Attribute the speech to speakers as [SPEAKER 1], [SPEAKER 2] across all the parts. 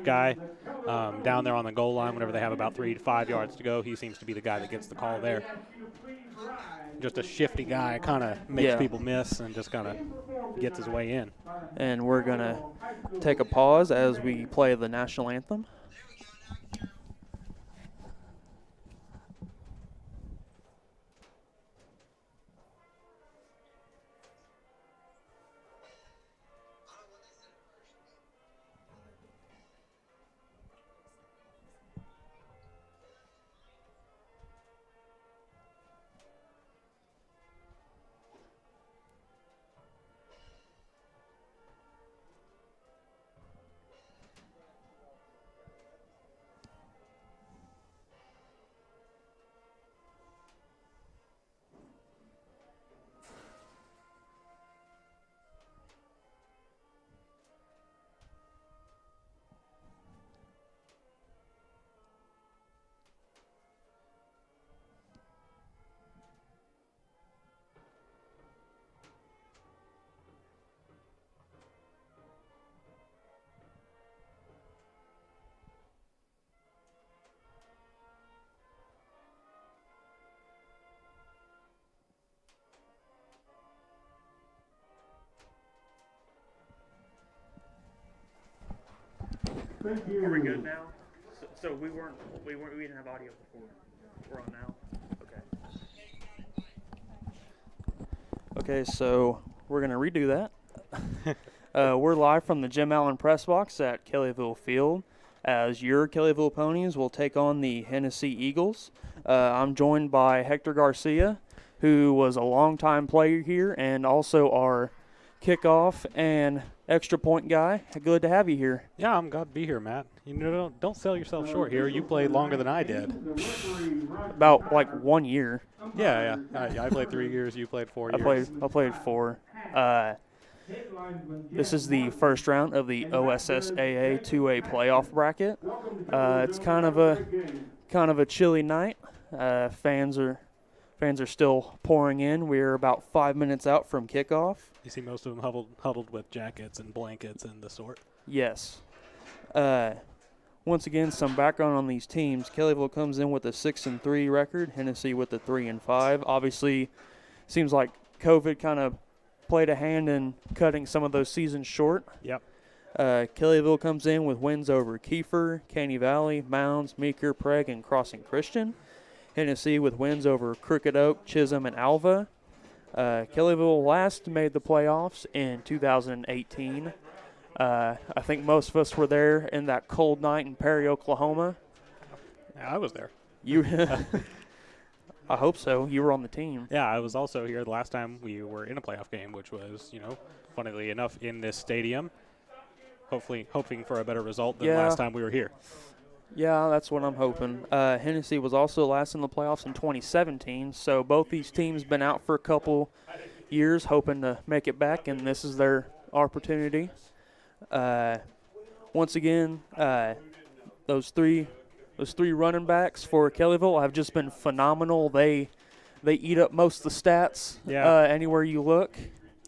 [SPEAKER 1] guy down there on the goal line whenever they have about 3 to 5 yards to go. He seems to be the guy that gets the call there. Just a shifty guy, kind of makes people miss and just kind of gets his way in.
[SPEAKER 2] And we're going to take a pause as we play the national anthem.
[SPEAKER 3] Are we good now? So we didn't have audio before. We're on now. Okay.
[SPEAKER 2] Okay, so we're going to redo that. We're live from the Jim Allen Press Box at Kellyville Field as your Kellyville Ponies will take on the Hennessey Eagles. I'm joined by Hector Garcia, who was a longtime player here and also our kickoff and extra point guy. Good to have you here.
[SPEAKER 1] Yeah, I'm glad to be here, Matt. You know, don't sell yourself short here. You played longer than I did.
[SPEAKER 2] About like 1 year.
[SPEAKER 1] Yeah. I played 3 years. You played 4 years.
[SPEAKER 2] I played 4. This is the first round of the OSSAA 2A playoff bracket. It's kind of a chilly night. Fans are still pouring in. We're about 5 minutes out from kickoff.
[SPEAKER 1] You see most of them huddled with jackets and blankets and the sort.
[SPEAKER 2] Yes. Once again, some background on these teams. Kellyville comes in with a 6-3 record. Hennessey with a 3-5. Obviously, seems like COVID kind of played a hand in cutting some of those seasons short.
[SPEAKER 1] Yep.
[SPEAKER 2] Kellyville comes in with wins over Kiefer, Caney Valley, Mounds, Meeker, Preg, and Crossing Christian. Hennessey with wins over Crooked Oak, Chisholm, and Alva. Kellyville last made the playoffs in 2018. I think most of us were there in that cold night in Perry, Oklahoma.
[SPEAKER 1] Yeah, I was there.
[SPEAKER 2] You, I hope so. You were on the team.
[SPEAKER 1] Yeah, I was also here the last time we were in a playoff game, which was, funnily enough, in this stadium. Hoping for a better result than last time we were here.
[SPEAKER 2] Yeah, that's what I'm hoping. Hennessey was also last in the playoffs in 2017, so both these teams been out for a couple years hoping to make it back, and this is their opportunity. Once again, those three running backs for Kellyville have just been phenomenal. They eat up most of the stats anywhere you look.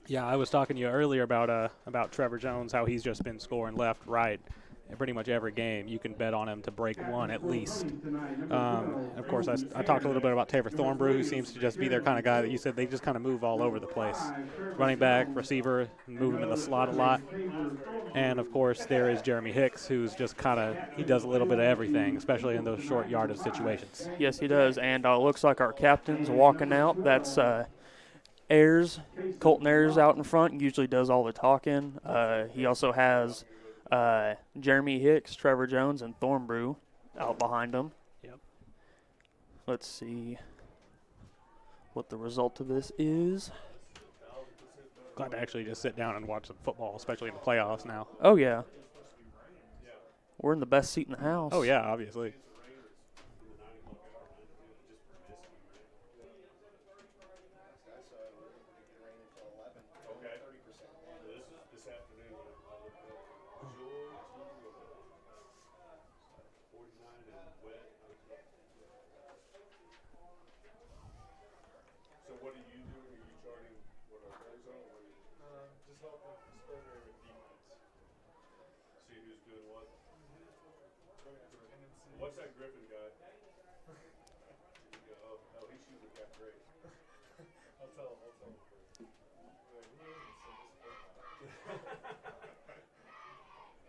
[SPEAKER 1] Yeah, I was talking to you earlier about Trevor Jones, how he's just been scoring left, right, in pretty much every game. You can bet on him to break one at least. Of course, I talked a little bit about Taylor Thornbrew, who seems to just be their kind of guy that you said they just kind of move all over the place. Running back, receiver, move him in the slot a lot. And, of course, there is Jeremy Hicks, who's just he does a little bit of everything, especially in those short yardage situations.
[SPEAKER 2] Yes, he does. And looks like our captain's walking out. That's Colton Ayers out in front, usually does all the talking. He also has Jeremy Hicks, Trevor Jones, and Thornbrew out behind him.
[SPEAKER 1] Yep.
[SPEAKER 2] Let's see what the result of this is.
[SPEAKER 1] Glad to actually just sit down and watch some football, especially in the playoffs now.
[SPEAKER 2] Oh, yeah. We're in the best seat in the house.
[SPEAKER 1] Oh, yeah, obviously.
[SPEAKER 4] What's that Griffin guy? Oh, he shoots the cap great. I'll tell him first.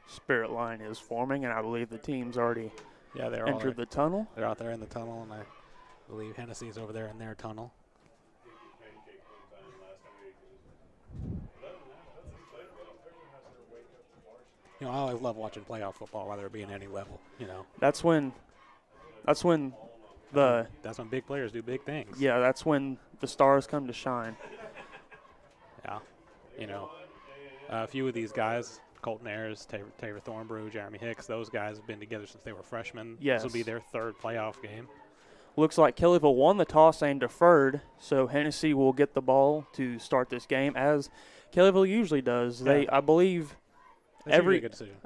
[SPEAKER 2] Spirit line is forming, and I believe the team's already
[SPEAKER 1] Yeah, they're
[SPEAKER 2] entered the tunnel.
[SPEAKER 1] They're out there in the tunnel, and I believe Hennessey's over there in their tunnel. You know, I always love watching playoff football, whether it be in any level. You know,
[SPEAKER 2] That's when the
[SPEAKER 1] that's when big players do big things.
[SPEAKER 2] yeah, that's when the stars come to shine.
[SPEAKER 1] Yeah. You know, a few of these guys, Colton Ayers, Taylor Thornbrew, Jeremy Hicks, those guys have been together since they were freshmen.
[SPEAKER 2] Yes.
[SPEAKER 1] This will be their third playoff game.
[SPEAKER 2] Looks like Kellyville won the toss and deferred, so Hennessey will get the ball to start this game, as Kellyville usually does.
[SPEAKER 1] Yeah.
[SPEAKER 2] I believe
[SPEAKER 1] That's usually a good decision.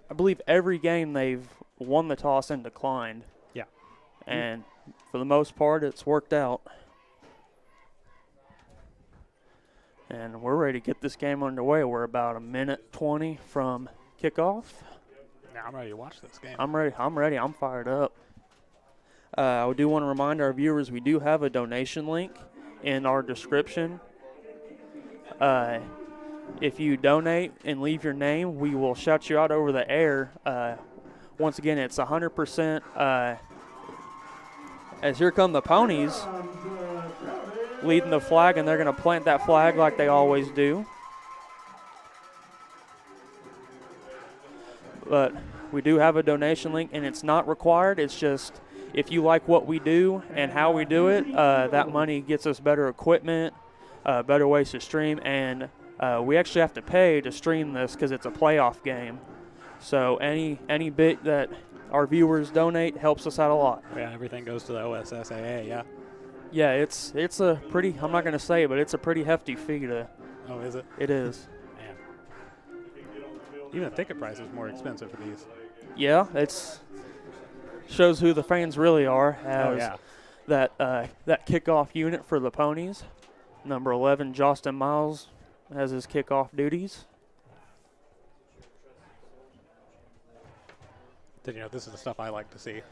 [SPEAKER 2] every game they've won the toss and declined.
[SPEAKER 1] Yeah.
[SPEAKER 2] And for the most part, it's worked out. And we're ready to get this game underway. We're about a minute 20 from kickoff.
[SPEAKER 1] Now I'm ready to watch this game.
[SPEAKER 2] I'm ready. I'm fired up. I do want to remind our viewers we do have a donation link in our description. If you donate and leave your name, we will shout you out over the air. Once again, it's 100%. As here come the Ponies leading the flag, and they're going to plant that flag like they always do. But we do have a donation link, and it's not required. It's just if you like what we do and how we do it, that money gets us better equipment, better ways to stream, and we actually have to pay to stream this because it's a playoff game. So any bit that our viewers donate helps us out a lot.
[SPEAKER 1] Yeah, everything goes to the OSSAA, yeah.
[SPEAKER 2] Yeah, it's a pretty, I'm not going to say it, but it's a pretty hefty fee to.
[SPEAKER 1] Oh, is it?
[SPEAKER 2] It is.
[SPEAKER 1] Man. Even the ticket price is more expensive for these.
[SPEAKER 2] Yeah, it's shows who the fans really are.
[SPEAKER 1] Oh,
[SPEAKER 2] As
[SPEAKER 1] yeah.
[SPEAKER 2] that kickoff unit for the Ponies, number 11, Justin Miles, has his kickoff duties.
[SPEAKER 1] Did you know this is the stuff I like to see?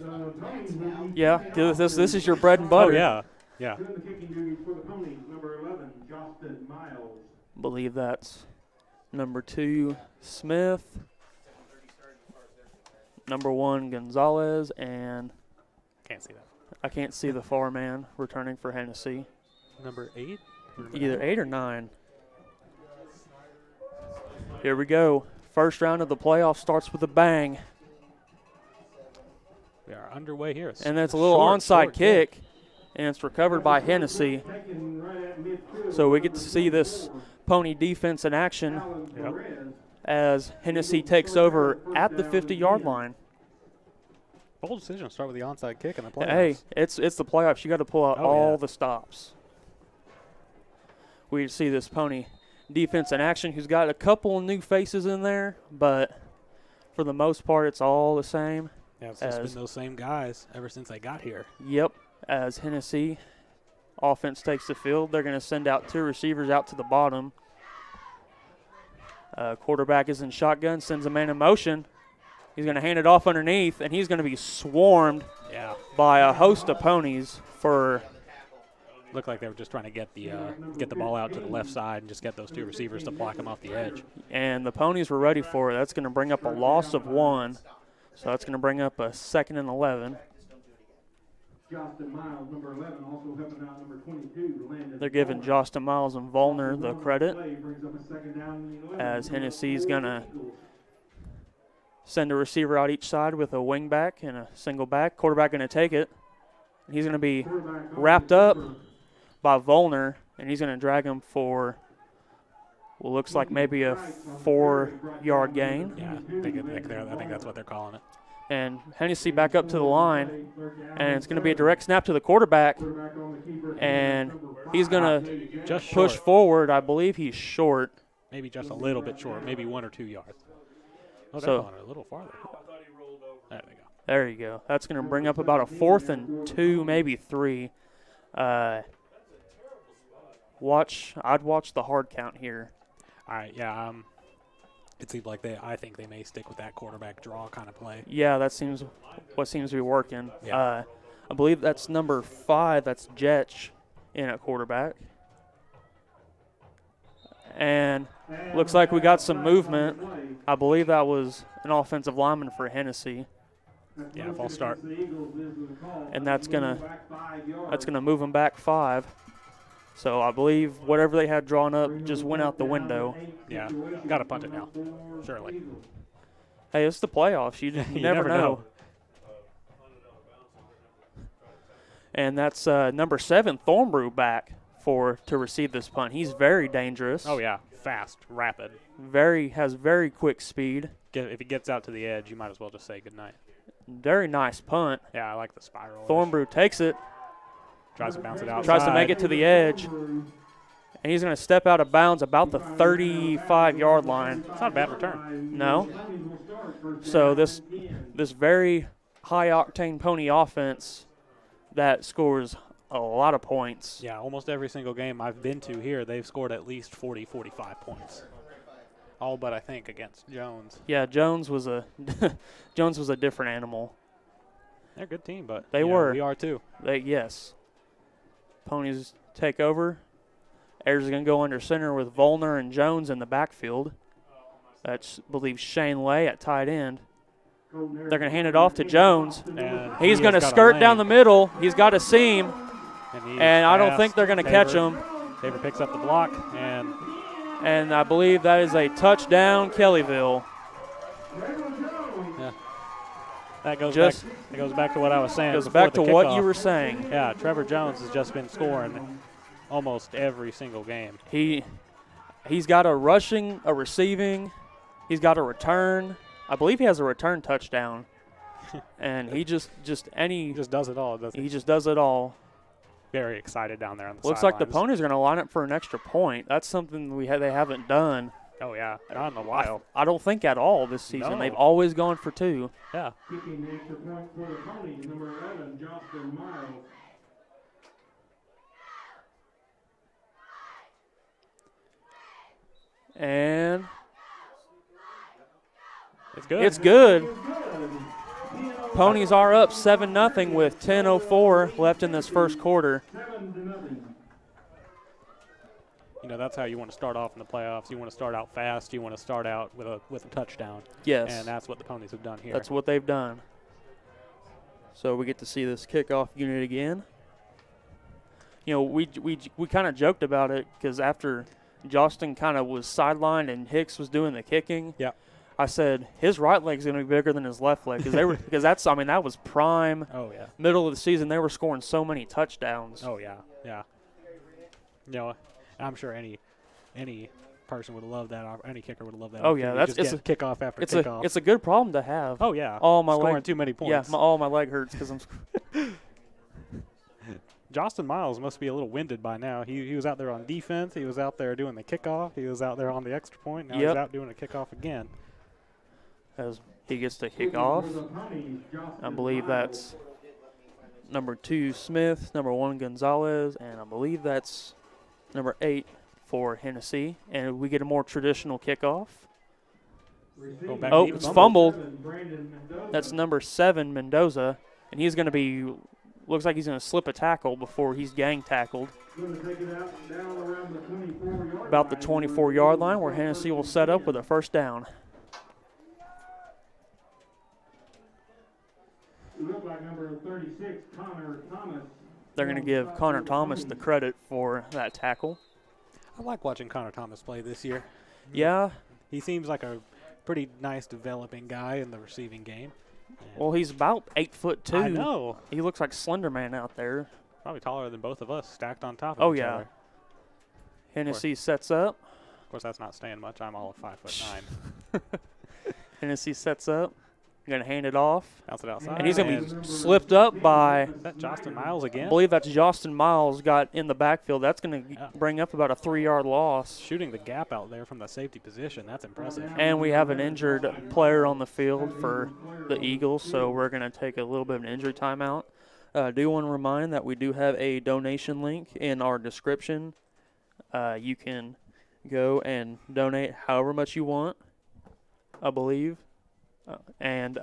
[SPEAKER 2] Yeah, this is your bread and butter.
[SPEAKER 1] Oh, yeah. Yeah.
[SPEAKER 4] Doing the kicking duties for the Ponies, number 11, Justin Miles.
[SPEAKER 2] Believe that's number 2, Smith, number 1, Gonzalez, and
[SPEAKER 1] Can't see that.
[SPEAKER 2] I can't see the far man returning for Hennessey.
[SPEAKER 1] Number 8?
[SPEAKER 2] Either 8 or 9. Here we go. First round of the playoffs starts with a bang.
[SPEAKER 1] We are underway here.
[SPEAKER 2] And that's a little onside kick, and it's recovered by Hennessey. So we get to see this Pony defense in action as Hennessey takes over at the 50-yard line.
[SPEAKER 1] Bold decision to start with the onside kick in the playoffs.
[SPEAKER 2] Hey, it's the playoffs. You got to pull out all the stops. We see this Pony defense in action who's got a couple of new faces in there, but for the most part, it's all the same.
[SPEAKER 1] Yeah, it's just been those same guys ever since they got here.
[SPEAKER 2] Yep, as Hennessey offense takes the field, they're going to send out 2 receivers out to the bottom. Quarterback is in shotgun, sends a man in motion. He's going to hand it off underneath, and he's going to be swarmed by a host of Ponies for.
[SPEAKER 1] Looked like they were just trying to get the ball out to the left side and just get those 2 receivers to block them off the edge.
[SPEAKER 2] And the Ponies were ready for it. That's going to bring up a loss of 1. So that's going to bring up a 2nd and 11.
[SPEAKER 4] Justin Miles, number 11, also helping out number 22.
[SPEAKER 2] They're giving Justin Miles and Volner the credit as Hennessy's going to send a receiver out each side with a wing back and a single back. Quarterback going to take it. He's going to be wrapped up by Volner, and he's going to drag him for what looks like maybe a 4-yard gain.
[SPEAKER 1] Yeah, I think that's what they're calling it.
[SPEAKER 2] And Hennessey back up to the line, and it's going to be a direct snap to the quarterback, and he's going to
[SPEAKER 1] just
[SPEAKER 2] push forward. I believe he's short.
[SPEAKER 1] Maybe just a little bit short, maybe 1 or 2 yards. Oh, they're
[SPEAKER 2] So-
[SPEAKER 1] going a little farther. There they go.
[SPEAKER 2] There you go. That's going to bring up about a 4th and 2, maybe 3. I'd watch the hard count here.
[SPEAKER 1] All right, yeah. It seems like I think they may stick with that quarterback draw kind of play.
[SPEAKER 2] Yeah, that seems what seems to be working.
[SPEAKER 1] Yeah.
[SPEAKER 2] I believe that's number 5. That's Jetch in at quarterback. And looks like we got some movement. I believe that was an offensive lineman for Hennessey.
[SPEAKER 1] Yeah, false start.
[SPEAKER 2] And that's gonna move them back 5. So I believe whatever they had drawn up just went out the window.
[SPEAKER 1] Yeah, got to punt it now, surely.
[SPEAKER 2] Hey, it's the playoffs. You never know. And that's number 7, Thornbrew, back to receive this punt. He's very dangerous.
[SPEAKER 1] Oh yeah, fast, rapid.
[SPEAKER 2] Has very quick speed.
[SPEAKER 1] If he gets out to the edge, you might as well just say goodnight.
[SPEAKER 2] Very nice punt.
[SPEAKER 1] Yeah, I like the spiral.
[SPEAKER 2] Thornbrew takes it.
[SPEAKER 1] Tries to bounce it outside.
[SPEAKER 2] Tries to make it to the edge. And he's going to step out of bounds about the 35-yard line.
[SPEAKER 1] It's not a bad return.
[SPEAKER 2] No. So this very high-octane Pony offense that scores a lot of points.
[SPEAKER 1] Yeah, almost every single game I've been to here, they've scored at least 40, 45 points. All but, I think, against Jones.
[SPEAKER 2] Yeah, Jones was a different animal.
[SPEAKER 1] They're a good team, but
[SPEAKER 2] they were.
[SPEAKER 1] We are too.
[SPEAKER 2] Yes. Ponies take over. Ayers is going to go under center with Volner and Jones in the backfield. That's, I believe, Shane Lay at tight end. They're going to hand it off to Jones.
[SPEAKER 1] And
[SPEAKER 2] he's going to skirt down the middle. He's got a seam. And I don't think they're going to catch him.
[SPEAKER 1] Tabor picks up the block.
[SPEAKER 2] And I believe that is a touchdown, Kellyville.
[SPEAKER 1] Yeah. That goes back to what I was saying.
[SPEAKER 2] Goes back to what you were saying.
[SPEAKER 1] Yeah, Trevor Jones has just been scoring almost every single game.
[SPEAKER 2] He's got a rushing, a receiving. He's got a return. I believe he has a return touchdown. And he just does
[SPEAKER 1] it all, doesn't he?
[SPEAKER 2] He just does it all.
[SPEAKER 1] Very excited down there on the
[SPEAKER 2] Looks
[SPEAKER 1] sidelines.
[SPEAKER 2] like the Ponies are going to line up for an extra point. That's something they haven't done.
[SPEAKER 1] Oh, yeah, not in a while.
[SPEAKER 2] I don't think at all this season.
[SPEAKER 1] No.
[SPEAKER 2] They've always gone for 2.
[SPEAKER 1] Yeah.
[SPEAKER 4] Kicking the extra point for the Ponies, number 11, Justin Miles.
[SPEAKER 2] And
[SPEAKER 1] it's good.
[SPEAKER 2] It's good. Ponies are up 7-0 with 10:04 left in this first quarter.
[SPEAKER 4] 7-0.
[SPEAKER 1] You know, that's how you want to start off in the playoffs. You want to start out fast. You want to start out with a touchdown.
[SPEAKER 2] Yes.
[SPEAKER 1] And that's what the Ponies have done here.
[SPEAKER 2] That's what they've done. So we get to see this kickoff unit again. You know, we kind of joked about it because after Jostin kind of was sidelined and Hicks was doing the kicking.
[SPEAKER 1] Yeah.
[SPEAKER 2] I said his right leg's going to be bigger than his left leg because that was prime.
[SPEAKER 1] Oh yeah.
[SPEAKER 2] Middle of the season, they were scoring so many touchdowns.
[SPEAKER 1] Oh yeah, yeah. You know, I'm sure any person would love that. Any kicker would love that.
[SPEAKER 2] Oh yeah,
[SPEAKER 1] it's a kickoff after kickoff.
[SPEAKER 2] It's a good problem to have.
[SPEAKER 1] Oh yeah.
[SPEAKER 2] Scoring
[SPEAKER 1] too many points.
[SPEAKER 2] Yeah, all my leg hurts because I'm.
[SPEAKER 1] Justin Miles must be a little winded by now. He was out there on defense. He was out there doing the kickoff. He was out there on the extra point. Now he's out doing a kickoff again.
[SPEAKER 2] As he gets to kick off. I believe that's number 2, Smith, number 1, Gonzalez, and I believe that's number 8 for Hennessey. And we get a more traditional kickoff. Oh, it's fumbled. That's number 7, Mendoza, and he's going to be looks like he's going to slip a tackle before he's gang tackled. About the 24-yard line where Hennessey will set up with a first down.
[SPEAKER 4] Like number 36, Connor Thomas.
[SPEAKER 2] They're going to give Connor Thomas the credit for that tackle.
[SPEAKER 1] I like watching Connor Thomas play this year.
[SPEAKER 2] Yeah.
[SPEAKER 1] He seems like a pretty nice developing guy in the receiving game.
[SPEAKER 2] Well, he's about 8'2".
[SPEAKER 1] I know.
[SPEAKER 2] He looks like Slender Man out there.
[SPEAKER 1] Probably taller than both of us, stacked on top of each other.
[SPEAKER 2] Hennessey sets up.
[SPEAKER 1] Of course, that's not saying much. I'm all of 5'9".
[SPEAKER 2] Hennessey sets up. Going to hand it off.
[SPEAKER 1] Bounce it outside.
[SPEAKER 2] And he's going to be slipped up by.
[SPEAKER 1] Is that Justin Miles again?
[SPEAKER 2] I believe that's Justin Miles got in the backfield. That's going to bring up about a 3-yard loss.
[SPEAKER 1] Shooting the gap out there from the safety position. That's impressive.
[SPEAKER 2] And we have an injured player on the field for the Eagles, so we're going to take a little bit of an injury timeout. I do want to remind that we do have a donation link in our description. You can go and donate however much you want, I believe. And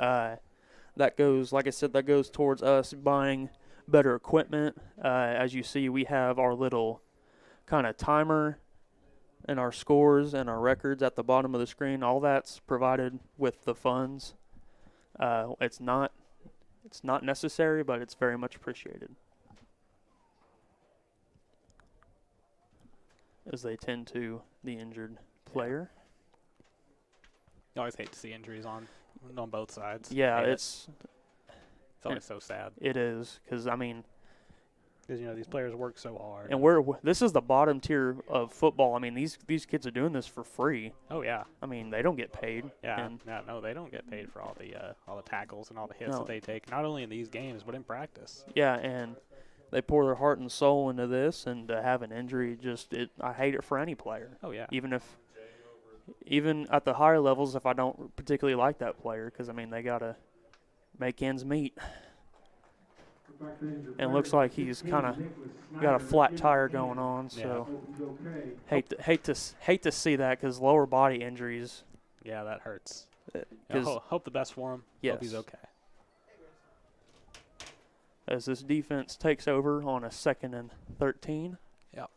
[SPEAKER 2] that goes, like I said, that goes towards us buying better equipment. As you see, we have our little kind of timer and our scores and our records at the bottom of the screen. All that's provided with the funds. It's not necessary, but it's very much appreciated, as they tend to the injured player.
[SPEAKER 1] You always hate to see injuries on both sides.
[SPEAKER 2] Yeah,
[SPEAKER 1] Hate it.
[SPEAKER 2] it's
[SPEAKER 1] always so sad.
[SPEAKER 2] it is, because I mean,
[SPEAKER 1] Because these players work so hard.
[SPEAKER 2] and this is the bottom tier of football. I mean, these kids are doing this for free.
[SPEAKER 1] Oh yeah,
[SPEAKER 2] I mean, they don't get paid.
[SPEAKER 1] yeah.
[SPEAKER 2] And
[SPEAKER 1] No, they don't get paid for all the tackles and all the hits
[SPEAKER 2] No.
[SPEAKER 1] that they take. Not only in these games, but in practice.
[SPEAKER 2] yeah, and they pour their heart and soul into this, and to have an injury, I hate it for any player.
[SPEAKER 1] Oh yeah.
[SPEAKER 2] Even at the higher levels, if I don't particularly like that player, because I mean, they gotta make ends meet. And it looks like he's kind of got a flat tire going on, so hate to see that, because lower body injuries.
[SPEAKER 1] Yeah, that hurts.
[SPEAKER 2] 'Cause
[SPEAKER 1] Hope the best for him. Hope he's
[SPEAKER 2] Yes.
[SPEAKER 1] okay.
[SPEAKER 2] as this defense takes over on a 2nd and 13.
[SPEAKER 1] Yep.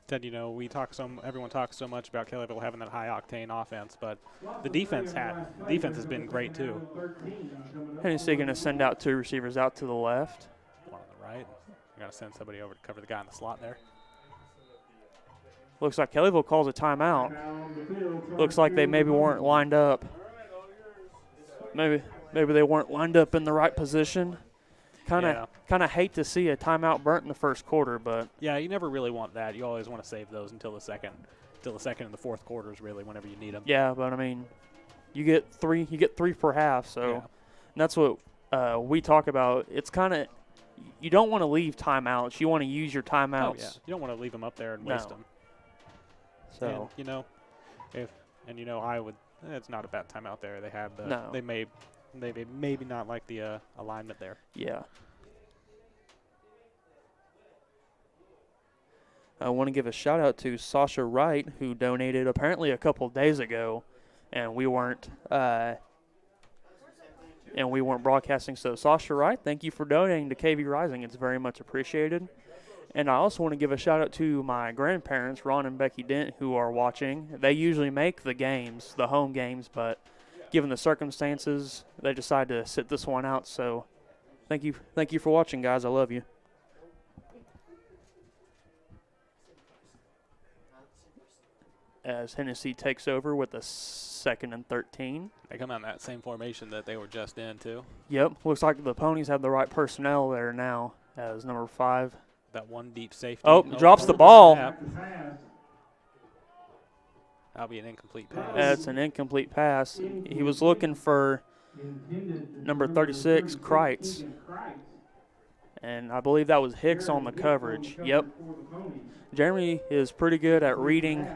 [SPEAKER 1] Ted, everyone talks so much about Kellyville having that high octane offense, but the defense has been great too.
[SPEAKER 2] Hennessey going to send out 2 receivers out to the left.
[SPEAKER 1] One on the right. You got to send somebody over to cover the guy in the slot there.
[SPEAKER 2] Looks like Kellyville calls a timeout. Looks like they maybe weren't lined up. Maybe they weren't lined up in the right position. Kind of hate to see a timeout burnt in the first quarter, but
[SPEAKER 1] Yeah, you never really want that. You always want to save those until the second and the fourth quarters, really, whenever you need them.
[SPEAKER 2] yeah, but I mean, you get 3 per half, so
[SPEAKER 1] Yeah.
[SPEAKER 2] and that's what we talk about. It's kind of, you don't want to leave timeouts. You want to use your timeouts.
[SPEAKER 1] Oh yeah, you don't want to leave them up there and waste
[SPEAKER 2] No.
[SPEAKER 1] them.
[SPEAKER 2] So
[SPEAKER 1] And I would. It's not a bad timeout there. They have the.
[SPEAKER 2] No.
[SPEAKER 1] They maybe not like the alignment there.
[SPEAKER 2] yeah. I want to give a shout out to Sasha Wright, who donated apparently a couple days ago, and we weren't broadcasting. So Sasha Wright, thank you for donating to KV Rising. It's very much appreciated. And I also want to give a shout out to my grandparents, Ron and Becky Dent, who are watching. They usually make the games, the home games, but given the circumstances, they decided to sit this one out. So thank you for watching, guys. I love you. As Hennessey takes over with a 2nd and 13.
[SPEAKER 1] They come out in that same formation that they were just in too.
[SPEAKER 2] Yep, looks like the Ponies have the right personnel there now as number 5.
[SPEAKER 1] That one deep safety.
[SPEAKER 2] Oh, drops the ball.
[SPEAKER 1] Snap. That'll be an incomplete pass.
[SPEAKER 2] That's an incomplete pass. He was looking for number 36, Kreitz. And I believe that was Hicks on the coverage. Yep. Jeremy is pretty good at reading.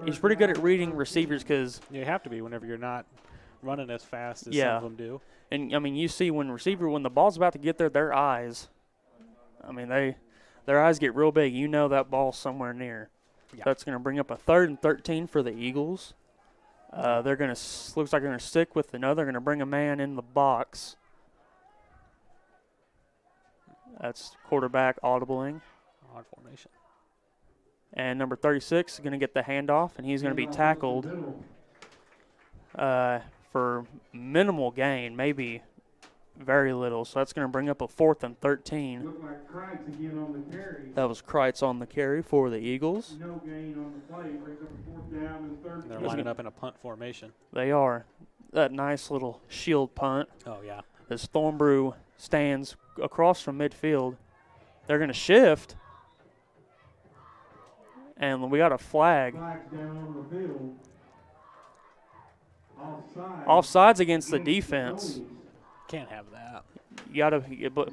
[SPEAKER 2] He's pretty good at reading receivers, because
[SPEAKER 1] You have to be whenever you're not running as fast as
[SPEAKER 2] Yeah.
[SPEAKER 1] some of them do.
[SPEAKER 2] and I mean, you see when the ball's about to get there, their eyes, I mean, their eyes get real big. You know that ball's somewhere near.
[SPEAKER 1] Yeah.
[SPEAKER 2] That's going to bring up a 3rd and 13 for the Eagles. They're going to looks like they're going to stick with they're going to bring a man in the box. That's quarterback audibling.
[SPEAKER 1] Odd formation.
[SPEAKER 2] And number 36 is going to get the handoff, and he's going to be tackled for minimal gain, maybe very little. So that's going to bring up a 4th and 13.
[SPEAKER 4] Looked like Kreitz again on the carry.
[SPEAKER 2] That was Kreitz on the carry for the Eagles.
[SPEAKER 4] No gain on the play. Brings up a 4th down and 13.
[SPEAKER 1] They're lining up in a punt formation.
[SPEAKER 2] They are. That nice little shield punt
[SPEAKER 1] Oh yeah.
[SPEAKER 2] as Thornbrew stands across from midfield. They're going to shift. And we got a flag.
[SPEAKER 4] Flags down on the field.
[SPEAKER 2] Offsides against the defense.
[SPEAKER 1] Can't have that.
[SPEAKER 2] You got to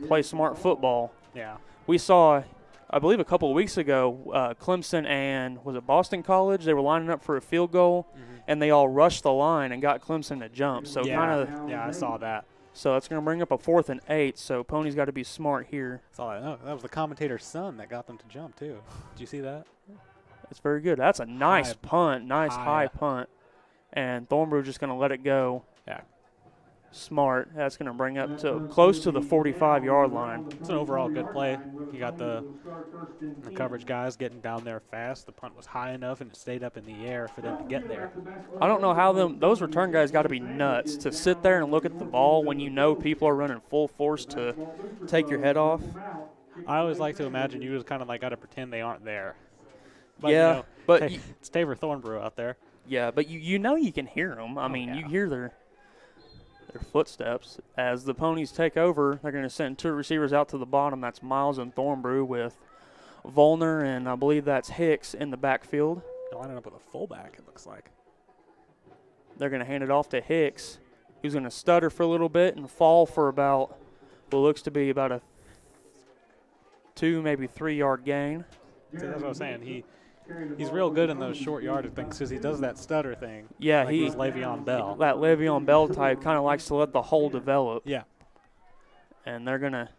[SPEAKER 2] play smart football.
[SPEAKER 1] Yeah.
[SPEAKER 2] We saw, I believe a couple of weeks ago, Clemson and, was it Boston College? They were lining up for a field goal, and they all rushed the line and got Clemson to jump. So
[SPEAKER 1] Yeah, I saw that.
[SPEAKER 2] So that's going to bring up a 4th and 8. So Pony's got to be smart here.
[SPEAKER 1] Saw that. Oh, that was the commentator's son that got them to jump too. Did you see that?
[SPEAKER 2] It's very good. That's a nice
[SPEAKER 1] High-
[SPEAKER 2] punt, nice
[SPEAKER 1] high.
[SPEAKER 2] high punt. And Thornbrew just going to let it go.
[SPEAKER 1] Yeah.
[SPEAKER 2] Smart. That's going to bring up to close to the 45-yard line.
[SPEAKER 1] It's an overall good play. You got the coverage guys getting down there fast. The punt was high enough and it stayed up in the air for them to get there.
[SPEAKER 2] I don't know how those return guys got to be nuts to sit there and look at the ball when you know people are running full force to take your head off.
[SPEAKER 1] I always like to imagine you just kind of like got to pretend they aren't there. But,
[SPEAKER 2] Yeah,
[SPEAKER 1] you know,
[SPEAKER 2] but
[SPEAKER 1] it's Taver Thornbrew out there.
[SPEAKER 2] yeah, but you know you can hear them. I mean,
[SPEAKER 1] yeah.
[SPEAKER 2] you hear their footsteps. As the Ponies take over, they're going to send 2 receivers out to the bottom. That's Miles and Thornbrew with Volner and I believe that's Hicks in the backfield.
[SPEAKER 1] They're lining up with a fullback, it looks like.
[SPEAKER 2] They're going to hand it off to Hicks, who's going to stutter for a little bit and fall for about what looks to be about a 2, maybe 3-yard gain.
[SPEAKER 1] See, that's what I was saying. He's real good in those short yardage things because he does that stutter thing.
[SPEAKER 2] Yeah,
[SPEAKER 1] like
[SPEAKER 2] he's
[SPEAKER 1] Le'Veon Bell.
[SPEAKER 2] That Le'Veon Bell type kind of likes to let the hole develop.
[SPEAKER 1] Yeah.
[SPEAKER 2] And they're going to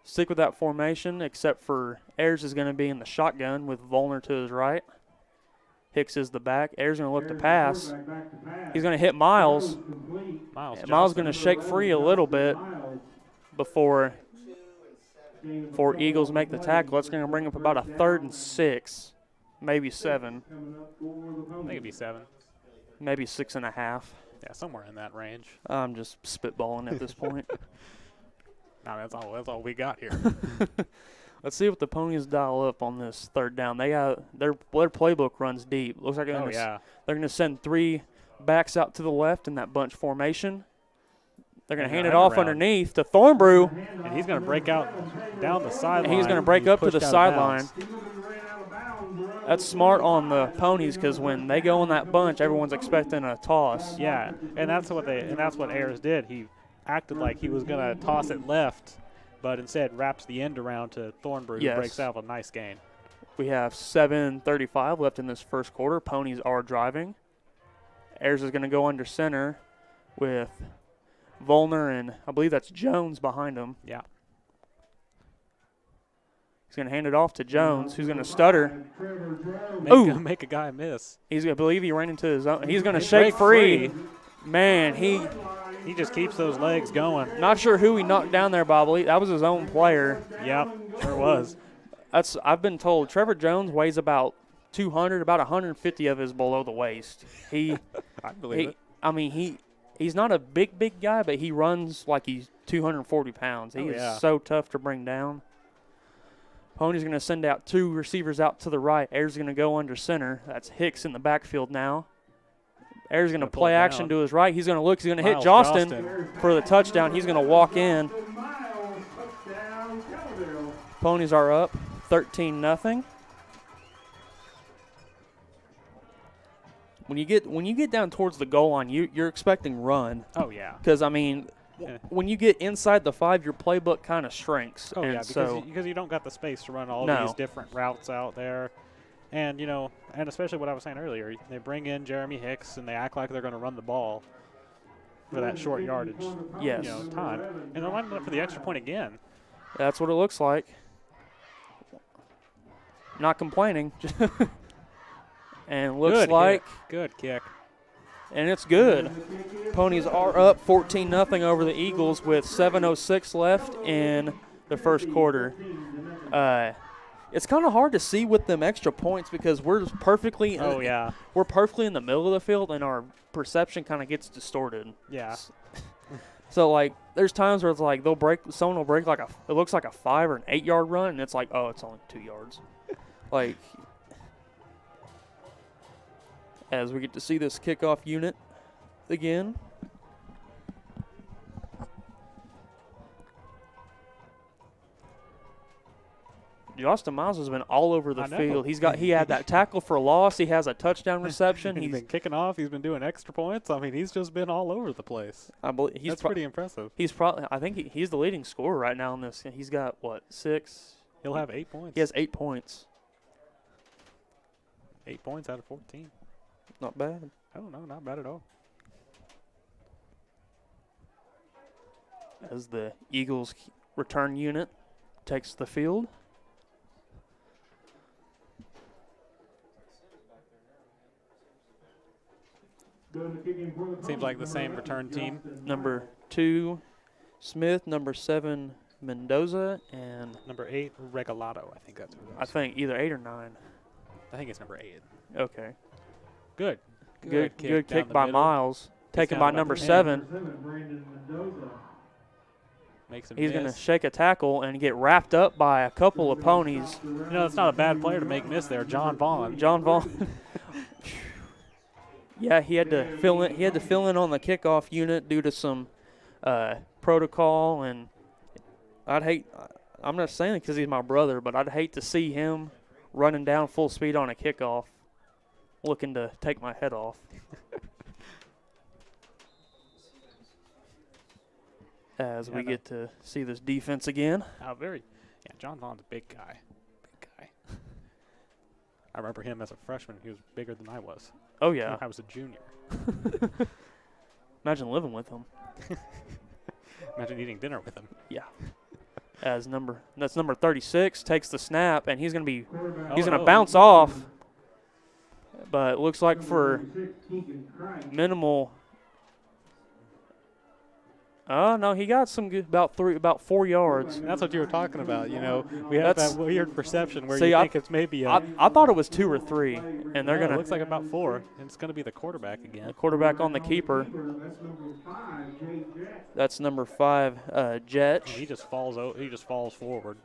[SPEAKER 2] stick with that formation, except for Ayers is going to be in the shotgun with Volner to his right. Hicks is the back. Ayers going to look to pass. He's going to hit Miles. Miles going to shake free a little bit before Eagles make the tackle. It's going to bring up about a 3rd and 6, maybe 7,
[SPEAKER 1] I think it'd be 7.
[SPEAKER 2] maybe 6.5.
[SPEAKER 1] Yeah, somewhere in that range.
[SPEAKER 2] I'm just spitballing at this point.
[SPEAKER 1] No, that's all we got here.
[SPEAKER 2] Let's see what the Ponies dial up on this 3rd down. They got their playbook runs deep. Looks like they're going to send 3 backs out to the left in that bunch formation. They're going to hand it off underneath to Thornbrew.
[SPEAKER 1] And he's going to break out down the sideline.
[SPEAKER 2] He's going to break up to the sideline. That's smart on the Ponies because when they go in that bunch, everyone's expecting a toss.
[SPEAKER 1] Yeah, and that's what Ayers did. He acted like he was going to toss it left, but instead wraps the end around to Thornbrew, who breaks out a nice gain.
[SPEAKER 2] We have 7:35 left in this first quarter. Ponies are driving. Ayers is going to go under center with Volner and I believe that's Jones behind him.
[SPEAKER 1] Yeah.
[SPEAKER 2] He's going to hand it off to Jones, who's going to stutter.
[SPEAKER 1] Make a guy miss.
[SPEAKER 2] He's going to believe he ran into his own. He's going to shake free. Man, he
[SPEAKER 1] just keeps those legs going.
[SPEAKER 2] Not sure who he knocked down there, Bob. That was his own player.
[SPEAKER 1] Yep, sure was.
[SPEAKER 2] I've been told Trevor Jones weighs about 200, about 150 of his below the waist. I
[SPEAKER 1] believe it.
[SPEAKER 2] I mean, he's not a big guy, but he runs like he's 240 pounds. He is so tough to bring down. Pony's going to send out 2 receivers out to the right. Ayers going to go under center. That's Hicks in the backfield now. Ayers going to play action to his right. He's going to look. He's going to hit Jostin for the touchdown. He's going to walk in. Ponies are up 13-0. When you get down towards the goal line, you're expecting run.
[SPEAKER 1] Oh yeah.
[SPEAKER 2] Because I mean, when you get inside the 5, your playbook kind of shrinks.
[SPEAKER 1] Oh
[SPEAKER 2] and
[SPEAKER 1] yeah, because you don't got the space to run all these different routes out there, and and especially what I was saying earlier, they bring in Jeremy Hicks and they act like they're going to run the ball for that short yardage.
[SPEAKER 2] Yes.
[SPEAKER 1] Time, and they're lining up for the extra point again.
[SPEAKER 2] That's what it looks like. Not complaining. And looks like
[SPEAKER 1] good kick.
[SPEAKER 2] And it's good. Ponies are up 14-0 over the Eagles with 7:06 left in the first quarter. It's kind of hard to see with them extra points because we're perfectly we're perfectly in the middle of the field and our perception kind of gets distorted.
[SPEAKER 1] Yeah.
[SPEAKER 2] So like there's times where it's like someone will break like it looks like a 5 or an 8 yard run and it's like, oh, it's only 2 yards. Like as we get to see this kickoff unit again. Justin Miles has been all over the field. He had that tackle for loss. He has a touchdown reception.
[SPEAKER 1] He's been kicking off. He's been doing extra points. I mean, he's just been all over the place.
[SPEAKER 2] I believe
[SPEAKER 1] that's pretty impressive.
[SPEAKER 2] I think he's the leading scorer right now in this. He's got 6?
[SPEAKER 1] He'll have 8 points.
[SPEAKER 2] He has 8 points.
[SPEAKER 1] 8 points out of 14.
[SPEAKER 2] Not bad.
[SPEAKER 1] I don't know, not bad at all.
[SPEAKER 2] As the Eagles return unit takes the field.
[SPEAKER 1] Seems like the same return team.
[SPEAKER 2] Number 2, Smith. Number 7, Mendoza. And
[SPEAKER 1] Number 8, Regalado. I think that's who it
[SPEAKER 2] I
[SPEAKER 1] is.
[SPEAKER 2] think either 8 or 9.
[SPEAKER 1] I think it's number 8.
[SPEAKER 2] Okay.
[SPEAKER 1] Good.
[SPEAKER 2] Good
[SPEAKER 1] down
[SPEAKER 2] kick
[SPEAKER 1] the
[SPEAKER 2] by
[SPEAKER 1] middle.
[SPEAKER 2] Miles. Taken
[SPEAKER 1] down
[SPEAKER 2] by
[SPEAKER 1] about
[SPEAKER 2] number
[SPEAKER 1] 10.
[SPEAKER 2] 7.
[SPEAKER 4] Brandon Mendoza.
[SPEAKER 1] Makes him
[SPEAKER 2] He's going to
[SPEAKER 1] miss.
[SPEAKER 2] shake a tackle and get wrapped up by a couple of ponies.
[SPEAKER 1] You know, it's not a bad player to make miss there. John Vaughn.
[SPEAKER 2] John Vaughn. Yeah, he had to fill in. He had to fill in on the kickoff unit due to some protocol, and I'd hate. I'm not saying it because he's my brother, but I'd hate to see him running down full speed on a kickoff, looking to take my head off. As we get to see this defense again.
[SPEAKER 1] Yeah, John Vaughn's a big guy. Big guy. I remember him as a freshman. He was bigger than I was.
[SPEAKER 2] Oh yeah,
[SPEAKER 1] I was a junior.
[SPEAKER 2] imagine living with him.
[SPEAKER 1] Imagine eating dinner with him.
[SPEAKER 2] Yeah. That's number 36 takes the snap, and he's gonna
[SPEAKER 1] Oh.
[SPEAKER 2] bounce off. But it looks like for minimal. Oh no, he got some good, about 4 yards.
[SPEAKER 1] That's what you were talking about. You know, we have
[SPEAKER 2] That's-
[SPEAKER 1] that weird perception where
[SPEAKER 2] See,
[SPEAKER 1] you
[SPEAKER 2] I-
[SPEAKER 1] think it's maybe a.
[SPEAKER 2] I thought it was 2 or 3, and they're
[SPEAKER 1] No, it
[SPEAKER 2] gonna
[SPEAKER 1] looks like about 4, and it's going to be the quarterback again.
[SPEAKER 2] the quarterback on the keeper. That's number 5, Jetch.
[SPEAKER 1] He just falls. He just falls forward.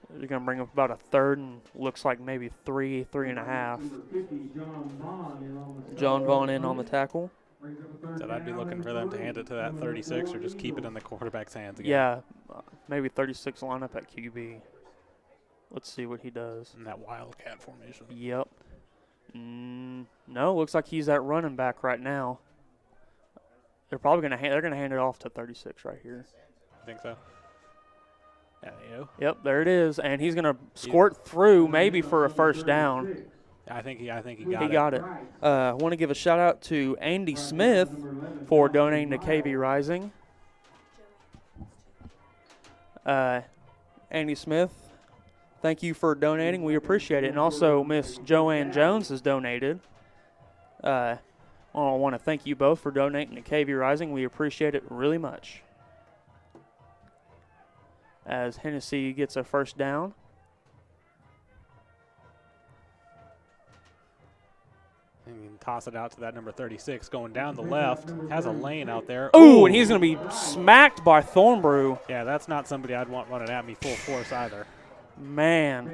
[SPEAKER 2] They're gonna bring up about a 3rd, and looks like maybe 3.5. John Vaughn in on the tackle.
[SPEAKER 1] So I'd be looking for them to hand it to that 36 or just keep it in the quarterback's hands again.
[SPEAKER 2] Yeah, maybe 36 line up at QB. Let's see what he does.
[SPEAKER 1] In that wildcat formation.
[SPEAKER 2] Yep. No, looks like he's at running back right now. They're probably gonna hand it off to 36 right here.
[SPEAKER 1] I think so. Yeah, you know.
[SPEAKER 2] Yep, there it is, and he's gonna squirt through maybe for a first down.
[SPEAKER 1] I think he got
[SPEAKER 2] He
[SPEAKER 1] it.
[SPEAKER 2] got it. I want to give a shout out to Andy Smith for donating to KV Rising. Andy Smith, thank you for donating. We appreciate it. And also, Miss Joanne Jones has donated. I want to thank you both for donating to KV Rising. We appreciate it really much. As Hennessey gets a first down.
[SPEAKER 1] And you can toss it out to that number 36 going down the left. Has a lane out there.
[SPEAKER 2] Ooh, and he's going to be smacked by Thornbrew.
[SPEAKER 1] Yeah, that's not somebody I'd want running at me full force either.
[SPEAKER 2] Man.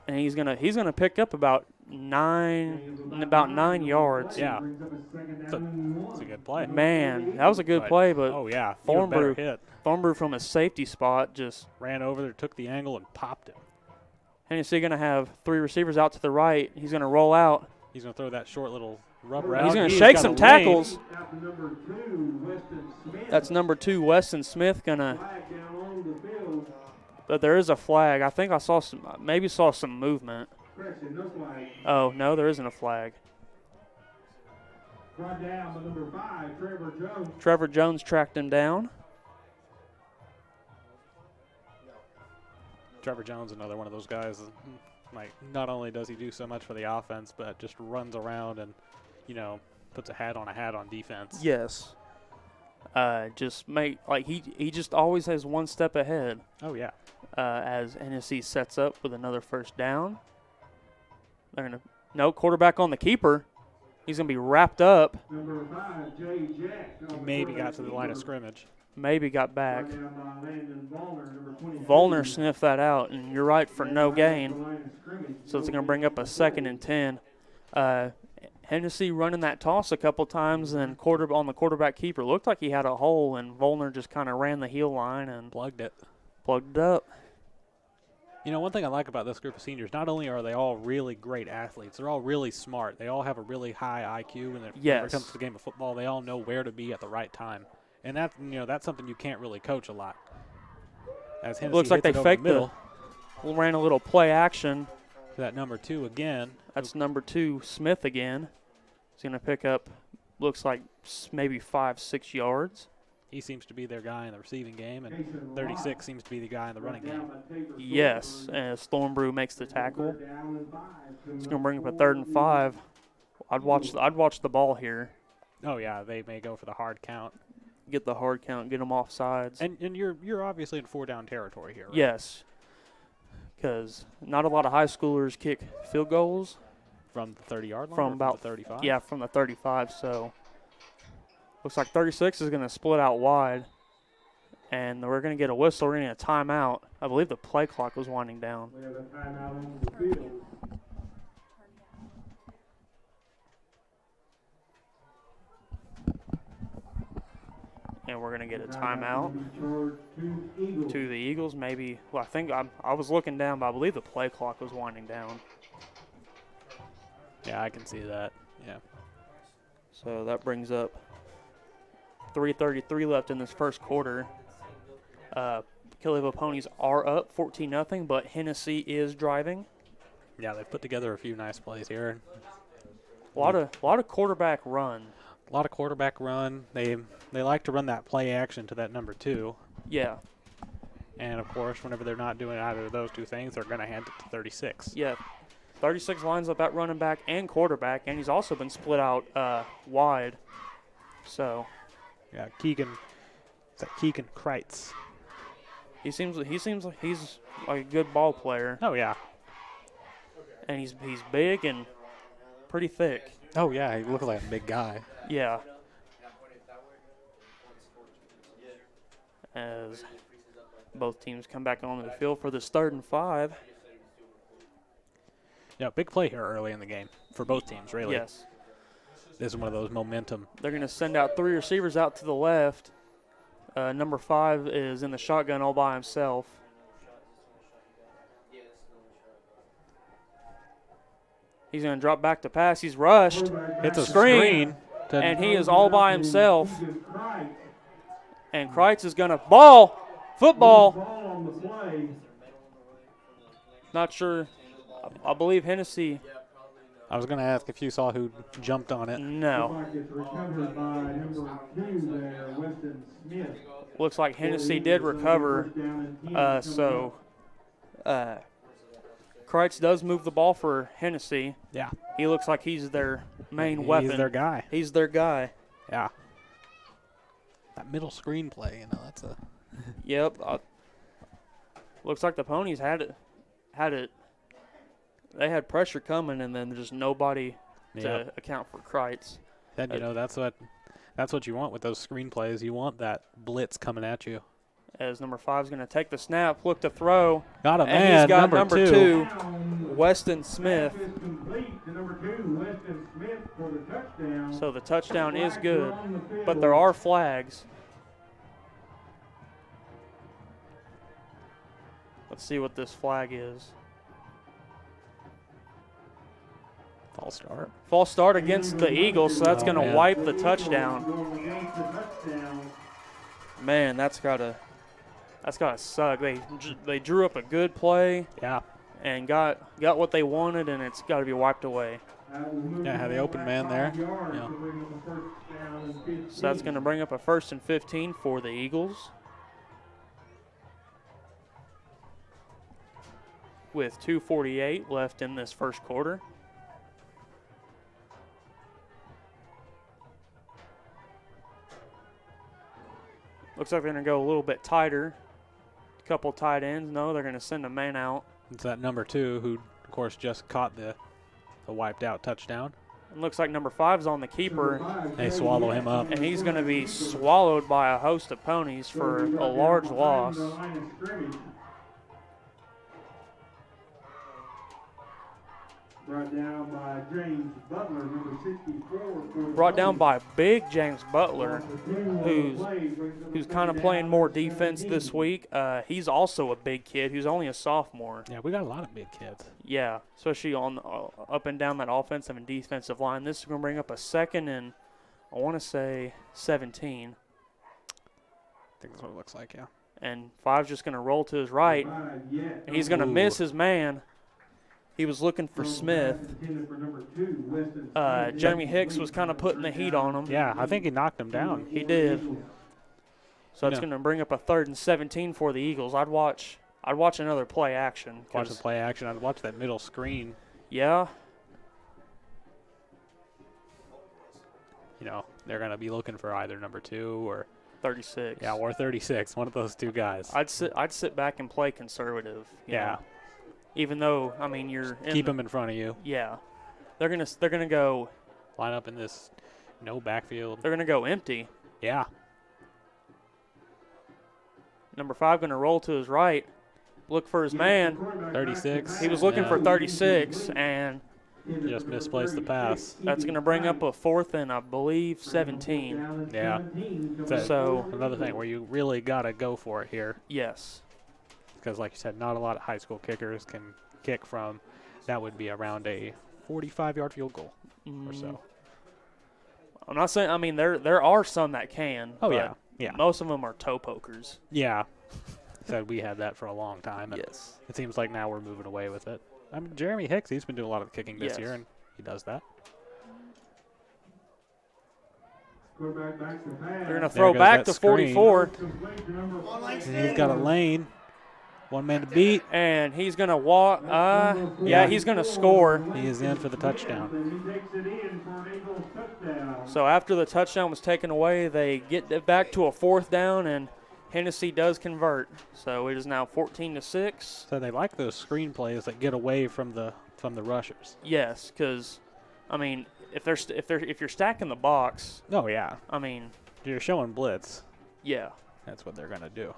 [SPEAKER 2] And he's gonna pick up about 9 yards.
[SPEAKER 1] Yeah. It's a good play.
[SPEAKER 2] Man, that was a good play, but
[SPEAKER 1] Oh, yeah. Even better
[SPEAKER 2] Thornbrew
[SPEAKER 1] hit.
[SPEAKER 2] Thornbrew from a safety spot just.
[SPEAKER 1] Ran over there, took the angle, and popped it.
[SPEAKER 2] Hennessey gonna have 3 receivers out to the right. He's gonna roll out.
[SPEAKER 1] He's going to throw that short little rubber out.
[SPEAKER 2] He's gonna
[SPEAKER 1] He's
[SPEAKER 2] shake
[SPEAKER 1] got
[SPEAKER 2] some
[SPEAKER 1] a
[SPEAKER 2] tackles.
[SPEAKER 4] Number 2,
[SPEAKER 2] That's number 2, Weston Smith gonna. But there is a flag. I think I saw some movement. Oh no, there isn't a flag.
[SPEAKER 4] Brought down by number 5, Trevor Jones.
[SPEAKER 2] Trevor Jones tracked him down.
[SPEAKER 1] Trevor Jones, another one of those guys. Like, not only does he do so much for the offense, but just runs around and, puts a hat on defense.
[SPEAKER 2] Yes. He just always has one step ahead.
[SPEAKER 1] Oh, yeah.
[SPEAKER 2] As Hennessey sets up with another first down. Quarterback on the keeper. He's gonna be wrapped up.
[SPEAKER 4] Number 5, Jay Jack.
[SPEAKER 1] Maybe got to the line of scrimmage.
[SPEAKER 2] Maybe got back.
[SPEAKER 4] Brought down by Landon Vollner, number 23.
[SPEAKER 2] Vollner sniffed that out, and you're right for no gain.
[SPEAKER 4] Line of scrimmage.
[SPEAKER 2] So it's gonna bring up a 2nd and 10. Hennessey running that toss a couple times, and on the quarterback keeper looked like he had a hole, and Vollner just kind of ran the heel line and
[SPEAKER 1] Plugged it.
[SPEAKER 2] plugged it up.
[SPEAKER 1] One thing I like about this group of seniors, not only are they all really great athletes, they're all really smart. They all have a really high IQ, and when it comes to the game of football, they all know where to be at the right time. And that's something you can't really coach a lot. As Hennessey
[SPEAKER 2] Looks like they
[SPEAKER 1] hits it over the
[SPEAKER 2] faked
[SPEAKER 1] middle
[SPEAKER 2] ran a little play action.
[SPEAKER 1] to that number 2 again.
[SPEAKER 2] That's number 2, Smith again. He's going to pick up, looks like maybe 5-6 yards.
[SPEAKER 1] He seems to be their guy in the receiving game, and 36 seems to be the guy in the running game.
[SPEAKER 2] Yes, as Thornbrew makes the tackle. It's going to bring up a 3rd and 5. I'd watch the ball here,
[SPEAKER 1] Oh yeah, they may go for the hard count.
[SPEAKER 2] get the hard count, get them off sides.
[SPEAKER 1] And you're obviously in 4-down territory here, right?
[SPEAKER 2] Yes, because not a lot of high schoolers kick field goals
[SPEAKER 1] From the 30-yard line.
[SPEAKER 2] from
[SPEAKER 1] or
[SPEAKER 2] about
[SPEAKER 1] the 35.
[SPEAKER 2] Yeah, from the 35. So looks like 36 is going to split out wide, and we're going to get a whistle. We're going to get a timeout. I believe the play clock was winding down.
[SPEAKER 4] We have a timeout on the field.
[SPEAKER 2] And we're going to get a timeout
[SPEAKER 4] To
[SPEAKER 2] to the Eagles. Maybe, well, I think I was looking down, but I believe the play clock was winding down.
[SPEAKER 1] Yeah, I can see that. Yeah.
[SPEAKER 2] So that brings up 3:33 left in this first quarter. Kellyville Ponies are up 14-0, but Hennessey is driving.
[SPEAKER 1] Yeah, they've put together a few nice plays here.
[SPEAKER 2] A lot of quarterback run.
[SPEAKER 1] A lot of quarterback run. They like to run that play action to that number 2.
[SPEAKER 2] Yeah,
[SPEAKER 1] And, of course, whenever they're not doing either of those two things, they're going to hand it to 36.
[SPEAKER 2] yeah. 36 lines up at running back and quarterback, and he's also been split out wide. So
[SPEAKER 1] Yeah, Keegan. Is that Keegan Kreitz?
[SPEAKER 2] he seems like he's like a good ball player,
[SPEAKER 1] Oh, yeah.
[SPEAKER 2] and he's big and pretty thick.
[SPEAKER 1] Oh, yeah, he looks like a big guy.
[SPEAKER 2] Yeah. As both teams come back onto the field for this 3rd and 5.
[SPEAKER 1] Yeah, big play here early in the game for both teams, really.
[SPEAKER 2] Yes.
[SPEAKER 1] This is one of those momentum.
[SPEAKER 2] They're going to send out 3 receivers out to the left. Number 5 is in the shotgun all by himself. He's going to drop back to pass. He's rushed.
[SPEAKER 1] Hits a
[SPEAKER 2] Screen.
[SPEAKER 1] screen.
[SPEAKER 2] And he is all by himself. And Kreitz is going to football.
[SPEAKER 4] Ball on the play.
[SPEAKER 2] Not sure. I believe Hennessey.
[SPEAKER 1] I was going to ask if you saw who jumped on it.
[SPEAKER 2] No.
[SPEAKER 4] Looks like it's recovered by number 2 there, Weston Smith.
[SPEAKER 2] Looks like Hennessey did recover. So Kreitz does move the ball for Hennessey.
[SPEAKER 1] Yeah.
[SPEAKER 2] He looks like he's their main weapon.
[SPEAKER 1] He's their guy.
[SPEAKER 2] He's their guy.
[SPEAKER 1] Yeah. That middle screen play, that's a.
[SPEAKER 2] Yep. Looks like the Ponies had it. They had pressure coming, and then just nobody to account for Kreitz.
[SPEAKER 1] Then that's what you want with those screen plays. You want that blitz coming at you.
[SPEAKER 2] As number 5 is going to take the snap, look to throw.
[SPEAKER 1] Got a
[SPEAKER 2] And
[SPEAKER 1] man.
[SPEAKER 2] he's got
[SPEAKER 1] number
[SPEAKER 2] 2, Weston Smith.
[SPEAKER 4] Pass is complete to number 2, Weston Smith for the touchdown.
[SPEAKER 2] So the touchdown is
[SPEAKER 4] Flags are
[SPEAKER 2] good,
[SPEAKER 4] on the field.
[SPEAKER 2] but there are flags. Let's see what this flag is. False start against the Eagles, so that's going to
[SPEAKER 1] man.
[SPEAKER 2] wipe the touchdown.
[SPEAKER 4] Going against the touchdown.
[SPEAKER 2] Man, that's gotta suck. They drew up a good play
[SPEAKER 1] Yeah.
[SPEAKER 2] and got what they wanted, and it's got to be wiped away.
[SPEAKER 1] Yeah, had the open man there. Yeah.
[SPEAKER 2] So that's going to bring up a 1st and 15 for the Eagles. With 2:48 left in this first quarter. Looks like they're going to go a little bit tighter. A couple tight ends. No, they're going to send a man out.
[SPEAKER 1] It's that number 2 who, of course, just caught the wiped out touchdown.
[SPEAKER 2] And looks like number 5's on the keeper,
[SPEAKER 1] They swallow him up.
[SPEAKER 2] and he's going to be swallowed by a host of Ponies for a large loss.
[SPEAKER 4] Brought down by James Butler, number 64.
[SPEAKER 2] Brought down by big James Butler, who's kind of playing more defense this week. He's also a big kid who's only a sophomore.
[SPEAKER 1] Yeah, we got a lot of big kids.
[SPEAKER 2] Yeah, especially on up and down that offensive and defensive line. This is going to bring up a 2nd and, I want to say, 17.
[SPEAKER 1] I think that's what it looks like, yeah.
[SPEAKER 2] And 5's just going to roll to his right, and he's going to miss his man. He was looking for Smith. Jeremy Hicks was kind of putting the heat on him.
[SPEAKER 1] Yeah, I think he knocked him down.
[SPEAKER 2] He did. So it's
[SPEAKER 1] Yeah.
[SPEAKER 2] going to bring up a 3rd and 17 for the Eagles. I'd watch another play action.
[SPEAKER 1] Watch the play action. I'd watch that middle screen.
[SPEAKER 2] Yeah.
[SPEAKER 1] they're going to be looking for either number 2 or
[SPEAKER 2] 36.
[SPEAKER 1] yeah, or 36, one of those two guys.
[SPEAKER 2] I'd sit back and play conservative. you
[SPEAKER 1] Yeah.
[SPEAKER 2] know. Even though you're
[SPEAKER 1] Keep them in front of you.
[SPEAKER 2] Yeah, they're gonna go.
[SPEAKER 1] Line up in this no backfield.
[SPEAKER 2] They're gonna go empty.
[SPEAKER 1] Yeah.
[SPEAKER 2] Number 5 gonna roll to his right, look for his man.
[SPEAKER 1] 36.
[SPEAKER 2] He was looking
[SPEAKER 1] yeah.
[SPEAKER 2] for 36, and
[SPEAKER 1] Just misplaced the pass.
[SPEAKER 2] that's gonna bring up a 4th and I believe 17.
[SPEAKER 1] Yeah.
[SPEAKER 2] So
[SPEAKER 1] Another thing where you really got to go for it here.
[SPEAKER 2] yes,
[SPEAKER 1] Because like you said, not a lot of high school kickers can kick from. That would be around a 45-yard field goal or so.
[SPEAKER 2] I'm not saying. There are some that can.
[SPEAKER 1] Oh,
[SPEAKER 2] but
[SPEAKER 1] yeah. Yeah.
[SPEAKER 2] Most of them are toe pokers.
[SPEAKER 1] Yeah. Said we had that for a long time. And
[SPEAKER 2] Yes.
[SPEAKER 1] It seems like now we're moving away with it. Jeremy Hicks, he's been doing a lot of the kicking this
[SPEAKER 2] Yes.
[SPEAKER 1] year, and he does that.
[SPEAKER 2] They're gonna throw
[SPEAKER 1] goes
[SPEAKER 2] back
[SPEAKER 1] that
[SPEAKER 2] to
[SPEAKER 1] screen.
[SPEAKER 2] 44,
[SPEAKER 1] And he's got a lane. One man to beat.
[SPEAKER 2] and he's gonna walk. Yeah, he's gonna score.
[SPEAKER 1] He is in for the touchdown.
[SPEAKER 2] So after the touchdown was taken away, they get it back to a 4th down, and Hennessey does convert. So it is now 14-6.
[SPEAKER 1] So they like those screen plays that get away from the rushers.
[SPEAKER 2] Yes, because if you're stacking the box,
[SPEAKER 1] Oh yeah, you're showing blitz.
[SPEAKER 2] yeah,
[SPEAKER 1] That's what they're gonna do.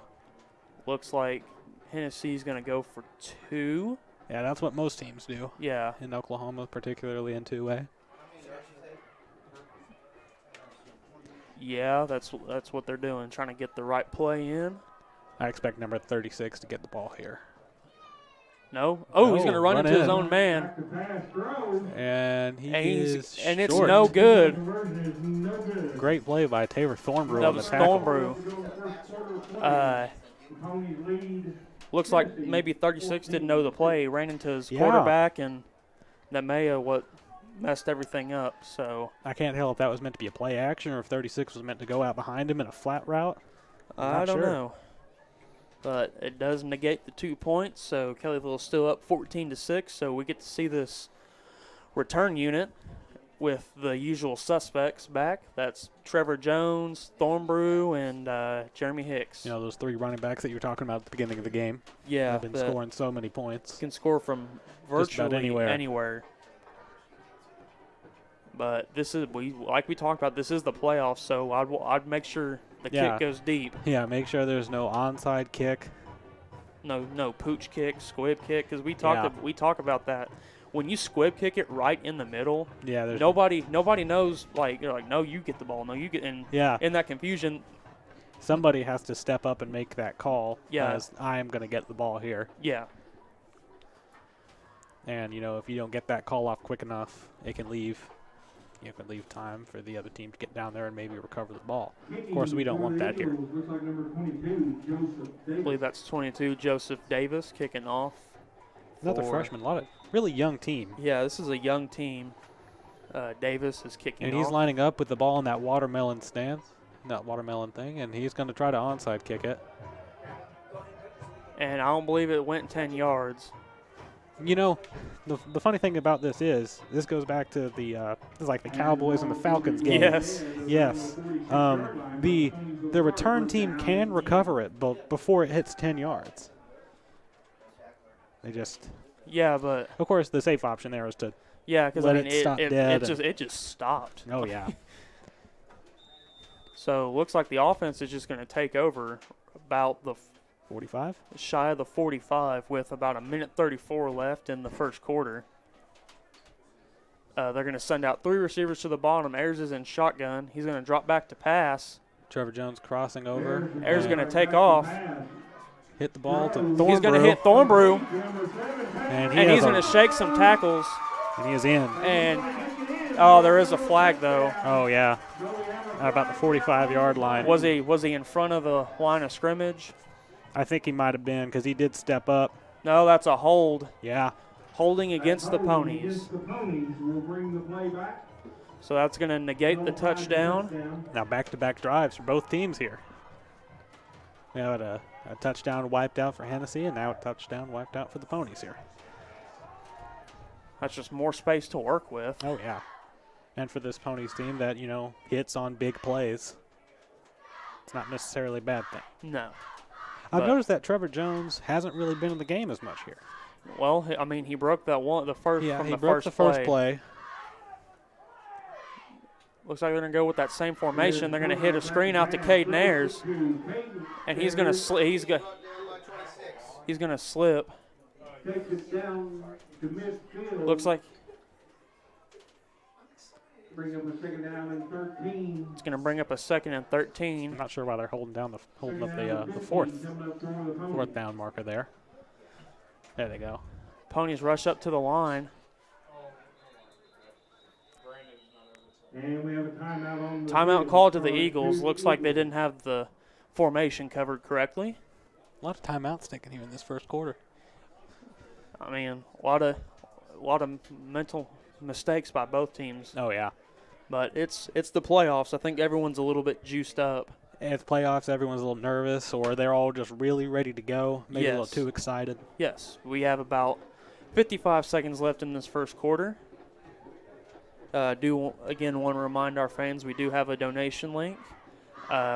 [SPEAKER 2] looks like Hennessy's gonna go for 2.
[SPEAKER 1] Yeah, that's what most teams do
[SPEAKER 2] Yeah,
[SPEAKER 1] in Oklahoma, particularly in 2A.
[SPEAKER 2] yeah, that's what they're doing, trying to get the right play in.
[SPEAKER 1] I expect number 36 to get the ball here.
[SPEAKER 2] No, he's gonna run into his
[SPEAKER 1] in.
[SPEAKER 2] own man,
[SPEAKER 1] And
[SPEAKER 2] and it's
[SPEAKER 1] short.
[SPEAKER 2] no good.
[SPEAKER 1] Great play by Taylor Thornbrew
[SPEAKER 2] That
[SPEAKER 1] on the
[SPEAKER 2] was
[SPEAKER 1] tackle.
[SPEAKER 2] Thornbrew. Looks like maybe 36 didn't know the play, ran into his
[SPEAKER 1] Yeah.
[SPEAKER 2] quarterback, and that may have what messed everything up. So
[SPEAKER 1] I can't tell if that was meant to be a play action or if 36 was meant to go out behind him in a flat route.
[SPEAKER 2] I
[SPEAKER 1] Not
[SPEAKER 2] don't
[SPEAKER 1] sure.
[SPEAKER 2] know. But it does negate the 2 points, so Kellyville is still up 14-6. So we get to see this return unit with the usual suspects back. That's Trevor Jones, Thornbrew, and Jeremy Hicks.
[SPEAKER 1] Those 3 running backs that you were talking about at the beginning of the game.
[SPEAKER 2] Yeah,
[SPEAKER 1] They've been
[SPEAKER 2] that
[SPEAKER 1] scoring so many points.
[SPEAKER 2] can score from
[SPEAKER 1] Just about
[SPEAKER 2] virtually
[SPEAKER 1] anywhere.
[SPEAKER 2] But this is like we talked about. This is the playoffs, so I'd make sure the
[SPEAKER 1] Yeah.
[SPEAKER 2] kick goes deep.
[SPEAKER 1] Yeah, make sure there's no onside kick.
[SPEAKER 2] No pooch kick, squib kick, because we talk about that. When you squib kick it right in the middle,
[SPEAKER 1] Yeah, there's
[SPEAKER 2] nobody knows. You're like, no, you get the ball. No, you get. And
[SPEAKER 1] Yeah.
[SPEAKER 2] in that confusion,
[SPEAKER 1] Somebody has to step up and make that call.
[SPEAKER 2] Yeah.
[SPEAKER 1] As I am going to get the ball here.
[SPEAKER 2] yeah,
[SPEAKER 1] And, if you don't get that call off quick enough, it can leave. You can leave time for the other team to get down there and maybe recover the ball. Of course, we don't want that here.
[SPEAKER 2] I believe that's 22. Joseph Davis kicking off.
[SPEAKER 1] Another
[SPEAKER 2] for-
[SPEAKER 1] freshman, a lot of really young team.
[SPEAKER 2] Yeah, this is a young team. Davis is kicking
[SPEAKER 1] And
[SPEAKER 2] off.
[SPEAKER 1] he's lining up with the ball in that watermelon stance, that watermelon thing, and he's going to try to onside kick it.
[SPEAKER 2] And I don't believe it went 10 yards.
[SPEAKER 1] The funny thing about this is this goes back to the it's like the Cowboys and the Falcons game.
[SPEAKER 2] Yes.
[SPEAKER 1] Yes. The return team can recover it before it hits 10 yards. They just,
[SPEAKER 2] Yeah, but
[SPEAKER 1] of course, the safe option there is to.
[SPEAKER 2] yeah, because
[SPEAKER 1] Let it stop dead
[SPEAKER 2] it just stopped.
[SPEAKER 1] Oh yeah.
[SPEAKER 2] So looks like the offense is just going to take over about the
[SPEAKER 1] 45.
[SPEAKER 2] shy of the 45 with about a minute 34 left in the first quarter. They're going to send out 3 receivers to the bottom. Ayers is in shotgun. He's going to drop back to pass.
[SPEAKER 1] Trevor Jones crossing over.
[SPEAKER 2] Ayers is
[SPEAKER 1] and
[SPEAKER 2] going to take off.
[SPEAKER 1] hit the ball to Thornbrew.
[SPEAKER 2] He's going to hit Thornbrew,
[SPEAKER 1] and
[SPEAKER 2] and he's going to shake some tackles.
[SPEAKER 1] And he is in.
[SPEAKER 2] And there is a flag though.
[SPEAKER 1] Oh yeah. At about the 45-yard line.
[SPEAKER 2] Was he in front of the line of scrimmage?
[SPEAKER 1] I think he might have been because he did step up.
[SPEAKER 2] No, that's a hold.
[SPEAKER 1] Yeah.
[SPEAKER 2] Holding against the Ponies. So that's going to negate the touchdown.
[SPEAKER 1] Now back-to-back drives for both teams here. We have a touchdown wiped out for Hennessey, and now a touchdown wiped out for the Ponies here.
[SPEAKER 2] That's just more space to work with.
[SPEAKER 1] Oh, yeah. And for this Ponies team that, hits on big plays, it's not necessarily a bad thing.
[SPEAKER 2] No.
[SPEAKER 1] I've
[SPEAKER 2] But-
[SPEAKER 1] noticed that Trevor Jones hasn't really been in the game as much here.
[SPEAKER 2] Well, I mean, he broke that one, the first
[SPEAKER 1] Yeah,
[SPEAKER 2] from
[SPEAKER 1] he
[SPEAKER 2] the
[SPEAKER 1] broke the first play.
[SPEAKER 2] Looks like they're going to go with that same formation. They're going to hit a screen out to Caden Ayers, and he's going to he's going to slip.
[SPEAKER 4] Takes it down to midfield.
[SPEAKER 2] Looks like
[SPEAKER 4] Bring up a second down and 13.
[SPEAKER 2] it's going to bring up a 2nd and 13.
[SPEAKER 1] I'm not sure why they're holding up the fourth down marker there. There they go.
[SPEAKER 2] Ponies rush up to the line.
[SPEAKER 4] And we have a timeout on the
[SPEAKER 2] Timeout
[SPEAKER 4] field
[SPEAKER 2] called to the
[SPEAKER 4] for
[SPEAKER 2] Eagles. Looks like they didn't have the formation covered correctly.
[SPEAKER 1] A lot of timeouts taken here in this first quarter.
[SPEAKER 2] I mean, a lot of mental mistakes by both teams.
[SPEAKER 1] Oh, yeah.
[SPEAKER 2] But it's the playoffs. I think everyone's a little bit juiced up.
[SPEAKER 1] It's playoffs. Everyone's a little nervous, or they're all just really ready to go. Maybe a little
[SPEAKER 2] Yes.
[SPEAKER 1] too excited.
[SPEAKER 2] Yes, we have about 55 seconds left in this first quarter. Do again want to remind our fans we do have a donation link.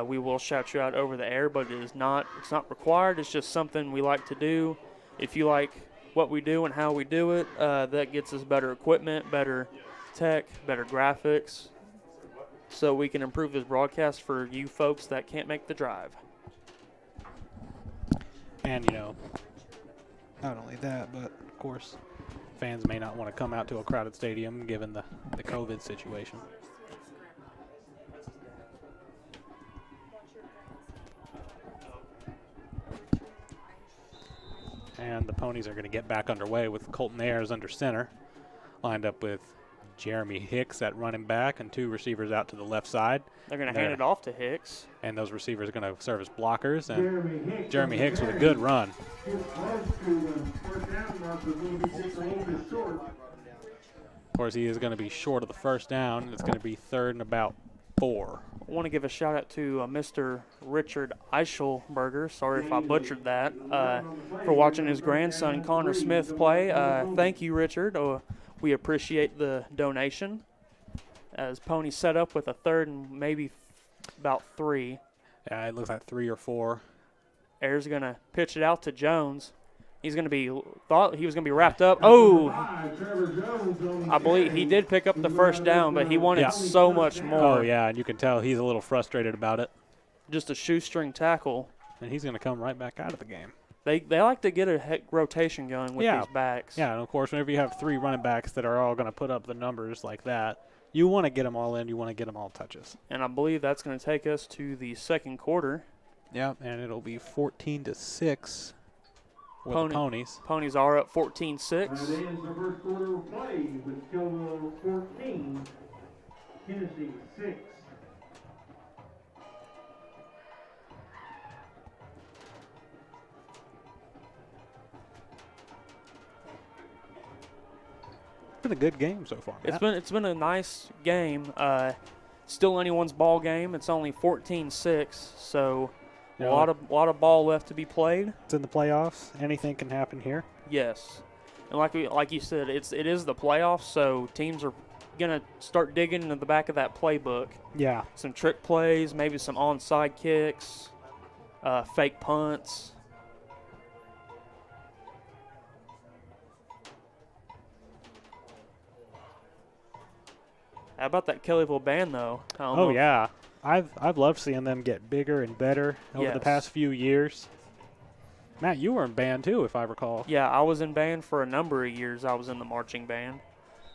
[SPEAKER 2] We will shout you out over the air, but it's not required. It's just something we like to do. If you like what we do and how we do it, that gets us better equipment, better tech, better graphics, so we can improve this broadcast for you folks that can't make the drive.
[SPEAKER 1] And, not only that, but, of course, fans may not want to come out to a crowded stadium given the COVID situation. And the Ponies are going to get back underway with Colton Ayers under center, lined up with Jeremy Hicks at running back and 2 receivers out to the left side.
[SPEAKER 2] They're going to hand it off to Hicks.
[SPEAKER 1] And those receivers are going to serve as blockers. And Jeremy Hicks with a good run. Of course, he is going to be short of the first down. It's going to be 3rd and about 4.
[SPEAKER 2] I want to give a shout out to Mr. Richard Eichelberger. Sorry if I butchered that. For watching his grandson Connor Smith play. Thank you, Richard. We appreciate the donation. As Pony set up with a 3rd and maybe about 3.
[SPEAKER 1] Yeah, it looks like 3 or 4.
[SPEAKER 2] Ayers going to pitch it out to Jones. He's going to be thought he was going to be wrapped up. Oh, I believe he did pick up the first down, but he wanted so much more.
[SPEAKER 1] Oh, yeah, and you can tell he's a little frustrated about it.
[SPEAKER 2] Just a shoestring tackle.
[SPEAKER 1] And he's going to come right back out of the game.
[SPEAKER 2] They like to get a rotation going with these backs.
[SPEAKER 1] Yeah, and of course, whenever you have 3 running backs that are all going to put up the numbers like that, you want to get them all in. You want to get them all touches.
[SPEAKER 2] And I believe that's going to take us to the second quarter.
[SPEAKER 1] Yeah, and it'll be 14-6 with the Ponies.
[SPEAKER 2] Ponies are up 14-6.
[SPEAKER 4] That ends the first quarter of play with Kellyville 14, Hennessey 6.
[SPEAKER 1] It's been a good game so far.
[SPEAKER 2] It's been a nice game. Still anyone's ball game. It's only 14-6, so a lot of ball left to be played.
[SPEAKER 1] It's in the playoffs. Anything can happen here.
[SPEAKER 2] Yes, and like you said, it is the playoffs, so teams are gonna start digging into the back of that playbook.
[SPEAKER 1] Yeah.
[SPEAKER 2] Some trick plays, maybe some onside kicks, fake punts. How about that Kellyville band, though?
[SPEAKER 1] Oh, yeah. I've loved seeing them get bigger and better over the past few years. Matt, you were in band, too, if I recall.
[SPEAKER 2] Yeah, I was in band for a number of years. I was in the marching band.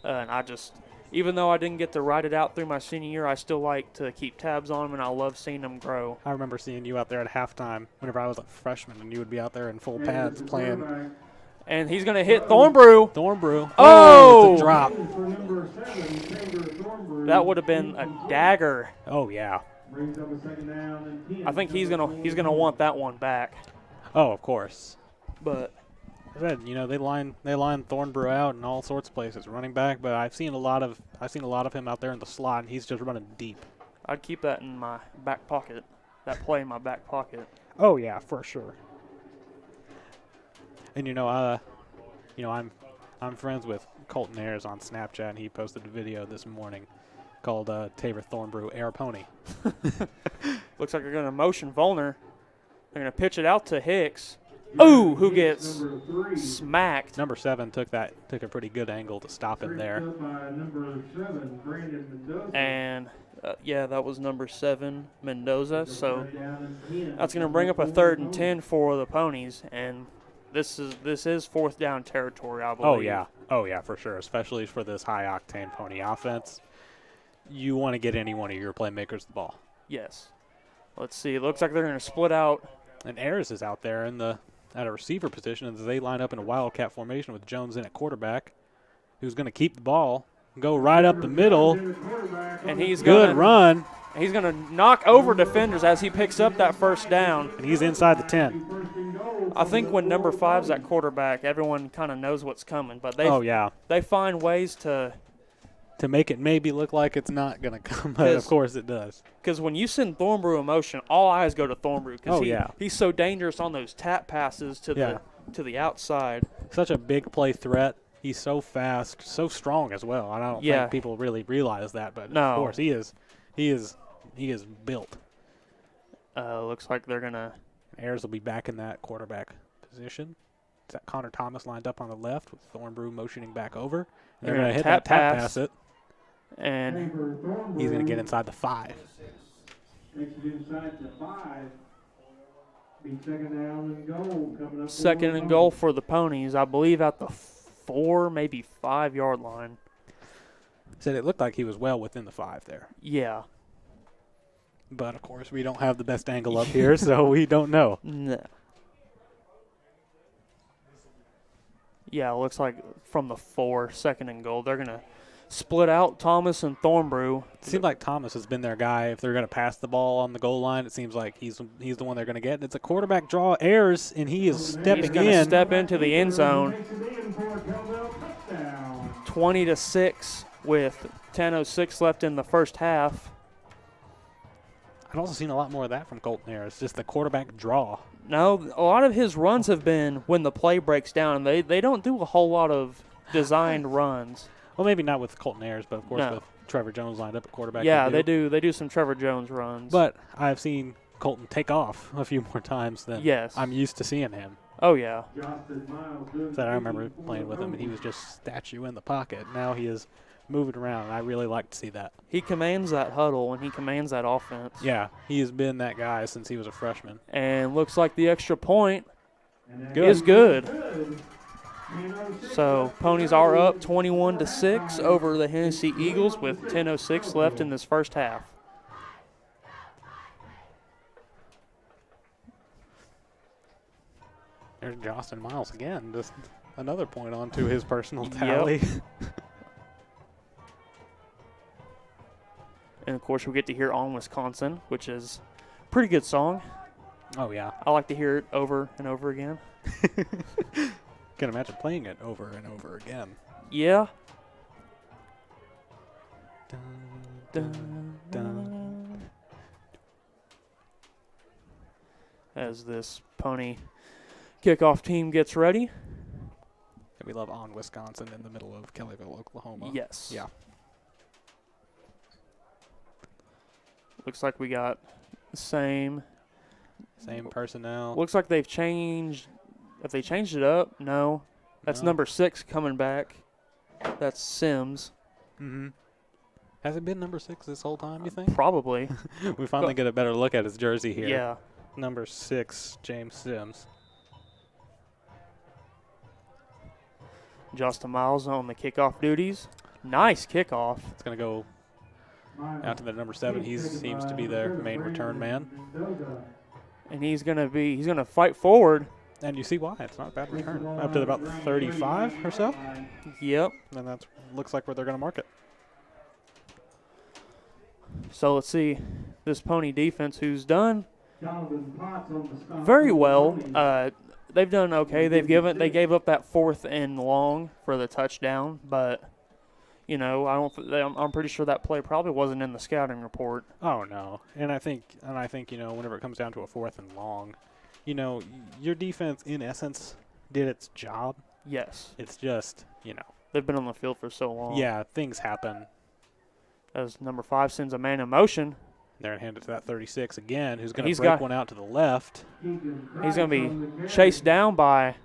[SPEAKER 2] And I just, even though I didn't get to ride it out through my senior year, I still like to keep tabs on them, and I love seeing them grow.
[SPEAKER 1] I remember seeing you out there at halftime whenever I was a freshman, and you would be out there in full pads playing.
[SPEAKER 2] And he's going to hit Thornbrew.
[SPEAKER 1] Thornbrew.
[SPEAKER 2] Oh!
[SPEAKER 1] It's a drop.
[SPEAKER 2] That would have been a dagger.
[SPEAKER 1] Oh, yeah.
[SPEAKER 2] I think he's gonna want that one back.
[SPEAKER 1] Oh, of course.
[SPEAKER 2] But
[SPEAKER 1] they line Thornbrew out in all sorts of places, running back. But I've seen a lot of him out there in the slot, and he's just running deep.
[SPEAKER 2] I'd keep that in my back pocket. That play in my back pocket.
[SPEAKER 1] Oh yeah, for sure. And I'm friends with Colton Ayers on Snapchat, and he posted a video this morning called Tabor Thornbrew Air Pony.
[SPEAKER 2] Looks like they're going to motion Volner. They're going to pitch it out to Hicks. Ooh, who gets smacked.
[SPEAKER 1] Number 7 took a pretty good angle to stop him there.
[SPEAKER 2] And, yeah, that was number 7, Mendoza. So that's going to bring up a 3rd and 10 for the Ponies. And this is fourth down territory, I believe.
[SPEAKER 1] Oh, yeah, for sure, especially for this high-octane Pony offense. You want to get any one of your playmakers the ball.
[SPEAKER 2] Yes. Let's see. It looks like they're going to split out.
[SPEAKER 1] And Ayers is out there at a receiver position as they line up in a wildcat formation with Jones in at quarterback, who's going to keep the ball, go right up the middle.
[SPEAKER 2] And he's
[SPEAKER 1] good run.
[SPEAKER 2] He's going to knock over defenders as he picks up that first down.
[SPEAKER 1] And he's inside the 10.
[SPEAKER 2] I think when number 5's at quarterback, everyone kind of knows what's coming. But they find ways to
[SPEAKER 1] make it maybe look like it's not going to come, but of course it does.
[SPEAKER 2] Because when you send Thornbrew in motion, all eyes go to Thornbrew because he's so dangerous on those tap passes to the outside.
[SPEAKER 1] Such a big play threat. He's so fast, so strong as well. I don't think people really realize that, but of course he is built.
[SPEAKER 2] Looks like they're gonna.
[SPEAKER 1] Ayers will be back in that quarterback position. Is that Connor Thomas lined up on the left with Thornbrew motioning back over? They're gonna hit that tap pass it.
[SPEAKER 2] And
[SPEAKER 1] he's going to get inside the 5.
[SPEAKER 2] Second and goal for the Ponies, I believe at the 4, maybe 5-yard line.
[SPEAKER 1] Said it looked like he was well within the 5 there.
[SPEAKER 2] Yeah.
[SPEAKER 1] But, of course, we don't have the best angle up here, so we don't know.
[SPEAKER 2] No. Yeah, it looks like from the 4, second and goal, they're going to split out Thomas and Thornbrew.
[SPEAKER 1] It seems like Thomas has been their guy. If they're going to pass the ball on the goal line, it seems like he's the one they're going to get. It's a quarterback draw, Ayers, and he is stepping in. He's going
[SPEAKER 2] to step into the end zone. 20-6 with 10:06 left in the first half.
[SPEAKER 1] I've also seen a lot more of that from Colton Ayers, just the quarterback draw.
[SPEAKER 2] No, a lot of his runs have been when the play breaks down. They don't do a whole lot of designed runs.
[SPEAKER 1] Well, maybe not with Colton Ayers, but of course with Trevor Jones lined up at quarterback.
[SPEAKER 2] Yeah, they do. They do some Trevor Jones runs.
[SPEAKER 1] But I've seen Colton take off a few more times than I'm used to seeing him.
[SPEAKER 2] Oh, yeah.
[SPEAKER 1] So I remember playing with him, and he was just statue in the pocket. Now he is moving around, and I really like to see that.
[SPEAKER 2] He commands that huddle, and he commands that offense.
[SPEAKER 1] Yeah, he has been that guy since he was a freshman.
[SPEAKER 2] And looks like the extra point is good. So Ponies are up 21-6 over the Hennessey Eagles with 10:06 left in this first half.
[SPEAKER 1] There's Justin Miles again, just another point onto his personal tally.
[SPEAKER 2] And of course we get to hear On Wisconsin, which is a pretty good song.
[SPEAKER 1] Oh yeah.
[SPEAKER 2] I like to hear it over and over again.
[SPEAKER 1] Can imagine playing it over and over again.
[SPEAKER 2] Yeah.
[SPEAKER 1] Dun, dun, dun.
[SPEAKER 2] As this Pony kickoff team gets ready.
[SPEAKER 1] We love On Wisconsin in the middle of Kellyville, Oklahoma.
[SPEAKER 2] Yes.
[SPEAKER 1] Yeah.
[SPEAKER 2] Looks like we got the same
[SPEAKER 1] personnel.
[SPEAKER 2] Looks like they've changed. If they changed it up, no. That's number 6 coming back. That's Sims.
[SPEAKER 1] Mm-hmm. Has it been number 6 this whole time, you think?
[SPEAKER 2] Probably.
[SPEAKER 1] We finally get a better look at his jersey here.
[SPEAKER 2] Yeah.
[SPEAKER 1] Number 6, James Sims.
[SPEAKER 2] Justin Miles on the kickoff duties. Nice kickoff.
[SPEAKER 1] It's going to go out to the number 7. He seems to be their main return man.
[SPEAKER 2] And he's going to fight forward.
[SPEAKER 1] And you see why. It's not a bad return. Up to about 35 or so.
[SPEAKER 2] Yep.
[SPEAKER 1] And that looks like where they're going to mark it.
[SPEAKER 2] So let's see this Pony defense who's done very well. They've done okay. They gave up that 4th and long for the touchdown, but you know, I'm pretty sure that play probably wasn't in the scouting report.
[SPEAKER 1] Oh no. And I think you know, whenever it comes down to a 4th and long, you know, your defense, in essence, did its job.
[SPEAKER 2] Yes.
[SPEAKER 1] It's just, you know.
[SPEAKER 2] They've been on the field for so long.
[SPEAKER 1] Yeah, things happen.
[SPEAKER 2] as number 5 sends a man in motion.
[SPEAKER 1] They're going to hand it to that 36 again, who's going
[SPEAKER 2] He's
[SPEAKER 1] to break
[SPEAKER 2] got-
[SPEAKER 1] one out to the left.
[SPEAKER 2] He's going to be chased down by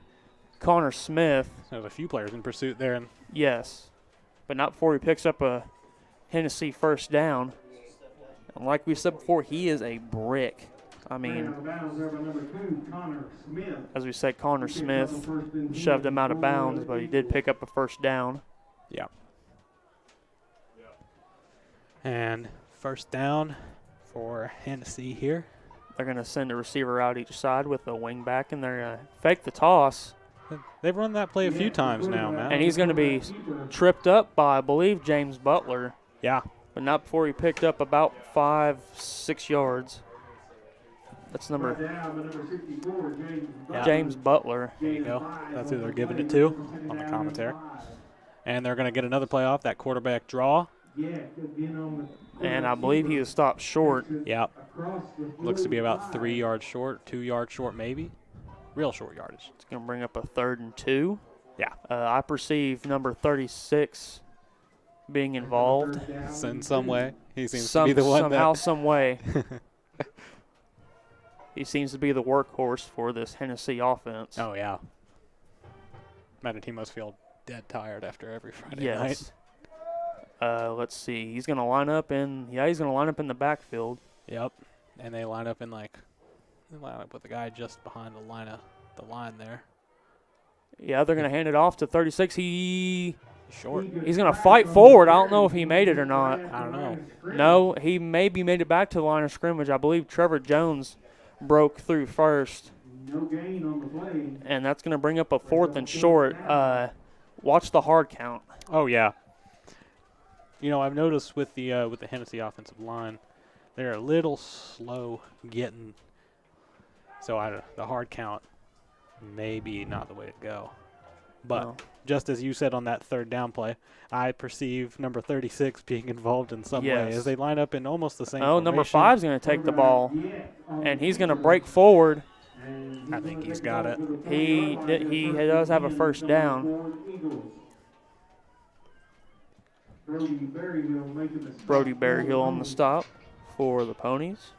[SPEAKER 2] Connor Smith.
[SPEAKER 1] There's a few players in pursuit there. And
[SPEAKER 2] Yes, but not before he picks up a Hennessey first down. And like we said before, he is a brick. I mean, as we said, Connor Smith shoved him out of bounds, but he did pick up a first down.
[SPEAKER 1] yeah. And first down for Hennessey here.
[SPEAKER 2] They're going to send a receiver out each side with a wing back, and they're going to fake the toss.
[SPEAKER 1] They've run that play a few times now, man.
[SPEAKER 2] And he's going to be tripped up by, I believe, James Butler,
[SPEAKER 1] Yeah.
[SPEAKER 2] but not before he picked up about 5-6 yards. That's number
[SPEAKER 1] Yeah.
[SPEAKER 2] James Butler.
[SPEAKER 1] There you go. That's who they're giving it to on the commentary. And they're going to get another play off, that quarterback draw.
[SPEAKER 2] And I believe he was stopped short.
[SPEAKER 1] Yep. Looks to be about 3 yards short, 2 yards short maybe. Real short yardage.
[SPEAKER 2] It's going to bring up a 3rd and 2.
[SPEAKER 1] Yeah.
[SPEAKER 2] I perceive number 36 being involved.
[SPEAKER 1] In some way. He seems to be the one
[SPEAKER 2] somehow,
[SPEAKER 1] that.
[SPEAKER 2] some way. He seems to be the workhorse for this Hennessey offense.
[SPEAKER 1] Oh, yeah. Imagine he must feel dead tired after every Friday night.
[SPEAKER 2] Yes. Let's see. He's going to line up in. Yeah, he's going to line up in the backfield.
[SPEAKER 1] Yep. And they line up in they line up with the guy just behind the line there.
[SPEAKER 2] Yeah, they're going to hand it off to 36. He's
[SPEAKER 1] Short.
[SPEAKER 2] going to fight forward. I don't know if he made it or not.
[SPEAKER 1] I don't know.
[SPEAKER 2] No, he maybe made it back to the line of scrimmage. I believe Trevor Jones broke through first. And that's going to bring up a 4th and short. Watch the hard count.
[SPEAKER 1] Oh, yeah. You know, I've noticed with the Hennessey offensive line, they're a little slow getting. So the hard count may be not the way to go. But
[SPEAKER 2] No.
[SPEAKER 1] just as you said on that 3rd down play, I perceive number 36 being involved in some way
[SPEAKER 2] Yes.
[SPEAKER 1] as they line up in almost the same
[SPEAKER 2] Oh, number
[SPEAKER 1] formation.
[SPEAKER 2] 5's going to take the ball. And he's going to break forward.
[SPEAKER 1] I think he's got it.
[SPEAKER 2] He does have a first down. Brody Berryhill on the stop for the Ponies.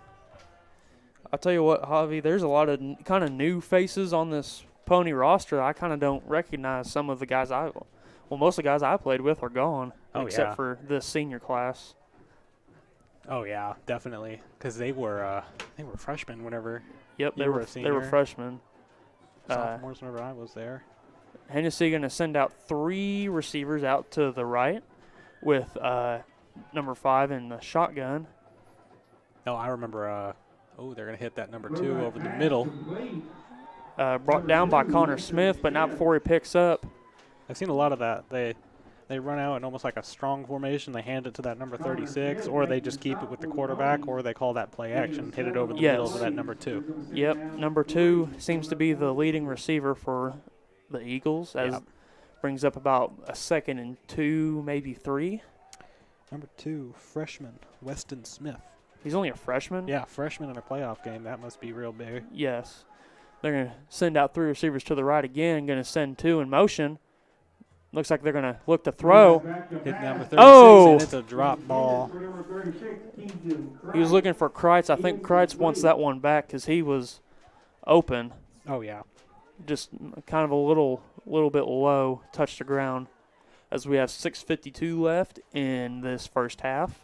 [SPEAKER 2] I'll tell you what, Javi, there's a lot of kind of new faces on this Pony roster. I kind of don't recognize some of the guys most of the guys I played with are gone,
[SPEAKER 1] Oh,
[SPEAKER 2] except
[SPEAKER 1] yeah.
[SPEAKER 2] for this senior class.
[SPEAKER 1] Oh, yeah, definitely. Because they were freshmen whenever
[SPEAKER 2] Yep,
[SPEAKER 1] You
[SPEAKER 2] they
[SPEAKER 1] were a
[SPEAKER 2] were
[SPEAKER 1] senior.
[SPEAKER 2] freshmen.
[SPEAKER 1] sophomores whenever I was there.
[SPEAKER 2] Hennessey going to send out 3 receivers out to the right with number 5 in the shotgun.
[SPEAKER 1] No, I remember. They're going to hit that number 2 over the middle.
[SPEAKER 2] Brought down by Connor Smith, but not before he picks up.
[SPEAKER 1] I've seen a lot of that. They run out in almost like a strong formation. They hand it to that number 36, or they just keep it with the quarterback, or they call that play action, hit it over the middle to that number 2.
[SPEAKER 2] Yep, number 2 seems to be the leading receiver for the Eagles, as
[SPEAKER 1] Yep.
[SPEAKER 2] brings up about a 2nd and 2, maybe 3.
[SPEAKER 1] Number 2, freshman Weston Smith.
[SPEAKER 2] He's only a freshman?
[SPEAKER 1] Yeah, freshman in a playoff game. That must be real big.
[SPEAKER 2] Yes. They're going to send out 3 receivers to the right again, going to send 2 in motion. Looks like they're going to look to throw.
[SPEAKER 1] Hit number 36,
[SPEAKER 2] Oh!
[SPEAKER 1] and it's a drop ball.
[SPEAKER 2] He was looking for Kreitz. I think Kreitz wants that one back because he was open.
[SPEAKER 1] Oh, yeah.
[SPEAKER 2] Just kind of a little bit low, touched the ground. As we have 6:52 left in this first half.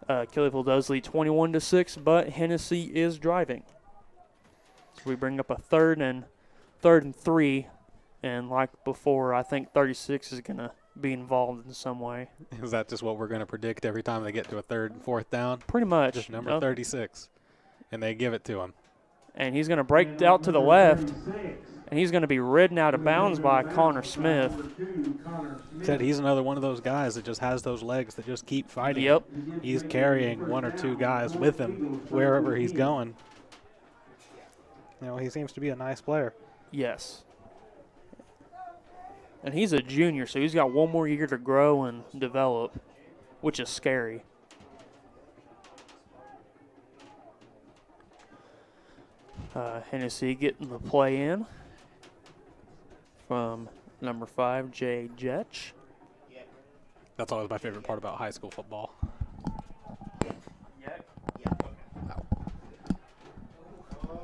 [SPEAKER 2] Kellyville does lead 21-6, but Hennessey is driving. So we bring up a 3rd and 3, and like before, I think 36 is going to be involved in some way.
[SPEAKER 1] Is that just what we're going to predict every time they get to a 3rd and 4th down?
[SPEAKER 2] Pretty much.
[SPEAKER 1] Just number
[SPEAKER 2] Yep.
[SPEAKER 1] 36. And they give it to him.
[SPEAKER 2] And he's going to break out to the left, and he's going to be ridden out of bounds by Connor Smith.
[SPEAKER 1] Said he's another one of those guys that just has those legs that just keep fighting.
[SPEAKER 2] Yep.
[SPEAKER 1] He's carrying 1 or 2 guys with him wherever he's going. You know, he seems to be a nice player.
[SPEAKER 2] Yes. And he's a junior, so he's got 1 more year to grow and develop, which is scary. Hennessey getting the play in from number 5, Jay Jetch.
[SPEAKER 1] That's always my favorite part about high school football.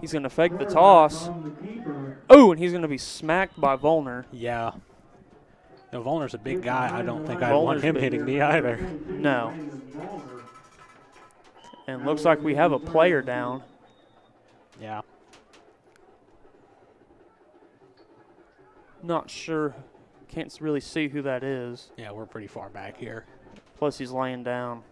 [SPEAKER 2] He's going to fake the toss. Oh, and he's going to be smacked by Volner.
[SPEAKER 1] Yeah. No, Volner's a big guy. I don't think I'd
[SPEAKER 2] Volner's
[SPEAKER 1] want him
[SPEAKER 2] big.
[SPEAKER 1] hitting me either.
[SPEAKER 2] No. And looks like we have a player down.
[SPEAKER 1] Yeah.
[SPEAKER 2] Not sure. Can't really see who that is.
[SPEAKER 1] Yeah, we're pretty far back here.
[SPEAKER 2] Plus, he's laying down.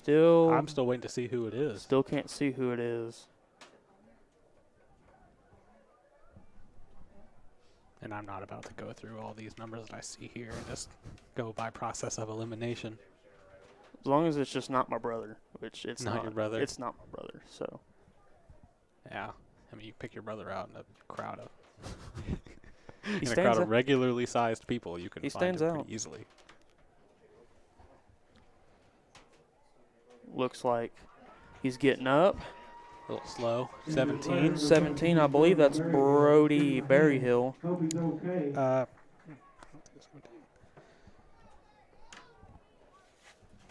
[SPEAKER 1] I'm still waiting to see who it is.
[SPEAKER 2] Still can't see who it is.
[SPEAKER 1] And I'm not about to go through all these numbers that I see here and just go by process of elimination.
[SPEAKER 2] As long as it's just not my brother, which it's
[SPEAKER 1] Not your brother?
[SPEAKER 2] It's not my brother, so.
[SPEAKER 1] Yeah. I mean, you pick your brother out in a crowd of
[SPEAKER 2] He
[SPEAKER 1] in a crowd
[SPEAKER 2] stands
[SPEAKER 1] of
[SPEAKER 2] out.
[SPEAKER 1] regularly sized people. You can
[SPEAKER 2] He
[SPEAKER 1] find
[SPEAKER 2] stands
[SPEAKER 1] him
[SPEAKER 2] out.
[SPEAKER 1] pretty easily.
[SPEAKER 2] Looks like he's getting up.
[SPEAKER 1] A little slow. 17.
[SPEAKER 2] 17, I believe that's Brody Berryhill.
[SPEAKER 4] Hope he's okay.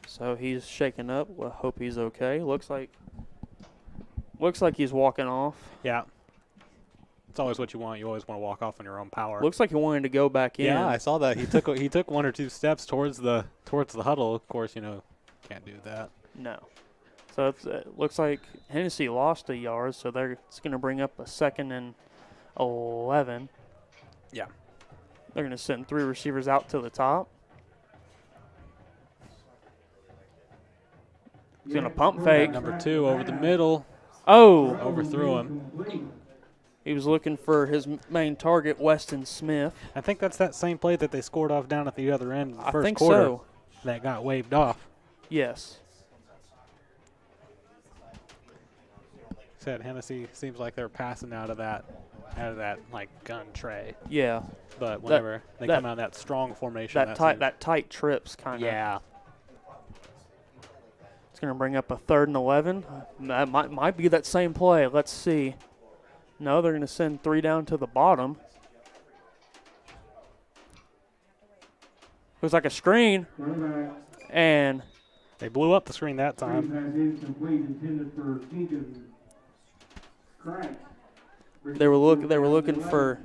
[SPEAKER 2] So he's shaking up. Well, hope he's okay. Looks like he's walking off.
[SPEAKER 1] Yeah. It's always what you want. You always want to walk off on your own power.
[SPEAKER 2] Looks like he wanted to go back in.
[SPEAKER 1] Yeah, I saw that. He took one or two steps towards the huddle. Of course, can't do that.
[SPEAKER 2] No. So it looks like Hennessey lost a yard, so it's going to bring up a 2nd and 11.
[SPEAKER 1] Yeah.
[SPEAKER 2] They're going to send 3 receivers out to the top. He's going to pump fake.
[SPEAKER 1] Number 2 over the middle.
[SPEAKER 2] Oh,
[SPEAKER 1] Overthrew him.
[SPEAKER 2] he was looking for his main target, Weston Smith.
[SPEAKER 1] I think that's that same play that they scored off down at the other end of the
[SPEAKER 2] I
[SPEAKER 1] first
[SPEAKER 2] think
[SPEAKER 1] quarter.
[SPEAKER 2] so.
[SPEAKER 1] That got waved off.
[SPEAKER 2] Yes.
[SPEAKER 1] Said Hennessey seems like they're passing out of that like gun tray.
[SPEAKER 2] Yeah.
[SPEAKER 1] But whenever they come out of that strong formation,
[SPEAKER 2] That tight trips kind of.
[SPEAKER 1] yeah.
[SPEAKER 2] It's going to bring up a 3rd and 11. That might be that same play. Let's see. No, they're going to send 3 down to the bottom. Looks like a screen, and
[SPEAKER 1] They blew up the screen that time.
[SPEAKER 2] they were looking for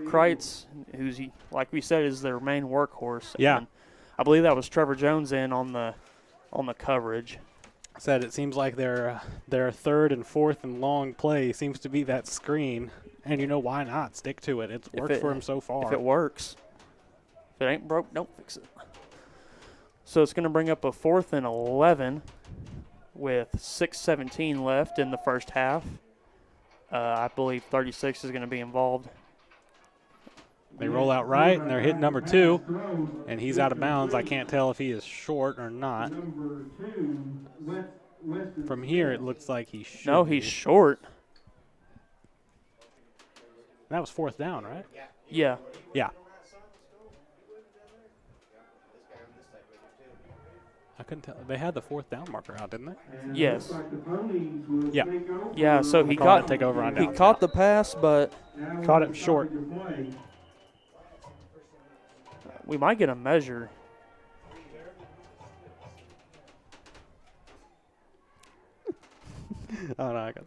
[SPEAKER 2] Kreitz, who's like we said is their main workhorse.
[SPEAKER 1] Yeah.
[SPEAKER 2] And I believe that was Trevor Jones in on the coverage.
[SPEAKER 1] Said it seems like their 3rd and 4th and long play seems to be that screen, and why not stick to it? It's worked for him so far.
[SPEAKER 2] If it works. If it ain't broke, don't fix it. So it's going to bring up a 4th and 11 with 6:17 left in the first half. I believe 36 is going to be involved.
[SPEAKER 1] They roll out right, and they're hitting number 2, and he's out of bounds. I can't tell if he is short or not. From here, it looks like he should.
[SPEAKER 2] No, he's short.
[SPEAKER 1] That was 4th down, right?
[SPEAKER 2] Yeah.
[SPEAKER 1] Yeah. I couldn't tell. They had the 4th down marker out, didn't they?
[SPEAKER 2] Yes.
[SPEAKER 1] Yeah.
[SPEAKER 2] Yeah, so he
[SPEAKER 1] Call it
[SPEAKER 2] caught
[SPEAKER 1] take over on
[SPEAKER 2] he
[SPEAKER 1] downs
[SPEAKER 2] caught
[SPEAKER 1] now.
[SPEAKER 2] the pass, but
[SPEAKER 1] Caught it short.
[SPEAKER 2] we might get a measure.
[SPEAKER 1] Oh, no, I got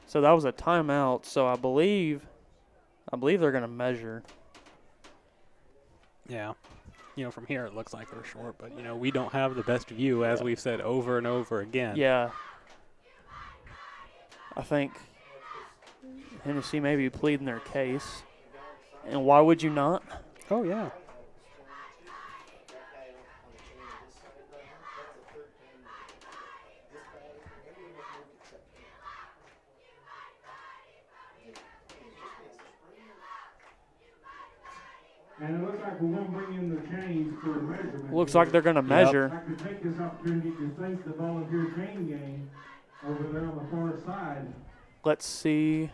[SPEAKER 2] So that was a timeout, so I believe they're going to measure.
[SPEAKER 1] Yeah. From here, it looks like they're short, but, we don't have the best view, as we've said over and over again.
[SPEAKER 2] Yeah. I think Hennessey may be pleading their case. And why would you not?
[SPEAKER 1] Oh, yeah.
[SPEAKER 4] And it looks like we're going to bring in the chains for a measurement.
[SPEAKER 2] Looks like they're going to measure.
[SPEAKER 4] I could take this opportunity to thank the volunteer chain gang over there on the far side.
[SPEAKER 2] Let's see.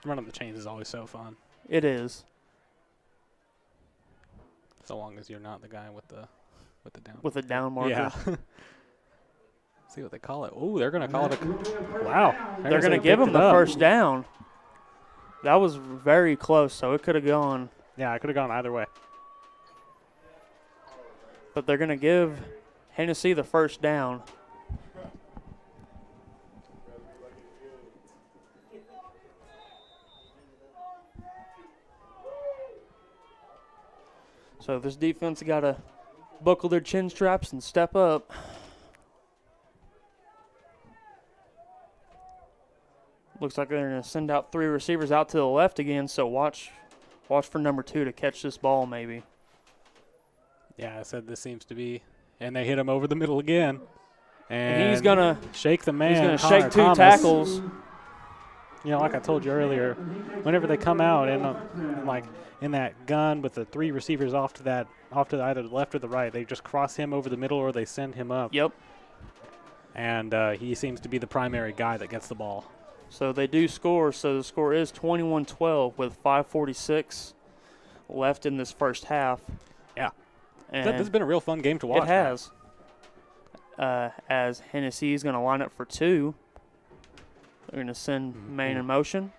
[SPEAKER 1] Running the chains is always so fun.
[SPEAKER 2] It is.
[SPEAKER 1] So long as you're not the guy with the down.
[SPEAKER 2] With a down marker.
[SPEAKER 1] Yeah. See what they call it. Oh, they're gonna call it a. Wow.
[SPEAKER 2] They're going to give him the first down. That was very close, so it could have gone.
[SPEAKER 1] Yeah, it could have gone either way.
[SPEAKER 2] But they're going to give Hennessey the first down. So this defense got to buckle their chin straps and step up. Looks like they're going to send out 3 receivers out to the left again, so watch for number 2 to catch this ball maybe.
[SPEAKER 1] Yeah, I said this seems to be, and they hit him over the middle again. And
[SPEAKER 2] he's going to
[SPEAKER 1] shake the man.
[SPEAKER 2] He's going to
[SPEAKER 1] Connor
[SPEAKER 2] shake 2
[SPEAKER 1] Thomas.
[SPEAKER 2] tackles.
[SPEAKER 1] You know, like I told you earlier, whenever they come out and like in that gun with the 3 receivers off to either the left or the right, they just cross him over the middle or they send him up.
[SPEAKER 2] Yep.
[SPEAKER 1] And he seems to be the primary guy that gets the ball.
[SPEAKER 2] So they do score. So the score is 21-12 with 5:46 left in this first half.
[SPEAKER 1] Yeah.
[SPEAKER 2] And
[SPEAKER 1] This has been a real fun game to watch.
[SPEAKER 2] it has. As Hennessey is going to line up for 2. They're going to send Maine in motion.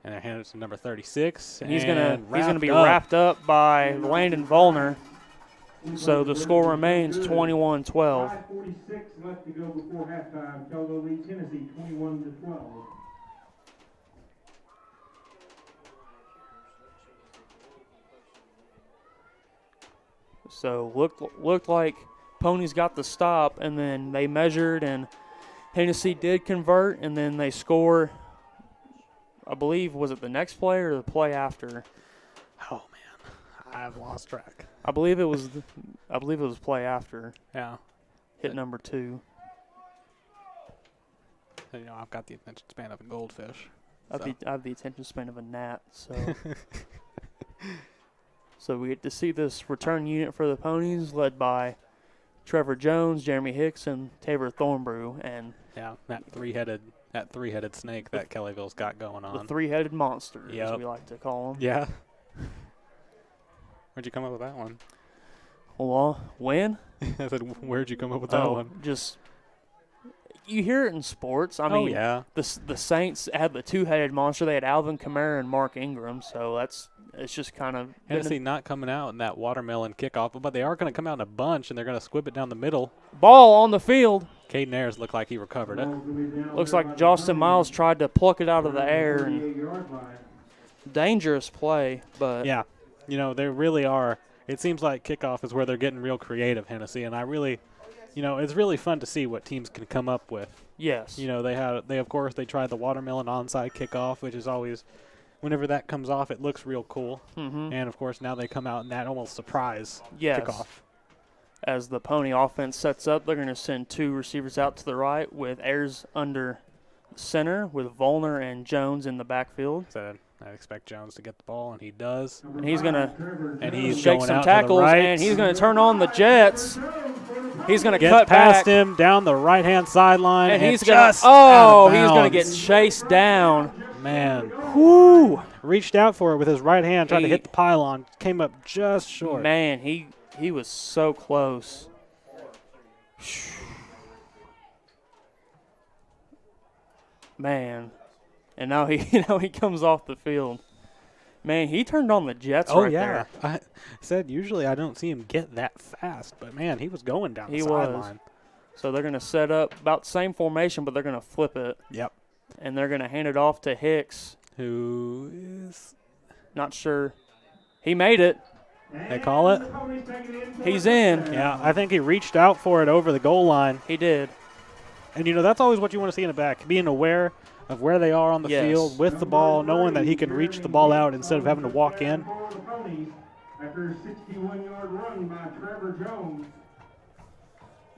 [SPEAKER 1] And they hand it to number 36.
[SPEAKER 2] And he's going to be
[SPEAKER 1] up.
[SPEAKER 2] wrapped up by Landon Volner. So the score remains 21-12.
[SPEAKER 4] 5:46 left to go before halftime. Kellyville leads Hennessey 21-12.
[SPEAKER 2] So looked like Ponies got the stop, and then they measured, and Hennessey did convert, and then they score. I believe, was it the next play or the play after?
[SPEAKER 1] Oh man, I've lost track.
[SPEAKER 2] I believe it was play after.
[SPEAKER 1] Yeah.
[SPEAKER 2] Hit number 2.
[SPEAKER 1] And, you know, I've got the attention span of a goldfish.
[SPEAKER 2] I have the attention span of a gnat. So. So we get to see this return unit for the Ponies, led by Trevor Jones, Jeremy Hicks, and Tabor Thornbrew, and
[SPEAKER 1] Yeah, that three-headed snake that Kellyville's got going on.
[SPEAKER 2] the 3-headed monster, as
[SPEAKER 1] Yep.
[SPEAKER 2] we like to call him.
[SPEAKER 1] Yeah. Where'd you come up with that one?
[SPEAKER 2] Well, when?
[SPEAKER 1] I said, where'd you come up with that one?
[SPEAKER 2] Just you hear it in sports. I mean,
[SPEAKER 1] yeah.
[SPEAKER 2] the Saints had the 2-headed monster. They had Alvin Kamara and Mark Ingram, so it's just kind of
[SPEAKER 1] Hennessey not coming out in that watermelon kickoff, but they are going to come out in a bunch, and they're going to squib it down the middle.
[SPEAKER 2] ball on the field.
[SPEAKER 1] Caden Ayers looked like he recovered it.
[SPEAKER 2] Looks like Justin Miles tried to pluck it out of the air, and dangerous play, but
[SPEAKER 1] Yeah. You know, they really are. It seems like kickoff is where they're getting real creative, Hennessey, and I really, you know, it's really fun to see what teams can come up with.
[SPEAKER 2] yes.
[SPEAKER 1] You know, they tried the watermelon onside kickoff, which is always, whenever that comes off, it looks real cool.
[SPEAKER 2] Mm-hmm.
[SPEAKER 1] And, of course, now they come out in that almost surprise
[SPEAKER 2] Yes.
[SPEAKER 1] kickoff.
[SPEAKER 2] As the Pony offense sets up, they're going to send 2 receivers out to the right with Ayers under center with Volner and Jones in the backfield.
[SPEAKER 1] So I expect Jones to get the ball, and he does.
[SPEAKER 2] And he's going to
[SPEAKER 1] And he's
[SPEAKER 2] shake
[SPEAKER 1] going
[SPEAKER 2] some
[SPEAKER 1] out
[SPEAKER 2] tackles,
[SPEAKER 1] to the right.
[SPEAKER 2] and he's going to turn on the Jets. He's going to
[SPEAKER 1] Gets
[SPEAKER 2] cut
[SPEAKER 1] past
[SPEAKER 2] back,
[SPEAKER 1] him down the right-hand sideline,
[SPEAKER 2] and he's
[SPEAKER 1] going to
[SPEAKER 2] he's going to get chased down.
[SPEAKER 1] Man,
[SPEAKER 2] Whoo!
[SPEAKER 1] reached out for it with his right hand, tried to
[SPEAKER 2] He-
[SPEAKER 1] hit the pylon, came up just short.
[SPEAKER 2] Man, he was so close. Man, and now he comes off the field. Man, he turned on the Jets
[SPEAKER 1] Oh,
[SPEAKER 2] right
[SPEAKER 1] yeah.
[SPEAKER 2] there.
[SPEAKER 1] I said usually I don't see him get that fast, but, man, he was going down
[SPEAKER 2] He
[SPEAKER 1] the
[SPEAKER 2] was.
[SPEAKER 1] sideline.
[SPEAKER 2] So they're going to set up about the same formation, but they're going to flip it,
[SPEAKER 1] Yep.
[SPEAKER 2] and they're going to hand it off to Hicks.
[SPEAKER 1] Who is
[SPEAKER 2] Not sure. He made it.
[SPEAKER 1] they call it?
[SPEAKER 2] He's in.
[SPEAKER 1] Yeah, I think he reached out for it over the goal line.
[SPEAKER 2] He did.
[SPEAKER 1] And, you know, that's always what you want to see in a back, being aware of where they are on the
[SPEAKER 2] Yes.
[SPEAKER 1] field with the ball, knowing that he can reach the ball out instead of having to walk in.
[SPEAKER 4] After a 61-yard run by Trevor Jones.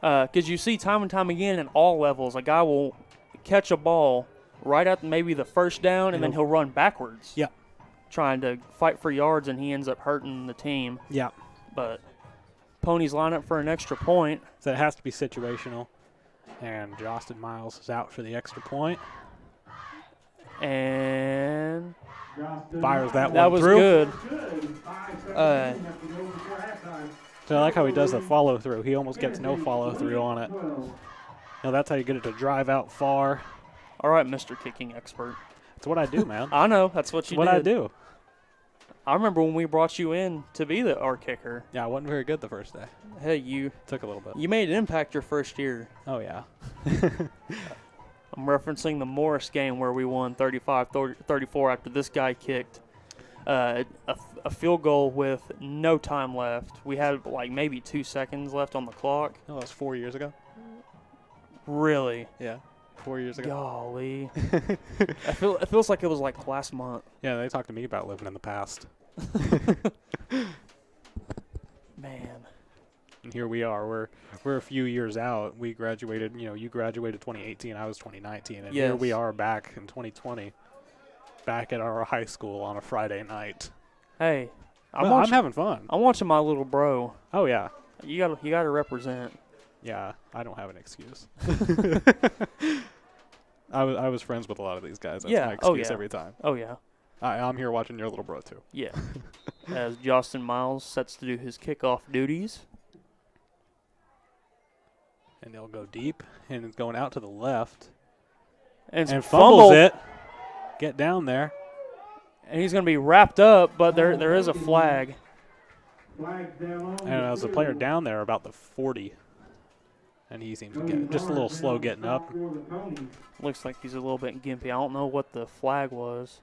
[SPEAKER 2] Because you see time and time again at all levels, a guy will catch a ball right at maybe the first down, and then he'll run backwards.
[SPEAKER 1] Yeah.
[SPEAKER 2] Trying to fight for yards, and he ends up hurting the team.
[SPEAKER 1] Yeah.
[SPEAKER 2] But Ponies line up for an extra point.
[SPEAKER 1] So it has to be situational. And Justin Miles is out for the extra point.
[SPEAKER 2] And
[SPEAKER 1] Fires that
[SPEAKER 2] that
[SPEAKER 1] one
[SPEAKER 2] was
[SPEAKER 1] through.
[SPEAKER 2] good.
[SPEAKER 4] 5:17 left to go before halftime.
[SPEAKER 1] So I like how he does the follow through. He almost gets no follow through on it. That's how you get it to drive out far.
[SPEAKER 2] All right, Mr. Kicking Expert.
[SPEAKER 1] It's what I do, man.
[SPEAKER 2] I know. That's what you
[SPEAKER 1] what
[SPEAKER 2] did.
[SPEAKER 1] I do.
[SPEAKER 2] I remember when we brought you in to be our kicker.
[SPEAKER 1] Yeah, I wasn't very good the first day.
[SPEAKER 2] Hey, you
[SPEAKER 1] Took a little bit.
[SPEAKER 2] made an impact your first year.
[SPEAKER 1] Oh, yeah.
[SPEAKER 2] I'm referencing the Morris game where we won 35-34 after this guy kicked a field goal with no time left. We had like maybe 2 seconds left on the clock.
[SPEAKER 1] Oh, that was 4 years ago?
[SPEAKER 2] Really?
[SPEAKER 1] Yeah, 4 years ago.
[SPEAKER 2] Golly. It feels like it was like last month.
[SPEAKER 1] Yeah, they talked to me about living in the past.
[SPEAKER 2] Man.
[SPEAKER 1] And here we are. We're a few years out. We graduated, you graduated 2018. I was 2019. And here we
[SPEAKER 2] Yes.
[SPEAKER 1] are back in 2020, back at our high school on a Friday night.
[SPEAKER 2] Hey,
[SPEAKER 1] I'm having fun.
[SPEAKER 2] I'm watching my little bro.
[SPEAKER 1] Oh, yeah.
[SPEAKER 2] You gotta represent.
[SPEAKER 1] Yeah, I don't have an excuse. I was friends with a lot of these guys. That's my excuse every time.
[SPEAKER 2] Oh, yeah.
[SPEAKER 1] I'm here watching your little bro, too.
[SPEAKER 2] Yeah. As Justin Miles sets to do his kickoff duties.
[SPEAKER 1] And he'll go deep, and it's going out to the left.
[SPEAKER 2] And
[SPEAKER 1] fumbles it. Get down there.
[SPEAKER 2] And he's going to be wrapped up, but there is a flag.
[SPEAKER 4] Flag down on
[SPEAKER 1] And there's a player down there about the 40. And he seems to get just a little slow getting up.
[SPEAKER 2] Looks like he's a little bit gimpy. I don't know what the flag was.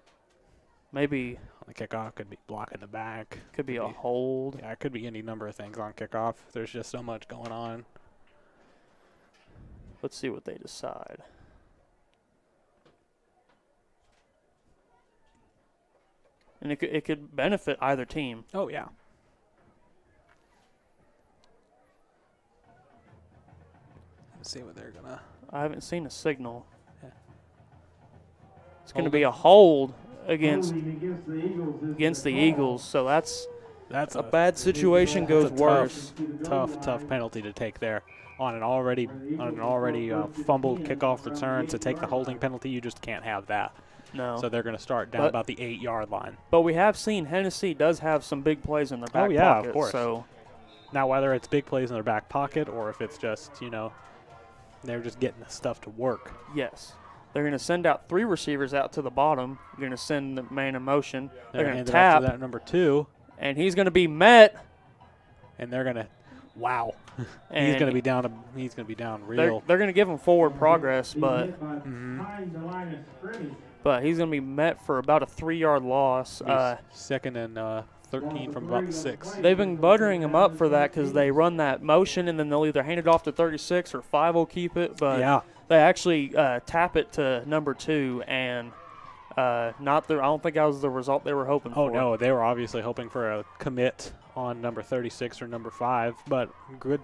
[SPEAKER 2] Maybe
[SPEAKER 1] On the kickoff, could be blocking the back.
[SPEAKER 2] could be a hold.
[SPEAKER 1] Yeah, it could be any number of things on kickoff. There's just so much going on.
[SPEAKER 2] Let's see what they decide. And it could benefit either team.
[SPEAKER 1] Oh, yeah. Let's see what they're going to...
[SPEAKER 2] I haven't seen a signal.
[SPEAKER 1] Yeah.
[SPEAKER 2] It's going to be a hold against
[SPEAKER 4] against
[SPEAKER 2] the Eagles. So that's
[SPEAKER 1] That's
[SPEAKER 2] a bad situation goes worse.
[SPEAKER 1] tough penalty to take there on an already fumbled kickoff return. To take the holding penalty, you just can't have that.
[SPEAKER 2] No.
[SPEAKER 1] So they're going to start down about the 8-yard line.
[SPEAKER 2] But we have seen Hennessey does have some big plays in their back
[SPEAKER 1] yeah,
[SPEAKER 2] pocket.
[SPEAKER 1] of course.
[SPEAKER 2] So
[SPEAKER 1] Now, whether it's big plays in their back pocket or if it's just, they're just getting the stuff to work.
[SPEAKER 2] yes. They're going to send out 3 receivers out to the bottom. They're going to send the man in motion. They're going to tap,
[SPEAKER 1] that number 2,
[SPEAKER 2] and he's going to be met.
[SPEAKER 1] and they're going to, wow,
[SPEAKER 2] And
[SPEAKER 1] he's going to be down. He's going to be down real.
[SPEAKER 2] They're going to give him forward progress, but he's going to be met for about a 3-yard loss.
[SPEAKER 1] Second and 13 from about the 6.
[SPEAKER 2] They've been buttering him up for that because they run that motion, and then they'll either hand it off to 36 or 5 will keep it. But
[SPEAKER 1] Yeah.
[SPEAKER 2] they actually tap it to number 2, and I don't think that was the result they were hoping for.
[SPEAKER 1] Oh, no, they were obviously hoping for a commit on number 36 or number 5, but good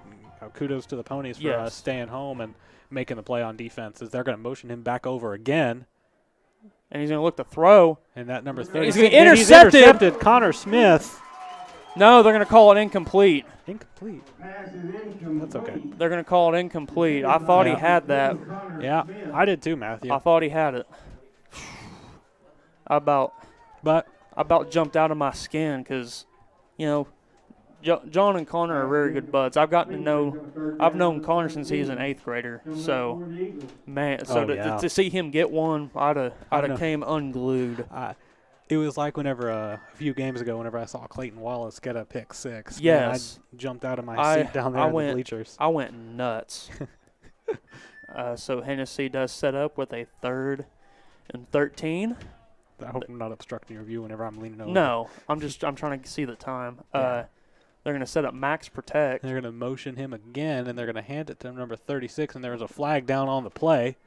[SPEAKER 1] kudos to the Ponies for staying home and making the play on defense, as they're going to motion him back over again.
[SPEAKER 2] And he's going to look to throw.
[SPEAKER 1] And that number 30.
[SPEAKER 2] He's intercepted.
[SPEAKER 1] Connor Smith.
[SPEAKER 2] No, they're going to call it incomplete.
[SPEAKER 1] Incomplete. That's okay.
[SPEAKER 2] They're going to call it incomplete. I thought he had that.
[SPEAKER 1] Yeah, I did too, Matthew.
[SPEAKER 2] I thought he had it. I about jumped out of my skin because, John and Connor are very good buds. I've known Connor since he was an 8th grader. So, man, to see him get one, I'd have came unglued.
[SPEAKER 1] It was like whenever a few games ago, whenever I saw Clayton Wallace get a pick 6.
[SPEAKER 2] Yes.
[SPEAKER 1] Man, I jumped out of my seat down there in the bleachers.
[SPEAKER 2] I went nuts. So Hennessey does set up with a 3rd and 13.
[SPEAKER 1] I hope I'm not obstructing your view whenever I'm leaning over.
[SPEAKER 2] No, I'm trying to see the time. They're going to set up max protect.
[SPEAKER 1] They're going to motion him again, and they're going to hand it to number 36, and there's a flag down on the play.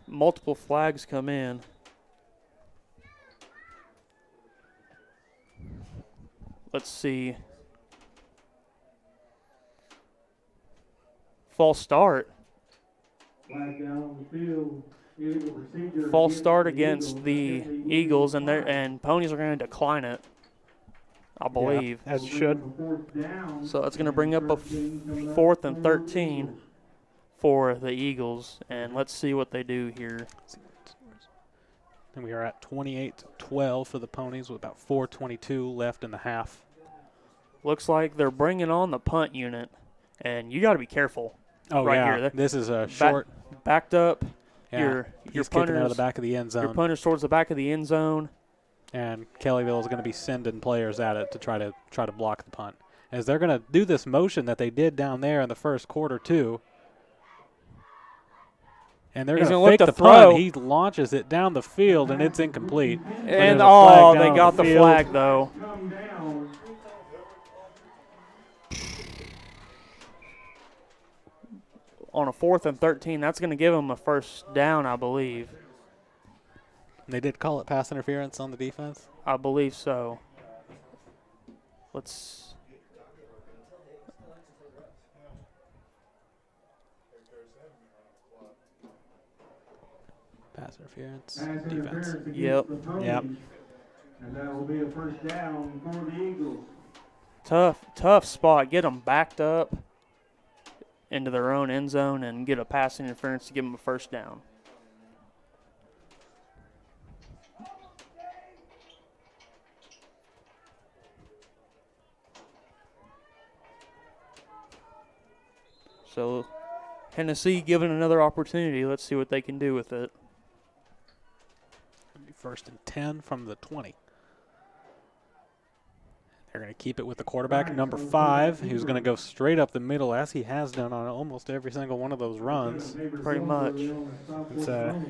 [SPEAKER 2] Multiple flags come in. Let's see. False start. False start against the Eagles, and Ponies are going to decline it, I believe.
[SPEAKER 1] Yeah, as should.
[SPEAKER 2] So that's going to bring up a 4th and 13 for the Eagles, and let's see what they do here.
[SPEAKER 1] And we are at 28-12 for the Ponies with about 4:22 left in the half.
[SPEAKER 2] looks like they're bringing on the punt unit, and you got to be careful.
[SPEAKER 1] Oh,
[SPEAKER 2] right
[SPEAKER 1] yeah.
[SPEAKER 2] here.
[SPEAKER 1] This is a short.
[SPEAKER 2] Backed up.
[SPEAKER 1] Yeah,
[SPEAKER 2] Your
[SPEAKER 1] he's kicking out of
[SPEAKER 2] punters,
[SPEAKER 1] the back of the end zone.
[SPEAKER 2] your punters towards the back of the end zone.
[SPEAKER 1] And Kellyville is going to be sending players at it to try to block the punt. As they're going to do this motion that they did down there in the first quarter, too. And they're going to fake the punt. He launches it down the field, and it's incomplete.
[SPEAKER 2] And,
[SPEAKER 1] they
[SPEAKER 2] got the flag, though.
[SPEAKER 4] Come down.
[SPEAKER 2] On a 4th and 13, that's going to give them a first down, I believe.
[SPEAKER 1] They did call it pass interference on the defense?
[SPEAKER 2] I believe so. Let's.
[SPEAKER 1] Pass interference,
[SPEAKER 4] Pass
[SPEAKER 1] defense.
[SPEAKER 4] interference against
[SPEAKER 2] Yep.
[SPEAKER 4] the Ponies.
[SPEAKER 1] Yep.
[SPEAKER 4] And that will be a first down for the Eagles.
[SPEAKER 2] Tough spot. Get them backed up into their own end zone and get a pass interference to give them a first down. So Hennessey given another opportunity. Let's see what they can do with it.
[SPEAKER 1] First and 10 from the 20. They're going to keep it with the quarterback, number 5, who's going to go straight up the middle, as he has done on almost every single one of those runs.
[SPEAKER 2] Pretty much.
[SPEAKER 1] It's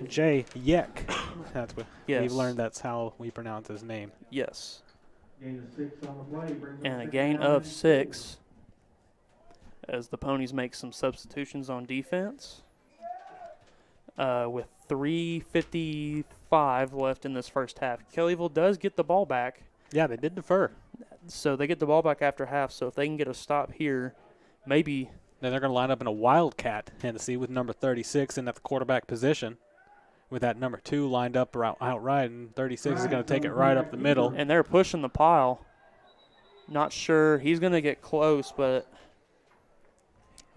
[SPEAKER 1] Jay Yek. That's what
[SPEAKER 2] Yes.
[SPEAKER 1] we've learned. That's how we pronounce his name.
[SPEAKER 2] Yes.
[SPEAKER 4] Gain of 6 on the play. Brings up
[SPEAKER 2] And a
[SPEAKER 4] second
[SPEAKER 2] gain
[SPEAKER 4] down
[SPEAKER 2] of
[SPEAKER 4] and
[SPEAKER 2] 6 as the Ponies make some substitutions on defense. With 3:55 left in this first half. Kellyville does get the ball back.
[SPEAKER 1] Yeah, they did defer.
[SPEAKER 2] So they get the ball back after half. So if they can get a stop here, maybe.
[SPEAKER 1] Then they're going to line up in a wildcat, Hennessey, with number 36 in at the quarterback position. With that number 2 lined up outright, and 36 is going to take it right up the middle.
[SPEAKER 2] And they're pushing the pile. Not sure. He's going to get close, but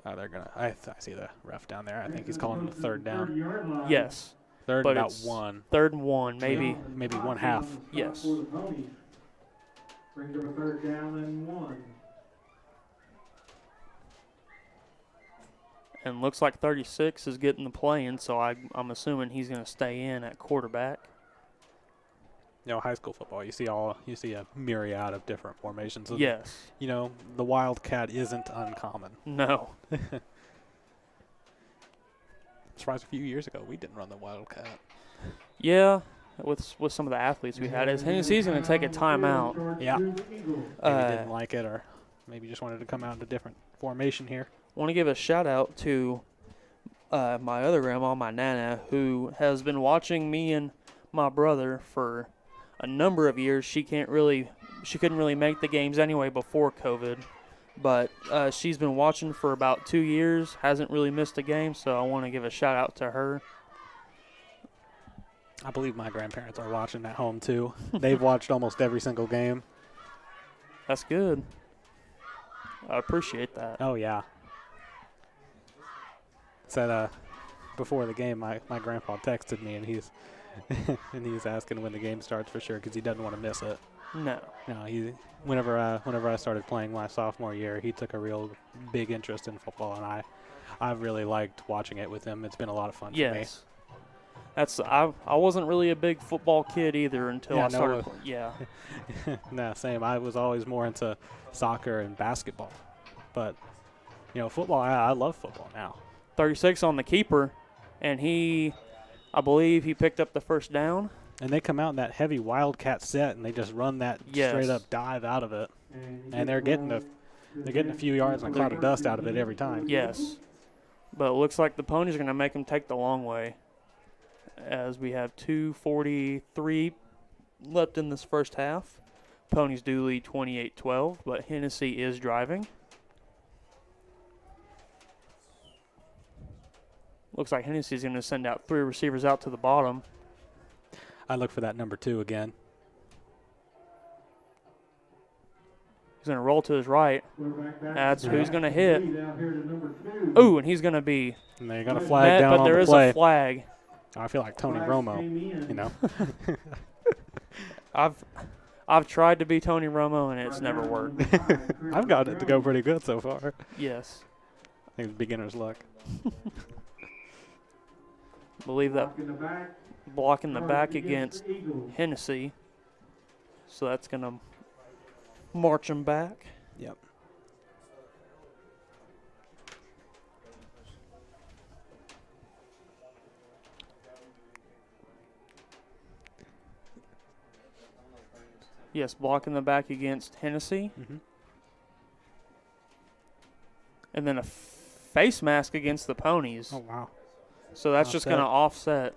[SPEAKER 1] They're going to. I see the ref down there. I think he's calling it a third down.
[SPEAKER 4] 30-yard line.
[SPEAKER 2] yes.
[SPEAKER 1] Third
[SPEAKER 2] But
[SPEAKER 1] and about
[SPEAKER 2] it's
[SPEAKER 1] 1.
[SPEAKER 2] 3rd and 1, maybe.
[SPEAKER 1] Maybe 1/2.
[SPEAKER 2] Yes.
[SPEAKER 4] For the Ponies. Brings up a third down and 1.
[SPEAKER 2] And looks like 36 is getting the play in, so I'm assuming he's going to stay in at quarterback.
[SPEAKER 1] You know, high school football, you see a myriad of different formations. And,
[SPEAKER 2] Yes.
[SPEAKER 1] you know, the wildcat isn't uncommon.
[SPEAKER 2] No.
[SPEAKER 1] I'm surprised a few years ago we didn't run the wildcat.
[SPEAKER 2] Yeah, with some of the athletes we had. Is Hennessy's going to take a timeout.
[SPEAKER 1] Yeah. Maybe didn't
[SPEAKER 2] I
[SPEAKER 1] like it, or maybe just wanted to come out in a different formation here.
[SPEAKER 2] want to give a shout out to my other grandma, my Nana, who has been watching me and my brother for a number of years. She couldn't really make the games anyway before COVID, but she's been watching for about 2 years, hasn't really missed a game, so I want to give a shout out to her.
[SPEAKER 1] I believe my grandparents are watching at home too. They've watched almost every single game.
[SPEAKER 2] That's good. I appreciate that.
[SPEAKER 1] Oh yeah. Said before the game, my grandpa texted me and he's asking when the game starts for sure because he doesn't want to miss it.
[SPEAKER 2] No.
[SPEAKER 1] No, whenever I started playing my sophomore year, he took a real big interest in football, and I really liked watching it with him. It's been a lot of fun for me.
[SPEAKER 2] Yes. I wasn't really a big football kid either until I started.
[SPEAKER 1] No.
[SPEAKER 2] Yeah.
[SPEAKER 1] No, same. I was always more into soccer and basketball, but you know, football. I love football now.
[SPEAKER 2] 36 on the keeper, and I believe he picked up the first down.
[SPEAKER 1] And they come out in that heavy wildcat set, and they just run that straight up dive out of it, and they're getting a few yards and a cloud of dust out of it every time.
[SPEAKER 2] Yes. But it looks like the Ponies are going to make him take the long way, as we have 2:43 left in this first half. Ponies do lead 28-12, but Hennessey is driving. Looks like Hennessey's going to send out 3 receivers out to the bottom.
[SPEAKER 1] I look for that number 2 again.
[SPEAKER 2] He's going to roll to his right. That's who's going to hit.
[SPEAKER 4] Ooh,
[SPEAKER 2] Ooh, and he's going to be
[SPEAKER 1] And they got a flag
[SPEAKER 2] met,
[SPEAKER 1] down
[SPEAKER 2] but
[SPEAKER 1] on
[SPEAKER 2] there
[SPEAKER 1] the
[SPEAKER 2] is
[SPEAKER 1] play.
[SPEAKER 2] a flag.
[SPEAKER 1] I feel like Tony Romo, you know.
[SPEAKER 2] I've tried to be Tony Romo, and it's never worked.
[SPEAKER 1] I've got it to go pretty good so far.
[SPEAKER 2] Yes.
[SPEAKER 1] I think it's beginner's luck.
[SPEAKER 2] Believe that
[SPEAKER 4] Block in the back.
[SPEAKER 2] blocking the
[SPEAKER 4] Target
[SPEAKER 2] back against
[SPEAKER 4] Eagles.
[SPEAKER 2] Hennessey. So that's going to march him back.
[SPEAKER 1] Yep.
[SPEAKER 2] Yes, blocking the back against Hennessey.
[SPEAKER 1] Mm-hmm.
[SPEAKER 2] And then a face mask against the Ponies.
[SPEAKER 1] Oh, wow.
[SPEAKER 2] So that's just going to offset.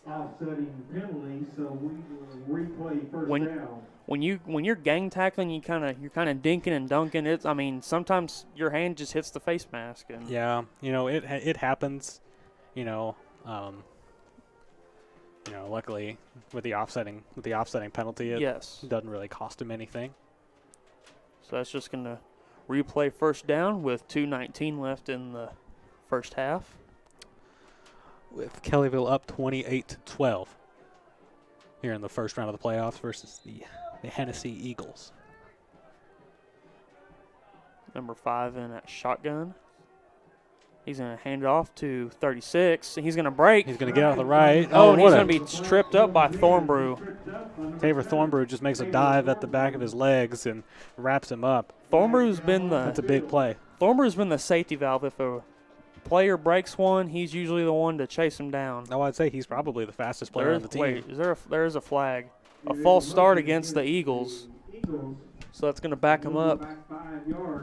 [SPEAKER 4] Offsetting penalty, so we will replay first
[SPEAKER 2] When-
[SPEAKER 4] down.
[SPEAKER 2] When you're gang tackling, you're kind of dinking and dunking. I mean, sometimes your hand just hits the face mask. And
[SPEAKER 1] Yeah, it happens. Luckily with the offsetting penalty, it
[SPEAKER 2] yes.
[SPEAKER 1] doesn't really cost him anything.
[SPEAKER 2] So that's just going to replay first down with 2:19 left in the first half.
[SPEAKER 1] With Kellyville up 28-12 here in the first round of the playoffs versus the Hennessey Eagles.
[SPEAKER 2] Number 5 in at shotgun. He's going to hand it off to 36. He's going to break.
[SPEAKER 1] He's going to get out the right.
[SPEAKER 2] Oh, and he's
[SPEAKER 1] what
[SPEAKER 2] going to be tripped up by Thornbrew.
[SPEAKER 1] Tabor Thornbrew just makes a dive at the back of his legs and wraps him up.
[SPEAKER 2] Thornbrew's been
[SPEAKER 1] That's a big play.
[SPEAKER 2] the safety valve. If a player breaks one, he's usually the one to chase him down.
[SPEAKER 1] Oh, I'd say he's probably the fastest player on the team.
[SPEAKER 2] Wait, there is a flag. A false start against the Eagles. So that's going to back him up.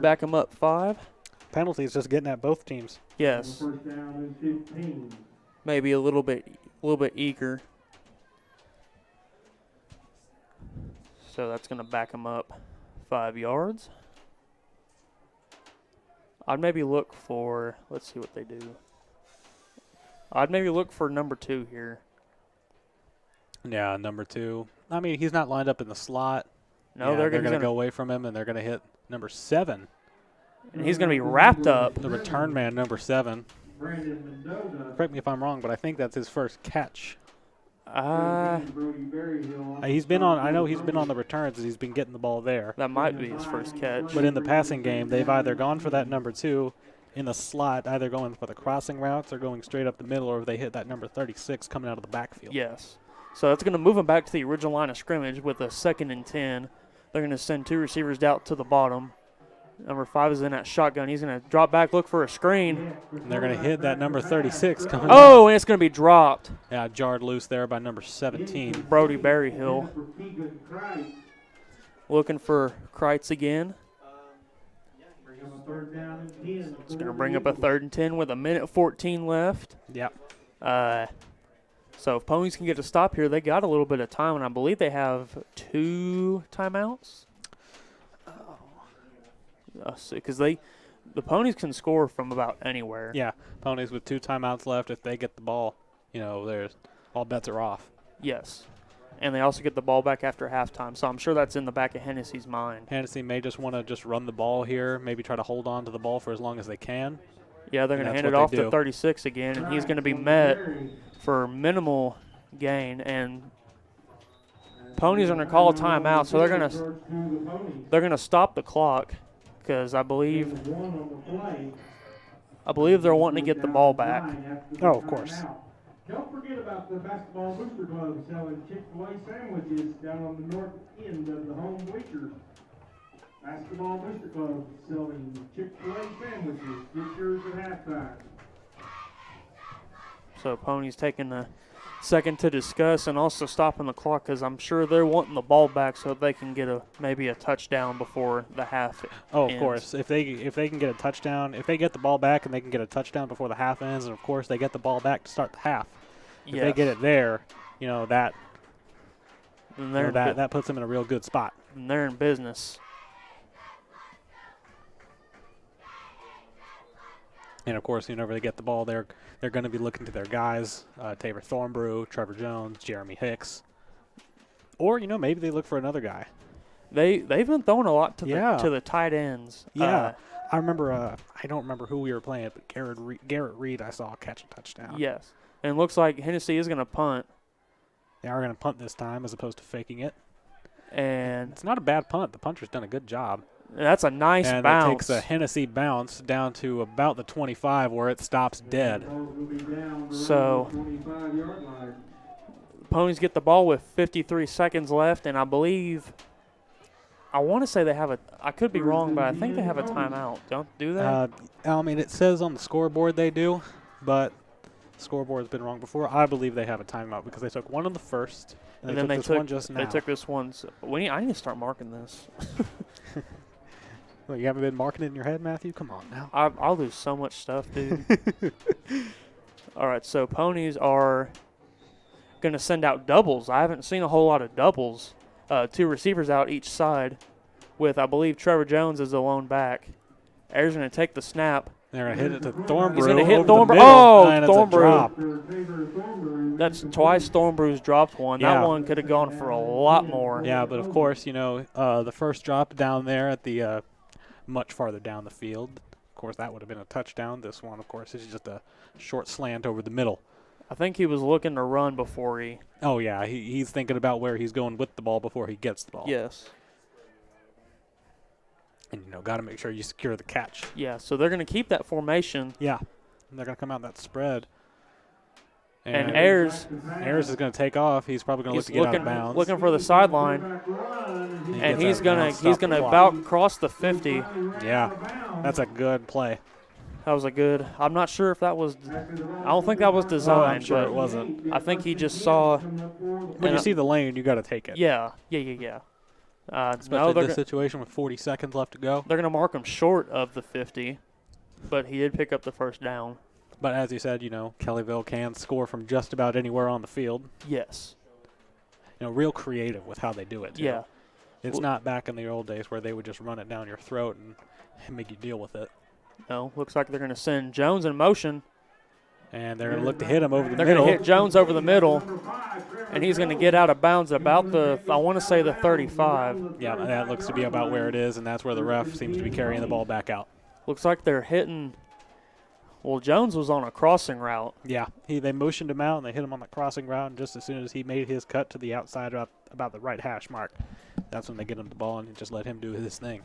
[SPEAKER 2] Back him up 5.
[SPEAKER 1] Penalties just getting at both teams.
[SPEAKER 2] Yes.
[SPEAKER 4] First down and 15.
[SPEAKER 2] Maybe a little bit eager. So that's going to back him up 5 yards. I'd maybe look for, let's see what they do. I'd maybe look for number 2 here.
[SPEAKER 1] Yeah, number 2. I mean, he's not lined up in the slot.
[SPEAKER 2] No,
[SPEAKER 1] Yeah,
[SPEAKER 2] they're
[SPEAKER 1] going
[SPEAKER 2] going
[SPEAKER 1] to
[SPEAKER 2] to
[SPEAKER 1] go away from him, and they're going to hit number 7.
[SPEAKER 2] and he's going to be wrapped up.
[SPEAKER 1] The return man, number 7.
[SPEAKER 4] Brandon Mendoza.
[SPEAKER 1] Correct me if I'm wrong, but I think that's his first catch.
[SPEAKER 4] Brody Berryhill.
[SPEAKER 1] He's been on. I know he's been on the returns. He's been getting the ball there.
[SPEAKER 2] That might be his first catch.
[SPEAKER 1] But in the passing game, they've either gone for that number 2 in the slot, either going for the crossing routes or going straight up the middle, or if they hit that number 36 coming out of the backfield.
[SPEAKER 2] Yes. So that's going to move him back to the original line of scrimmage with a 2nd and 10. They're going to send 2 receivers out to the bottom. Number 5 is in that shotgun. He's going to drop back, look for a screen.
[SPEAKER 1] And they're going to hit that number 36 coming
[SPEAKER 2] Oh, and it's going to be dropped.
[SPEAKER 1] Yeah, jarred loose there by number 17.
[SPEAKER 2] Brody Berryhill looking for Kreitz again. It's going to bring up a 3rd and 10 with a minute 14 left.
[SPEAKER 1] Yep.
[SPEAKER 2] So if Ponies can get a stop here, they got a little bit of time, and I believe they have 2 timeouts. Because the Ponies can score from about anywhere.
[SPEAKER 1] Yeah, Ponies with 2 timeouts left. If they get the ball, there's all bets are off.
[SPEAKER 2] Yes. And they also get the ball back after halftime, so I'm sure that's in the back of Hennessy's mind.
[SPEAKER 1] Hennessey may just want to just run the ball here, maybe try to hold on to the ball for as long as they can.
[SPEAKER 2] Yeah, they're going to
[SPEAKER 1] And
[SPEAKER 2] hand
[SPEAKER 1] that's
[SPEAKER 2] it
[SPEAKER 1] what
[SPEAKER 2] off
[SPEAKER 1] they
[SPEAKER 2] to
[SPEAKER 1] do.
[SPEAKER 2] 36 again, and he's going to be met for minimal gain. And Ponies are going to call a timeout, so they're going to stop the clock because I believe they're wanting to get the ball back.
[SPEAKER 1] Oh, of course.
[SPEAKER 4] Don't forget about the Basketball Booster Club selling Chick-fil-A sandwiches down on the north end of the home bleachers. Basketball Booster Club selling Chick-fil-A sandwiches. Get yours at halftime.
[SPEAKER 2] So Ponies taking a second to discuss and also stopping the clock because I'm sure they're wanting the ball back so they can get maybe a touchdown before the half
[SPEAKER 1] Oh, of
[SPEAKER 2] ends.
[SPEAKER 1] course. If they can get a touchdown, if they get the ball back and they can get a touchdown before the half ends, and of course they get the ball back to start the half. If they get it there, that
[SPEAKER 2] and
[SPEAKER 1] that puts them in a real good spot.
[SPEAKER 2] they're in business.
[SPEAKER 1] And of course, whenever they get the ball, they're going to be looking to their guys: Tabor Thornbrew, Trevor Jones, Jeremy Hicks, or maybe they look for another guy.
[SPEAKER 2] They've been throwing a lot to
[SPEAKER 1] Yeah.
[SPEAKER 2] the tight ends.
[SPEAKER 1] Yeah, I remember. I don't remember who we were playing, but Garrett Reed I saw catch a touchdown.
[SPEAKER 2] Yes, and it looks like Hennessey is going to punt.
[SPEAKER 1] They are going to punt this time as opposed to faking it.
[SPEAKER 2] And
[SPEAKER 1] It's not a bad punt. The punter's done a good job.
[SPEAKER 2] that's a nice
[SPEAKER 1] And
[SPEAKER 2] bounce.
[SPEAKER 1] it takes a Hennessey bounce down to about the 25 where it stops dead.
[SPEAKER 2] So Ponies get the ball with 53 seconds left, and I believe – I want to say they have a – I could be wrong, but I think they have a timeout. Don't do that?
[SPEAKER 1] I mean, it says on the scoreboard they do, but the scoreboard's been wrong before. I believe they have a timeout because they took one on the first, and
[SPEAKER 2] then
[SPEAKER 1] they took this one just now.
[SPEAKER 2] They took this one. So I need to start marking this.
[SPEAKER 1] Well, you haven't been marking it in your head, Matthew? Come on now.
[SPEAKER 2] I'll lose so much stuff, dude. All right, so Ponies are going to send out doubles. I haven't seen a whole lot of doubles. 2 receivers out each side with, I believe, Trevor Jones as the lone back. Ayers going to take the snap.
[SPEAKER 1] They're going to hit it to Thornbrew.
[SPEAKER 2] He's going to hit
[SPEAKER 1] over the
[SPEAKER 2] Thornbrew.
[SPEAKER 1] middle,
[SPEAKER 2] Oh,
[SPEAKER 1] and it's a drop.
[SPEAKER 2] Thornbrew. That's twice Thornbrew's dropped one.
[SPEAKER 1] Yeah.
[SPEAKER 2] That one could have gone for a lot more.
[SPEAKER 1] Yeah, but of course, you know, the first drop down there at the much farther down the field, of course, that would have been a touchdown. This one, of course, is just a short slant over the middle.
[SPEAKER 2] I think he was looking to run before he.
[SPEAKER 1] Oh, yeah, he's thinking about where he's going with the ball before he gets the ball.
[SPEAKER 2] Yes.
[SPEAKER 1] And, you know, got to make sure you secure the catch.
[SPEAKER 2] Yeah, so they're going to keep that formation.
[SPEAKER 1] Yeah, and they're going to come out that spread.
[SPEAKER 2] And Ayers
[SPEAKER 1] is going to take off. He's probably going to look to get out of bounds.
[SPEAKER 2] Looking for the sideline. And he's gonna about cross the 50.
[SPEAKER 1] Yeah, that's a good play.
[SPEAKER 2] That was a good. I'm not sure if that was. I don't think that was designed.
[SPEAKER 1] I'm sure
[SPEAKER 2] but
[SPEAKER 1] it wasn't.
[SPEAKER 2] I think he just saw.
[SPEAKER 1] When you see the lane, you got to take it.
[SPEAKER 2] Yeah.
[SPEAKER 1] Especially
[SPEAKER 2] No,
[SPEAKER 1] in this situation with 40 seconds left to go.
[SPEAKER 2] they're gonna mark him short of the 50, but he did pick up the first down.
[SPEAKER 1] But as you said, you know, Kellyville can score from just about anywhere on the field.
[SPEAKER 2] Yes.
[SPEAKER 1] You know, real creative with how they do it, too.
[SPEAKER 2] Yeah.
[SPEAKER 1] It's not back in the old days where they would just run it down your throat and make you deal with it.
[SPEAKER 2] No, looks like they're gonna send Jones in motion.
[SPEAKER 1] And they're going to look to hit him over the
[SPEAKER 2] They're
[SPEAKER 1] middle.
[SPEAKER 2] gonna hit Jones over the middle, and he's gonna get out of bounds at about the. I want to say the 35.
[SPEAKER 1] Yeah, that looks to be about where it is, and that's where the ref seems to be carrying the ball back out.
[SPEAKER 2] Looks like they're hitting. Well, Jones was on a crossing route.
[SPEAKER 1] Yeah, they motioned him out, and they hit him on the crossing route, and just as soon as he made his cut to the outside about the right hash mark, that's when they get him the ball and just let him do his thing.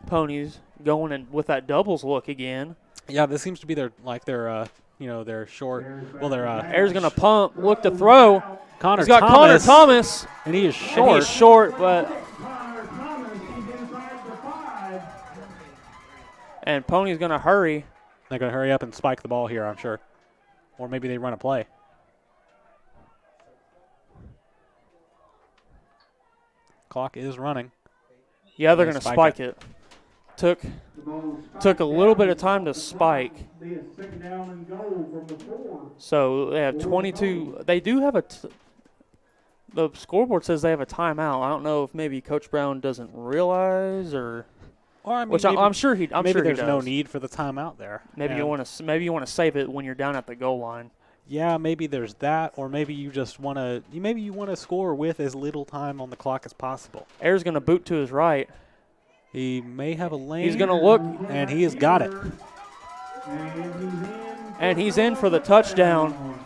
[SPEAKER 2] Ponies going in with that doubles look again.
[SPEAKER 1] Yeah, this seems to be their short. Well,
[SPEAKER 2] Ayers gonna pump, look to throw.
[SPEAKER 1] Connor
[SPEAKER 2] He's got Connor Thomas,
[SPEAKER 1] and he is
[SPEAKER 2] and
[SPEAKER 1] short.
[SPEAKER 2] he's short, but and Pony's gonna hurry.
[SPEAKER 1] They're going to hurry up and spike the ball here, I'm sure. Or maybe they run a play. Clock is running.
[SPEAKER 2] Yeah, they're
[SPEAKER 1] They
[SPEAKER 2] gonna
[SPEAKER 1] spike
[SPEAKER 2] spike it. Took a little bit of time to spike. So they have 22. They do have the scoreboard says they have a timeout. I don't know if maybe Coach Brown doesn't realize or.
[SPEAKER 1] Or I mean,
[SPEAKER 2] Which
[SPEAKER 1] maybe,
[SPEAKER 2] I'm sure he. I'm
[SPEAKER 1] maybe
[SPEAKER 2] sure
[SPEAKER 1] there's
[SPEAKER 2] he
[SPEAKER 1] no
[SPEAKER 2] does.
[SPEAKER 1] need for the timeout there.
[SPEAKER 2] Maybe you want to save it when you're down at the goal line.
[SPEAKER 1] Yeah, maybe there's that, or maybe you just want to. Maybe you want to score with as little time on the clock as possible.
[SPEAKER 2] Ayers gonna boot to his right.
[SPEAKER 1] He may have a lane.
[SPEAKER 2] He's gonna look,
[SPEAKER 1] and he has got it.
[SPEAKER 2] and he's in for the touchdown.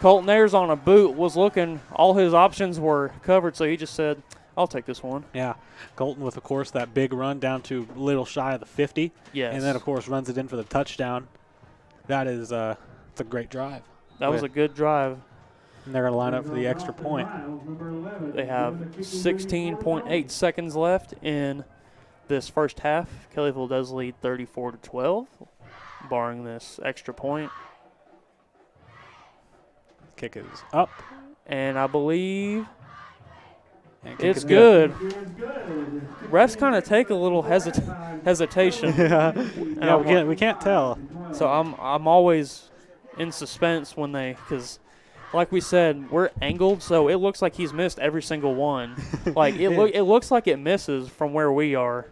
[SPEAKER 2] Colton Ayers on a boot was looking. All his options were covered, so he just said, "I'll take this one."
[SPEAKER 1] Yeah, Colton with, of course, that big run down to a little shy of the 50.
[SPEAKER 2] Yes.
[SPEAKER 1] And then, of course, runs it in for the touchdown. That is it's a great drive.
[SPEAKER 2] That was a good drive.
[SPEAKER 1] And they're going to line up for the extra point.
[SPEAKER 2] They have 16.8 seconds left in this first half. Kellyville does lead 34-12, barring this extra point.
[SPEAKER 1] Kick is up.
[SPEAKER 2] And I believe
[SPEAKER 1] And kick
[SPEAKER 2] it's
[SPEAKER 1] is
[SPEAKER 2] good. Refs kind of take a little hesitation.
[SPEAKER 1] Yeah, we can't tell.
[SPEAKER 2] So I'm always in suspense when because like we said, we're angled, so it looks like he's missed every single one. Like it looks like it misses from where we are.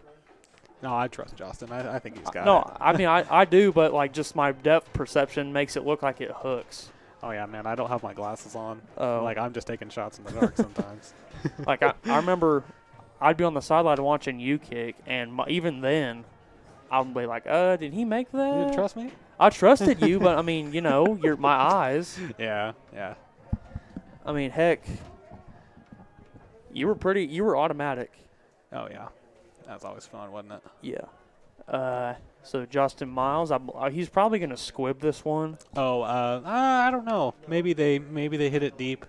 [SPEAKER 1] No, I trust Justin. I think he's got it.
[SPEAKER 2] No, I mean I do, but like just my depth perception makes it look like it hooks.
[SPEAKER 1] Oh yeah, man, I don't have my glasses on.
[SPEAKER 2] Oh.
[SPEAKER 1] Like I'm just taking shots in the dark sometimes.
[SPEAKER 2] Like I remember I'd be on the sideline watching you kick, and even then I'd be like, did he make
[SPEAKER 1] You
[SPEAKER 2] that?
[SPEAKER 1] didn't trust me?
[SPEAKER 2] I trusted you, but I mean, you know, you're my eyes.
[SPEAKER 1] Yeah, yeah.
[SPEAKER 2] I mean, heck, you were automatic.
[SPEAKER 1] Oh yeah, that was always fun, wasn't it?
[SPEAKER 2] Yeah. So Justin Miles, he's probably gonna squib this one.
[SPEAKER 1] Oh, I don't know. Maybe they hit it deep,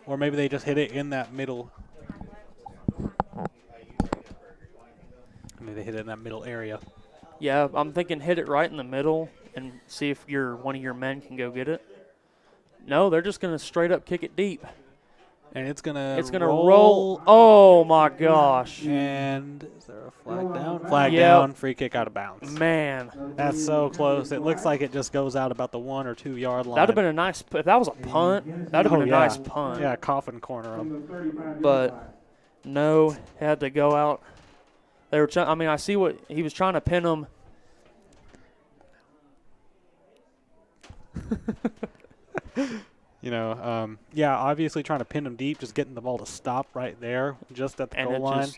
[SPEAKER 1] or maybe they just hit it in that middle. Maybe they hit it in that middle area.
[SPEAKER 2] Yeah, I'm thinking hit it right in the middle and see if one of your men can go get it. No, they're just gonna straight up kick it deep.
[SPEAKER 1] And it's gonna
[SPEAKER 2] roll. Oh my gosh!
[SPEAKER 1] And is there a flag down? Flag
[SPEAKER 2] Yep.
[SPEAKER 1] down. Free kick out of bounds.
[SPEAKER 2] Man,
[SPEAKER 1] That's so close. It looks like it just goes out about the 1 or 2 yard line.
[SPEAKER 2] that'd have been a nice. If that was a punt, that'd have been a nice punt.
[SPEAKER 1] Yeah, coffin corner 'em.
[SPEAKER 4] From the 35
[SPEAKER 2] But no, had to go out. They were. I mean, I see what he was trying to pin them.
[SPEAKER 1] You know, yeah, obviously trying to pin them deep, just getting the ball to stop right there, just at the
[SPEAKER 2] And
[SPEAKER 1] goal
[SPEAKER 2] it
[SPEAKER 1] line.
[SPEAKER 2] just-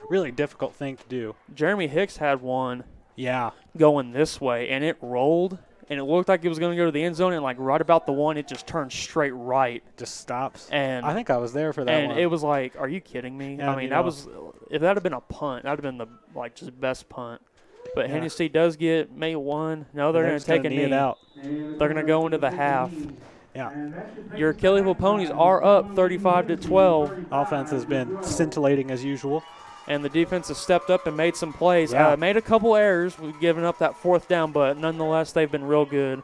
[SPEAKER 1] Really difficult thing to do.
[SPEAKER 2] Jeremy Hicks had one
[SPEAKER 1] Yeah.
[SPEAKER 2] going this way, and it rolled, and it looked like it was going to go to the end zone, and like right about the one, it just turned straight right,
[SPEAKER 1] Just stops.
[SPEAKER 2] and
[SPEAKER 1] I think I was there for that
[SPEAKER 2] and
[SPEAKER 1] one.
[SPEAKER 2] it was like, are you kidding me?
[SPEAKER 1] Yeah,
[SPEAKER 2] I mean,
[SPEAKER 1] you
[SPEAKER 2] that
[SPEAKER 1] know.
[SPEAKER 2] was if that had been a punt, that'd have been the just best punt. But
[SPEAKER 1] Yeah.
[SPEAKER 2] Hennessey does get May one. No, they're going to
[SPEAKER 1] just
[SPEAKER 2] take a
[SPEAKER 1] knee
[SPEAKER 2] knee.
[SPEAKER 1] it out.
[SPEAKER 4] And
[SPEAKER 2] They're going to go into the half.
[SPEAKER 1] Yeah.
[SPEAKER 2] Your Kellyville Ponies are up 35-12,
[SPEAKER 1] Offense has been scintillating as usual.
[SPEAKER 2] and the defense has stepped up and made some plays.
[SPEAKER 1] Yeah.
[SPEAKER 2] Made a couple errors. We've given up that 4th down, but nonetheless, they've been real good.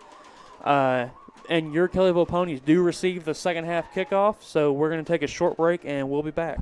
[SPEAKER 2] And your Kellyville Ponies do receive the second half kickoff, so we're going to take a short break, and we'll be back.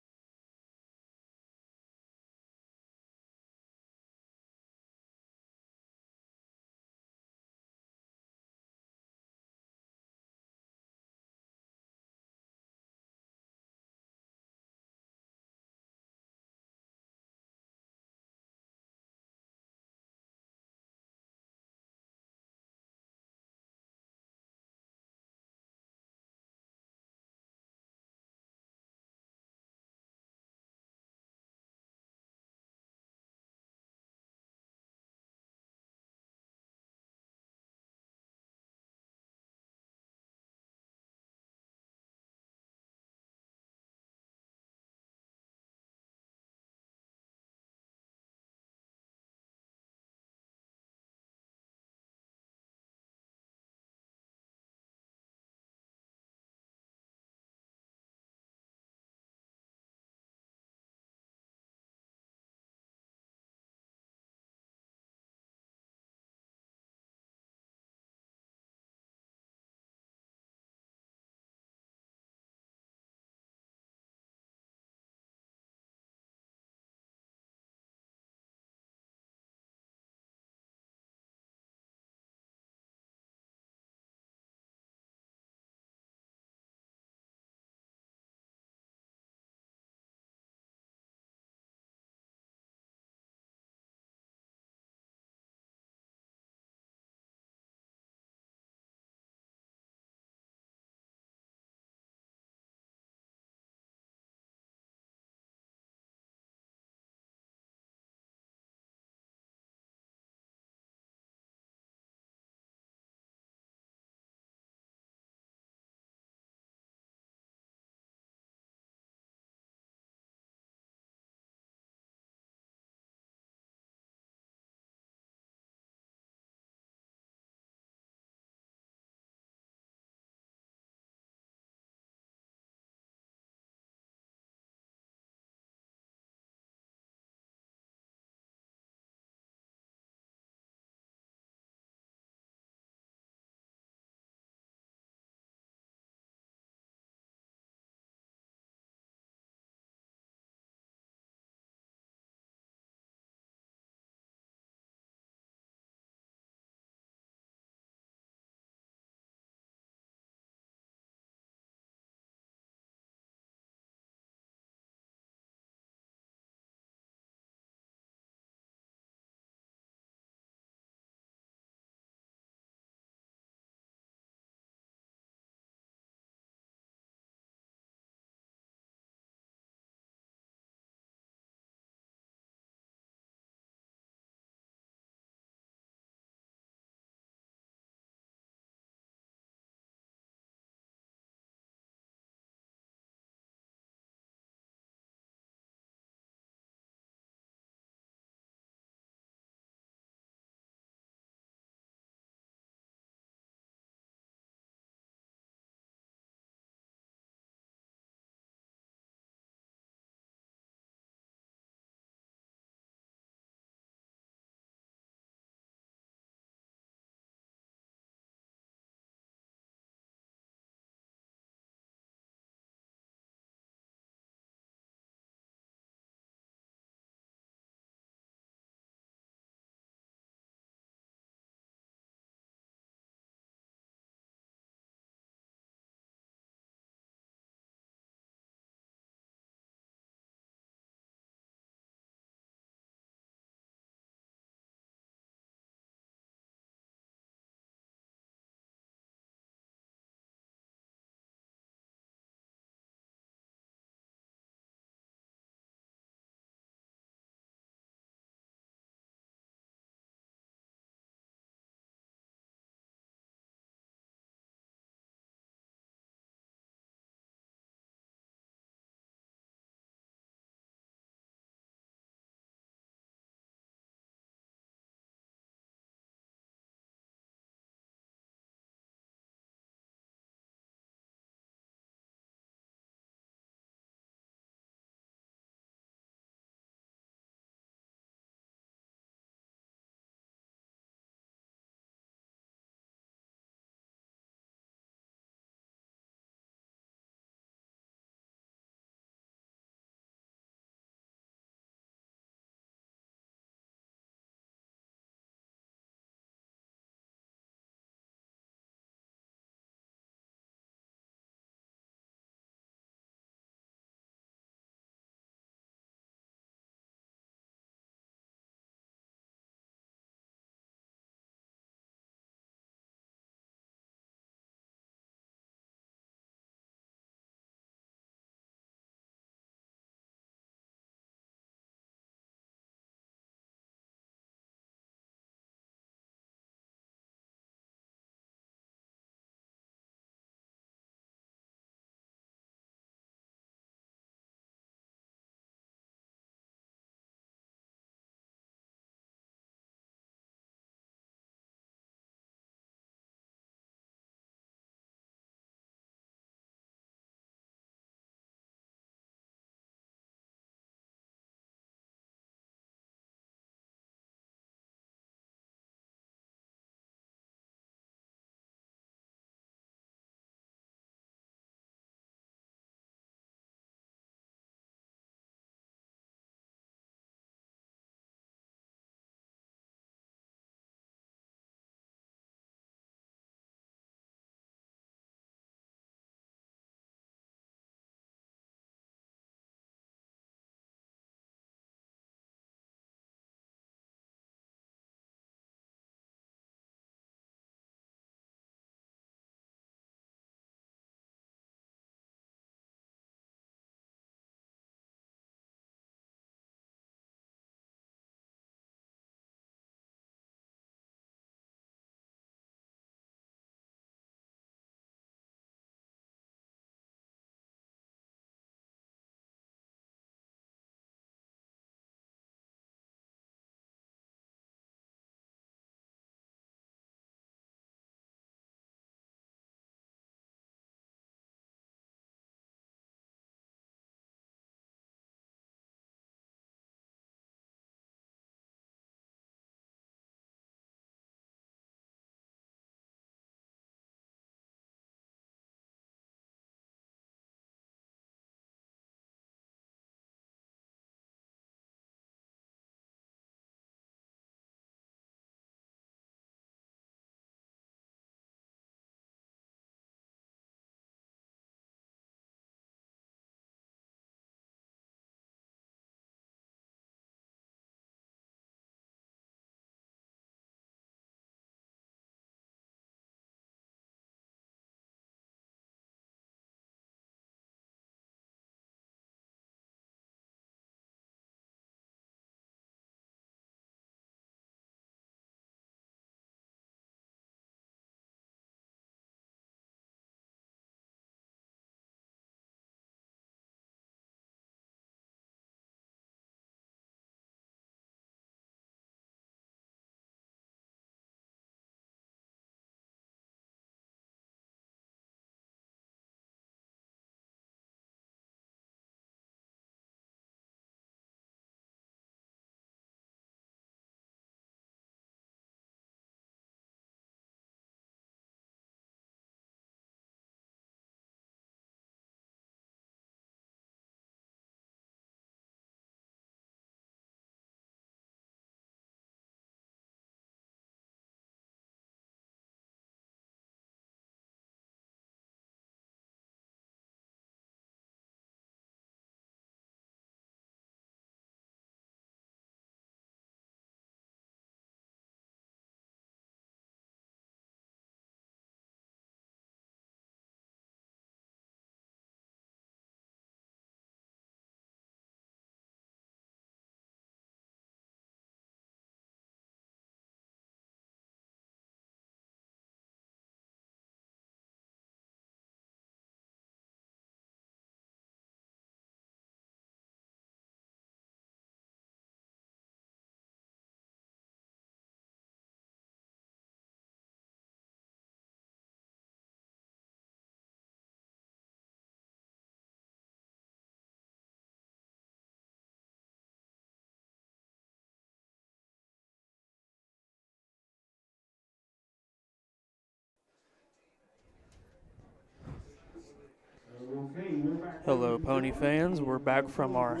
[SPEAKER 2] Hello, Pony fans. We're back from our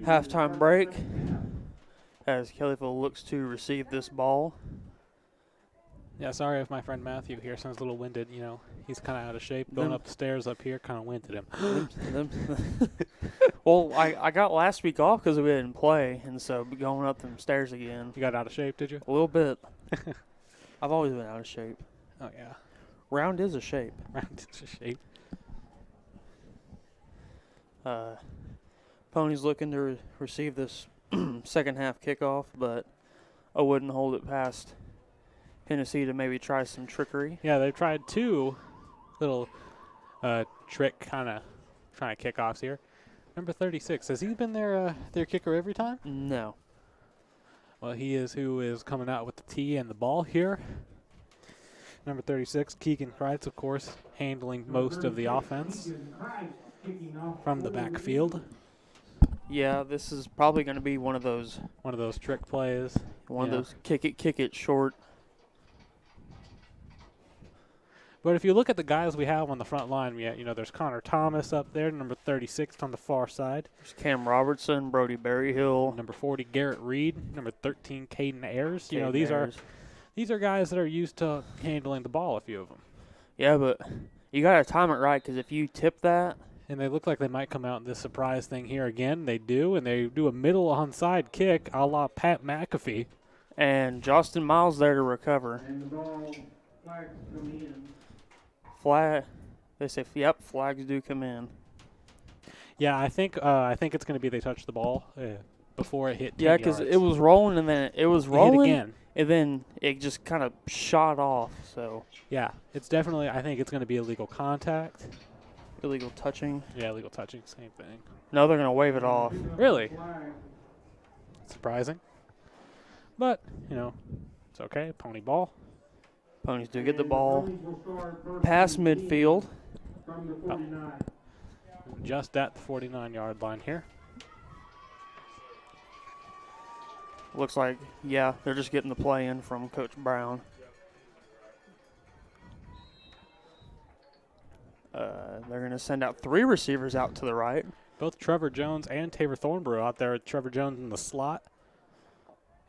[SPEAKER 2] halftime break as Kellyville looks to receive this ball.
[SPEAKER 1] Yeah, sorry if my friend Matthew here sounds a little winded. You know, he's kind of out of shape. Going up the stairs up here kind of winded him.
[SPEAKER 2] Well, I got last week off because we didn't play, and so going up them stairs again.
[SPEAKER 1] You got out of shape, did you?
[SPEAKER 2] A little bit. I've always been out of shape.
[SPEAKER 1] Oh, yeah.
[SPEAKER 2] Round is a shape.
[SPEAKER 1] Round is a shape.
[SPEAKER 2] Ponies looking to receive this second half kickoff, but I wouldn't hold it past Hennessey to maybe try some trickery.
[SPEAKER 1] Yeah, they've tried two little trick kind of kickoffs here. Number 36, has he been their kicker every time?
[SPEAKER 2] No.
[SPEAKER 1] Well, he is who is coming out with the tee and the ball here. Number 36, Keegan Kreitz, of course, handling most of the offense from the backfield.
[SPEAKER 2] Yeah, this is probably going to be one of those
[SPEAKER 1] trick plays.
[SPEAKER 2] One of those kick it short.
[SPEAKER 1] But if you look at the guys we have on the front line, there's Connor Thomas up there, number 36 on the far side.
[SPEAKER 2] There's Cam Robertson, Brody Berryhill,
[SPEAKER 1] number 40 Garrett Reed, number 13 Caden Ayers.
[SPEAKER 2] Caden
[SPEAKER 1] These are guys that are used to handling the ball, a few of them.
[SPEAKER 2] Yeah, but you got to time it right, because if you tip that.
[SPEAKER 1] And they look like they might come out in this surprise thing here again. They do, and they do a middle onside kick a la Pat McAfee.
[SPEAKER 2] And Justin Miles there to recover.
[SPEAKER 4] And the ball, flags come in.
[SPEAKER 2] They say, yep, flags do come in.
[SPEAKER 1] Yeah, I think it's going to be they touched the ball before it hit 10
[SPEAKER 2] Yeah, because
[SPEAKER 1] yards.
[SPEAKER 2] it was rolling, and then it was rolling.
[SPEAKER 1] Hit again.
[SPEAKER 2] And then it just kind of shot off. So
[SPEAKER 1] yeah, it's definitely. I think it's going to be illegal contact.
[SPEAKER 2] Illegal touching.
[SPEAKER 1] Yeah, illegal touching, same thing.
[SPEAKER 2] No, they're going to wave it off.
[SPEAKER 1] Really? Surprising. But it's okay. Pony ball.
[SPEAKER 2] Ponies do get the ball past midfield.
[SPEAKER 1] Just at the 49-yard line here.
[SPEAKER 2] Looks like, yeah, they're just getting the play in from Coach Brown. They're going to send out 3 receivers out to the right.
[SPEAKER 1] Both Trevor Jones and Taylor Thornbrew out there. Trevor Jones in the slot.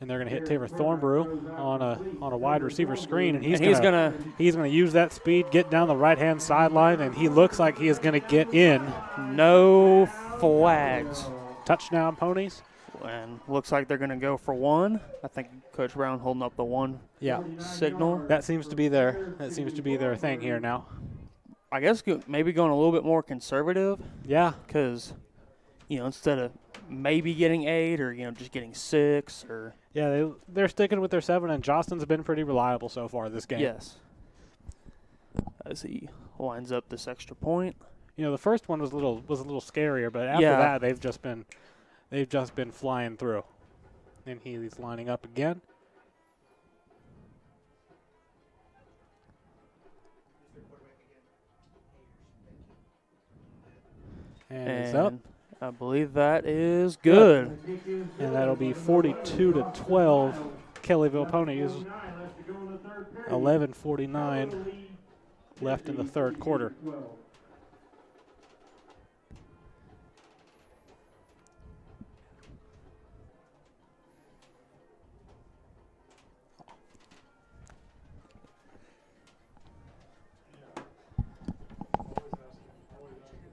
[SPEAKER 1] And they're going to hit Taylor Thornbrew on a wide receiver screen, and he's going to use that speed, get down the right-hand sideline, and he looks like he is going to get in.
[SPEAKER 2] No flags.
[SPEAKER 1] Touchdown, Ponies.
[SPEAKER 2] And looks like they're going to go for 1. I think Coach Brown holding up the 1 signal.
[SPEAKER 1] That seems to be their thing here now.
[SPEAKER 2] I guess maybe going a little bit more conservative.
[SPEAKER 1] Yeah.
[SPEAKER 2] Because, instead of maybe getting 8 or, just getting 6 or.
[SPEAKER 1] Yeah, they're sticking with their 7, and Jostin's been pretty reliable so far this game.
[SPEAKER 2] Yes. As he lines up this extra point.
[SPEAKER 1] The first one was a little scarier, but after that they've just been flying through. And he's lining up again. And it's up.
[SPEAKER 2] I believe that is good.
[SPEAKER 1] And that'll be 42-12. Kellyville Ponies. 11:49 left in the third quarter.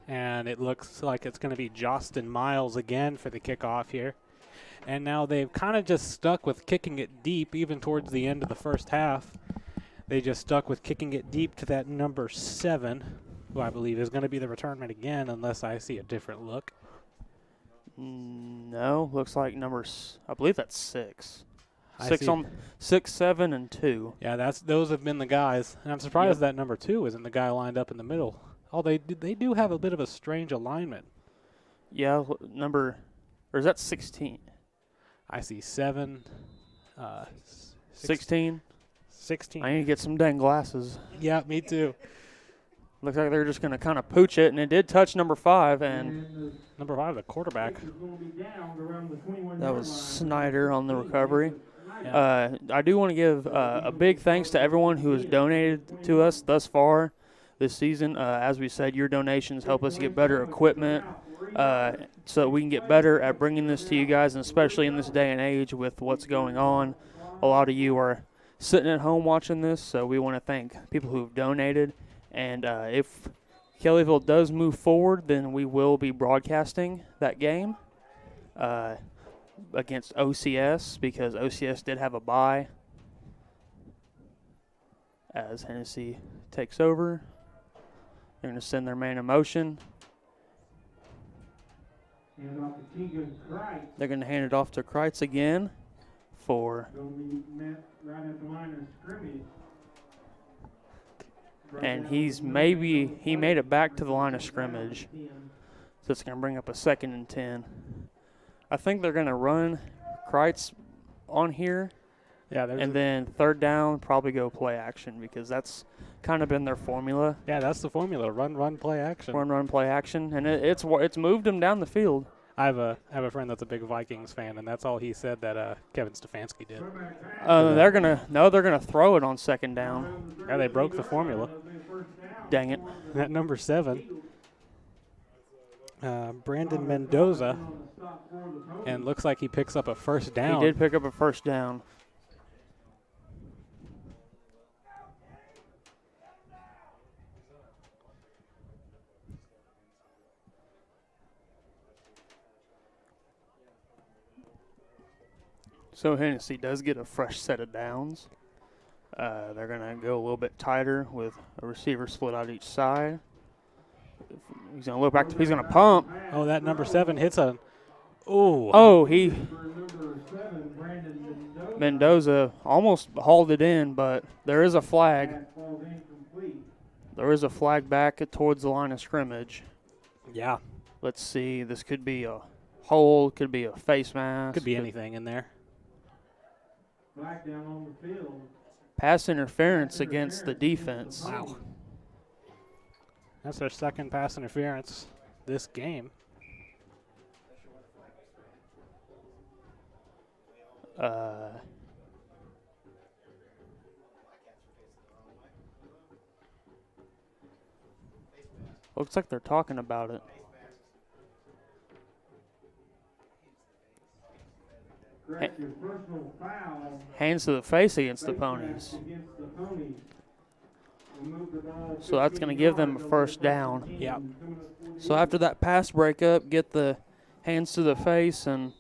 [SPEAKER 1] And it looks like it's going to be Justin Miles again for the kickoff here. And now they've kind of just stuck with kicking it deep, even towards the end of the first half. They just stuck with kicking it deep to that number 7, who I believe is going to be the return man again, unless I see a different look.
[SPEAKER 2] No, looks like I believe that's 6. 6, 7, and 2.
[SPEAKER 1] Yeah,
[SPEAKER 2] those
[SPEAKER 1] have been the guys. And I'm surprised that number 2 isn't the guy lined up in the middle. Oh, they do have a bit of a strange alignment.
[SPEAKER 2] Yeah, or is that 16?
[SPEAKER 1] I see 7.
[SPEAKER 2] 16?
[SPEAKER 1] 16.
[SPEAKER 2] I need to get some dang glasses.
[SPEAKER 1] Yeah, me too.
[SPEAKER 2] Looks like they're just going to kind of pooch it, and it did touch number 5. And
[SPEAKER 1] number 5, the quarterback.
[SPEAKER 2] That was Snyder on the recovery.
[SPEAKER 1] Yeah.
[SPEAKER 2] I do want to give a big thanks to everyone who has donated to us thus far. this season. As we said, your donations help us get better equipment so that we can get better at bringing this to you guys, and especially in this day and age with what's going on. A lot of you are sitting at home watching this, so we want to thank people who have donated. And if Kellyville does move forward, then we will be broadcasting that game against OCS, because OCS did have a bye as Hennessey takes over. They're going to send their man in motion. They're going to hand it off to Kreitz again for. And he made it back to the line of scrimmage. So it's going to bring up a 2nd and 10. I think they're going to run Kreitz on here.
[SPEAKER 1] Yeah,
[SPEAKER 2] and then 3rd down, probably go play action, because that's kind of been their formula.
[SPEAKER 1] Yeah, that's the formula. Run, play action.
[SPEAKER 2] Run, play action, and it's moved them down the field.
[SPEAKER 1] I have a friend that's a big Vikings fan, and that's all he said that Kevin Stefanski did.
[SPEAKER 2] They're gonna throw it on 2nd down.
[SPEAKER 1] Yeah, they broke the formula.
[SPEAKER 2] Dang it.
[SPEAKER 1] At number 7, Brandon Mendoza, and looks like he picks up a 1st down.
[SPEAKER 2] He did pick up a 1st down. So Hennessey does get a fresh set of downs. They're going to go a little bit tighter with a receiver split out each side. He's going to look back. He's going to pump.
[SPEAKER 1] Oh, that number 7 hits a. Ooh.
[SPEAKER 2] Oh, Mendoza almost hauled it in, but there is a flag. There is a flag back towards the line of scrimmage.
[SPEAKER 1] Yeah.
[SPEAKER 2] Let's see. This could be a hold, could be a face mask.
[SPEAKER 1] Could be anything in there.
[SPEAKER 4] Flag down on the field.
[SPEAKER 2] Pass interference against the defense.
[SPEAKER 1] Wow. That's their 2nd pass interference this game.
[SPEAKER 2] Looks like they're talking about it. Hands to the face against the Ponies. So that's going to give them a 1st down.
[SPEAKER 1] Yeah.
[SPEAKER 2] So after that pass breakup, get the hands to the face and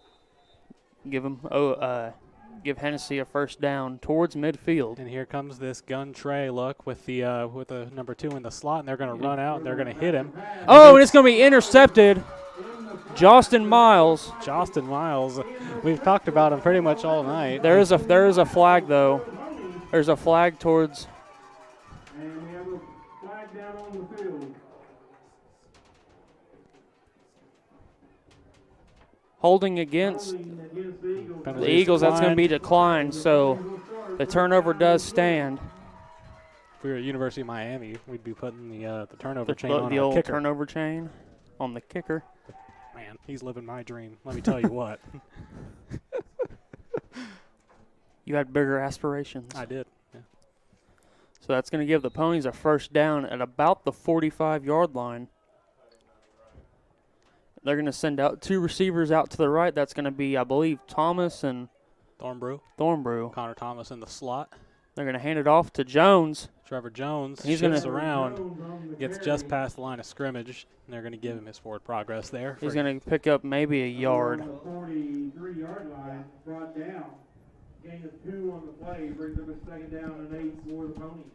[SPEAKER 2] give Hennessey a 1st down towards midfield.
[SPEAKER 1] And here comes this gun tray look with the number 2 in the slot, and they're going to run out. And they're going to hit him.
[SPEAKER 2] Oh, and it's going to be intercepted. Jostin Miles.
[SPEAKER 1] We've talked about him pretty much all night.
[SPEAKER 2] There is a flag though. There's a flag towards.
[SPEAKER 4] And we have a flag down on the field.
[SPEAKER 2] Holding against the Eagles. That's going to be declined. So the turnover does stand.
[SPEAKER 1] If we were at University of Miami, we'd be putting the turnover chain on
[SPEAKER 2] the
[SPEAKER 1] our
[SPEAKER 2] old
[SPEAKER 1] kicker.
[SPEAKER 2] Turnover chain on the kicker.
[SPEAKER 1] Man, he's living my dream. Let me tell you what.
[SPEAKER 2] You had bigger aspirations.
[SPEAKER 1] I did. Yeah.
[SPEAKER 2] So that's going to give the Ponies a 1st down at about the 45-yard line. They're going to send out 2 receivers out to the right. That's going to be, I believe, Thomas and Thornbrew.
[SPEAKER 1] Connor Thomas in the slot.
[SPEAKER 2] They're going to hand it off to Jones.
[SPEAKER 1] Trevor Jones
[SPEAKER 2] He's
[SPEAKER 1] shifts around, gets just past the line of scrimmage, and they're going to give him his forward progress there.
[SPEAKER 2] He's going to pick up maybe a yard.
[SPEAKER 4] On the 43-yard line, brought down. Gain of 2 on the play, brings up a 2nd down and 8 for the Ponies.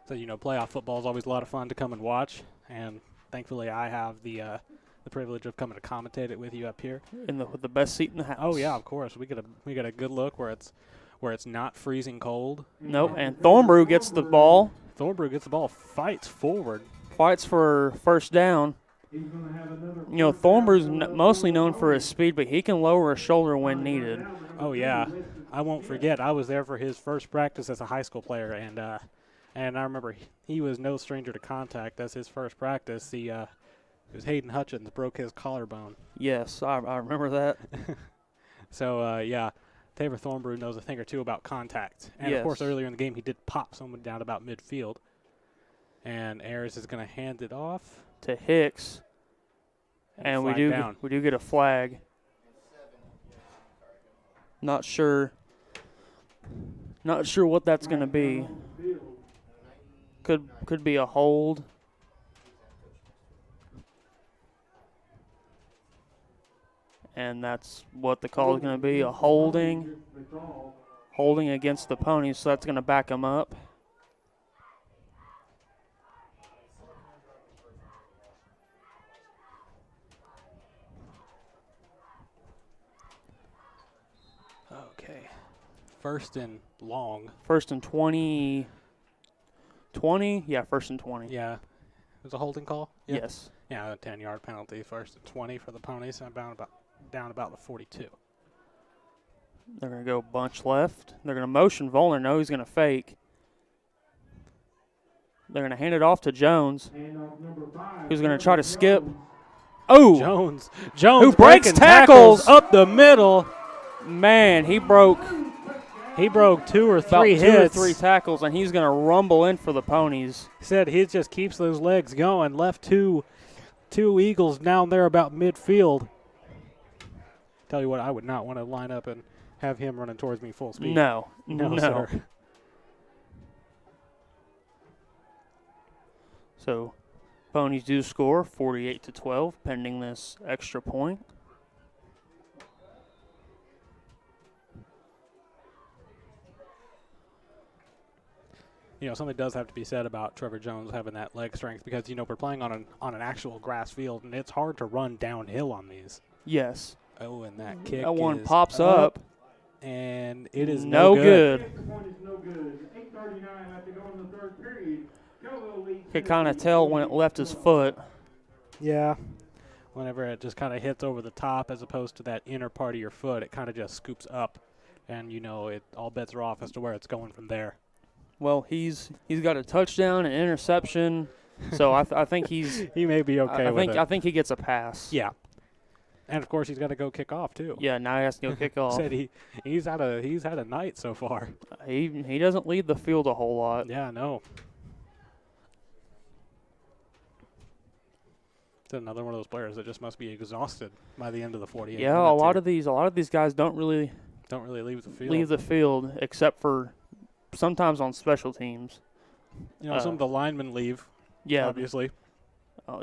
[SPEAKER 1] So, playoff football is always a lot of fun to come and watch, and thankfully I have the privilege of coming to commentate it with you up here.
[SPEAKER 2] With the best seat in the house.
[SPEAKER 1] Oh yeah, of course. We get a good look where it's not freezing cold.
[SPEAKER 2] Nope, and Thornbrew gets the ball.
[SPEAKER 1] Fights forward.
[SPEAKER 2] Fights for 1st down. Thornbrew's mostly known for his speed, but he can lower a shoulder when needed.
[SPEAKER 1] Oh yeah, I won't forget. I was there for his first practice as a high school player, and I remember he was no stranger to contact. As his first practice, It was Hayden Hutchins broke his collarbone.
[SPEAKER 2] Yes, I remember that.
[SPEAKER 1] So, yeah, Tabor Thornbrew knows a thing or two about contact. And, of course,
[SPEAKER 2] Yes.
[SPEAKER 1] earlier in the game, he did pop someone down about midfield. And Ayers is going to hand it off.
[SPEAKER 2] To Hicks. And we
[SPEAKER 1] flag
[SPEAKER 2] do
[SPEAKER 1] down.
[SPEAKER 2] we do get a flag. Not sure what that's going to be. Could be a hold. And that's what the call is going to be, a holding against the Ponies, so that's going to back them up.
[SPEAKER 1] Okay. First and long.
[SPEAKER 2] First and 20. 20? Yeah, first and 20.
[SPEAKER 1] Yeah. It was a holding call? Yeah.
[SPEAKER 2] Yes.
[SPEAKER 1] Yeah, a 10-yard penalty. First and 20 for the Ponies. And down about the 42.
[SPEAKER 2] They're going to go bunch left. They're going to motion Volner. No, he's going to fake. They're going to hand it off to Jones, who's going to try to skip. Oh!
[SPEAKER 1] Jones
[SPEAKER 2] Who breaks
[SPEAKER 1] breaking
[SPEAKER 2] tackles
[SPEAKER 1] up the middle.
[SPEAKER 2] Man, he broke
[SPEAKER 1] He broke two or
[SPEAKER 2] about
[SPEAKER 1] three
[SPEAKER 2] two or
[SPEAKER 1] hits.
[SPEAKER 2] three tackles, and he's going to rumble in for the Ponies.
[SPEAKER 1] Said he just keeps those legs going. Left two Eagles down there about midfield. Tell you what, I would not want to line up and have him running towards me full speed.
[SPEAKER 2] No.
[SPEAKER 1] Sir.
[SPEAKER 2] So, Ponies do score 48-12, pending this extra point.
[SPEAKER 1] You know, something does have to be said about Trevor Jones having that leg strength because, you know, we're playing on an actual grass field, and it's hard to run downhill on these.
[SPEAKER 2] Yes.
[SPEAKER 1] Oh, and that kick
[SPEAKER 2] That one
[SPEAKER 1] is
[SPEAKER 2] pops up.
[SPEAKER 1] And it is
[SPEAKER 2] no good. Could kind of tell when it left his foot.
[SPEAKER 1] Yeah. Whenever it just kind of hits over the top as opposed to that inner part of your foot, it kind of just scoops up. And, you know, all bets are off as to where it's going from there.
[SPEAKER 2] Well, he's got a touchdown, an interception, so I think he's
[SPEAKER 1] he may be okay with it.
[SPEAKER 2] I think he gets a pass.
[SPEAKER 1] Yeah. And, of course, he's got to go kick off, too.
[SPEAKER 2] Yeah, now he has to go kick off.
[SPEAKER 1] Said he's had a night so far.
[SPEAKER 2] He doesn't lead the field a whole lot.
[SPEAKER 1] Yeah, no. It's another one of those players that just must be exhausted by the end of the 48 minutes.
[SPEAKER 2] Yeah, a lot of these guys don't really
[SPEAKER 1] leave the field.
[SPEAKER 2] leave the field except for sometimes on special teams.
[SPEAKER 1] You know, some of the linemen leave.
[SPEAKER 2] Yeah,
[SPEAKER 1] obviously.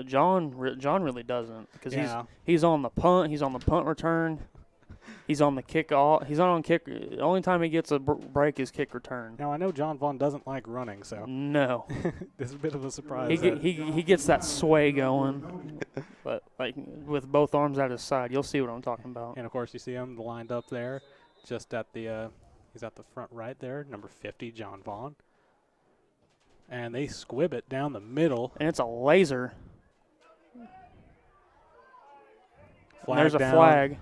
[SPEAKER 2] John really doesn't because
[SPEAKER 1] Yeah.
[SPEAKER 2] he's on the punt. He's on the punt return. He's on the kickoff. He's not on kick. The only time he gets a break is kick return.
[SPEAKER 1] Now, I know John Vaughn doesn't like running, so
[SPEAKER 2] No,
[SPEAKER 1] this is a bit of a surprise.
[SPEAKER 2] he gets that sway going, but like with both arms at his side, you'll see what I'm talking about.
[SPEAKER 1] And, of course, you see him lined up there just at the he's at the front right there, number 50, John Vaughn. And they squib it down the middle.
[SPEAKER 2] And it's a laser.
[SPEAKER 1] Flag
[SPEAKER 2] There's a
[SPEAKER 1] down.
[SPEAKER 2] flag.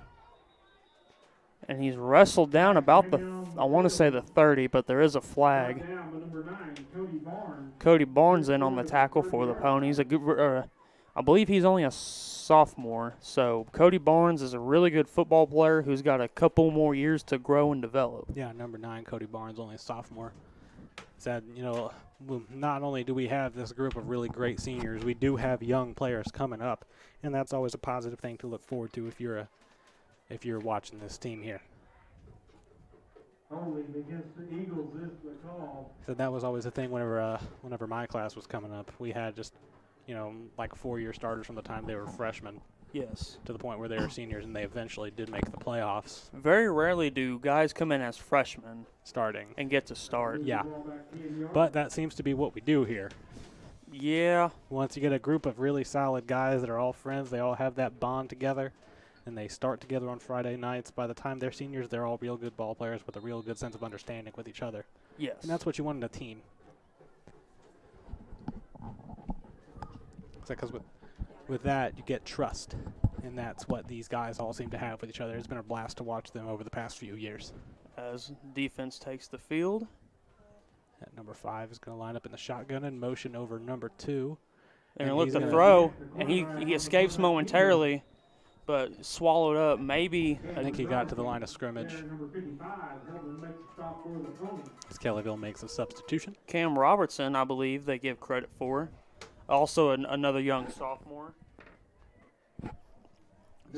[SPEAKER 2] And he's wrestled down about I want to say the 30, but there is a flag. Cody Barnes in on the tackle for the Ponies. I believe he's only a sophomore. So Cody Barnes is a really good football player who's got a couple more years to grow and develop.
[SPEAKER 1] Yeah, number 9, Cody Barnes, only a sophomore. Said, you know, not only do we have this group of really great seniors, we do have young players coming up, and that's always a positive thing to look forward to if you're watching this team here.
[SPEAKER 4] Holding against the Eagles is the call.
[SPEAKER 1] So that was always the thing whenever my class was coming up. We had just, you know, like 4-year starters from the time they were freshmen
[SPEAKER 2] Yes.
[SPEAKER 1] to the point where they were seniors, and they eventually did make the playoffs
[SPEAKER 2] Very rarely do guys come in as freshmen
[SPEAKER 1] starting.
[SPEAKER 2] and get to start.
[SPEAKER 1] Yeah, but that seems to be what we do here.
[SPEAKER 2] Yeah.
[SPEAKER 1] Once you get a group of really solid guys that are all friends, they all have that bond together, and they start together on Friday nights. By the time they're seniors, they're all real good ball players with a real good sense of understanding with each other.
[SPEAKER 2] Yes.
[SPEAKER 1] And that's what you want in a team. Because with that, you get trust, and that's what these guys all seem to have with each other. It's been a blast to watch them over the past few years.
[SPEAKER 2] As defense takes the field.
[SPEAKER 1] At number 5 is going to line up in the shotgun and motion over number 2.
[SPEAKER 2] They're
[SPEAKER 1] And
[SPEAKER 2] going to
[SPEAKER 1] he's
[SPEAKER 2] look to
[SPEAKER 1] gonna-
[SPEAKER 2] throw, and he escapes momentarily, but swallowed up. Maybe
[SPEAKER 1] I think he got to the line of scrimmage
[SPEAKER 4] Number 55, Heldman makes a stop for the Ponies.
[SPEAKER 1] as Kellyville makes a substitution.
[SPEAKER 2] Cam Robertson, I believe they give credit for. Also another young sophomore.
[SPEAKER 4] No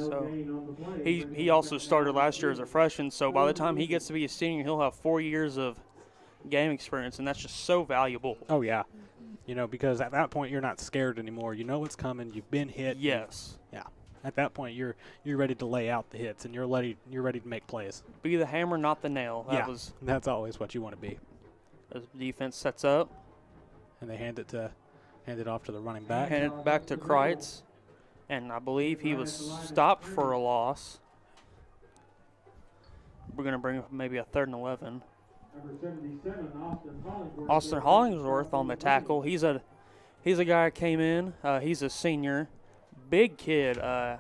[SPEAKER 2] So
[SPEAKER 4] gain on the play.
[SPEAKER 2] he also started last year as a freshman, so by the time he gets to be a senior, he'll have 4 years of game experience, and that's just so valuable.
[SPEAKER 1] Oh, yeah. Because at that point, you're not scared anymore. You know what's coming. You've been hit.
[SPEAKER 2] Yes.
[SPEAKER 1] Yeah. At that point, you're ready to lay out the hits, and you're ready to make plays.
[SPEAKER 2] Be the hammer, not the nail. That was
[SPEAKER 1] That's always what you want to be.
[SPEAKER 2] as the defense sets up.
[SPEAKER 1] And they hand it off to the running back.
[SPEAKER 2] Hand it back to Kreitz, and I believe he was stopped for a loss. We're going to bring up maybe a 3rd and 11.
[SPEAKER 4] Number 77, Austin Hollingsworth.
[SPEAKER 2] Austin Hollingsworth on the tackle. He's a guy that came in. He's a senior, big kid. I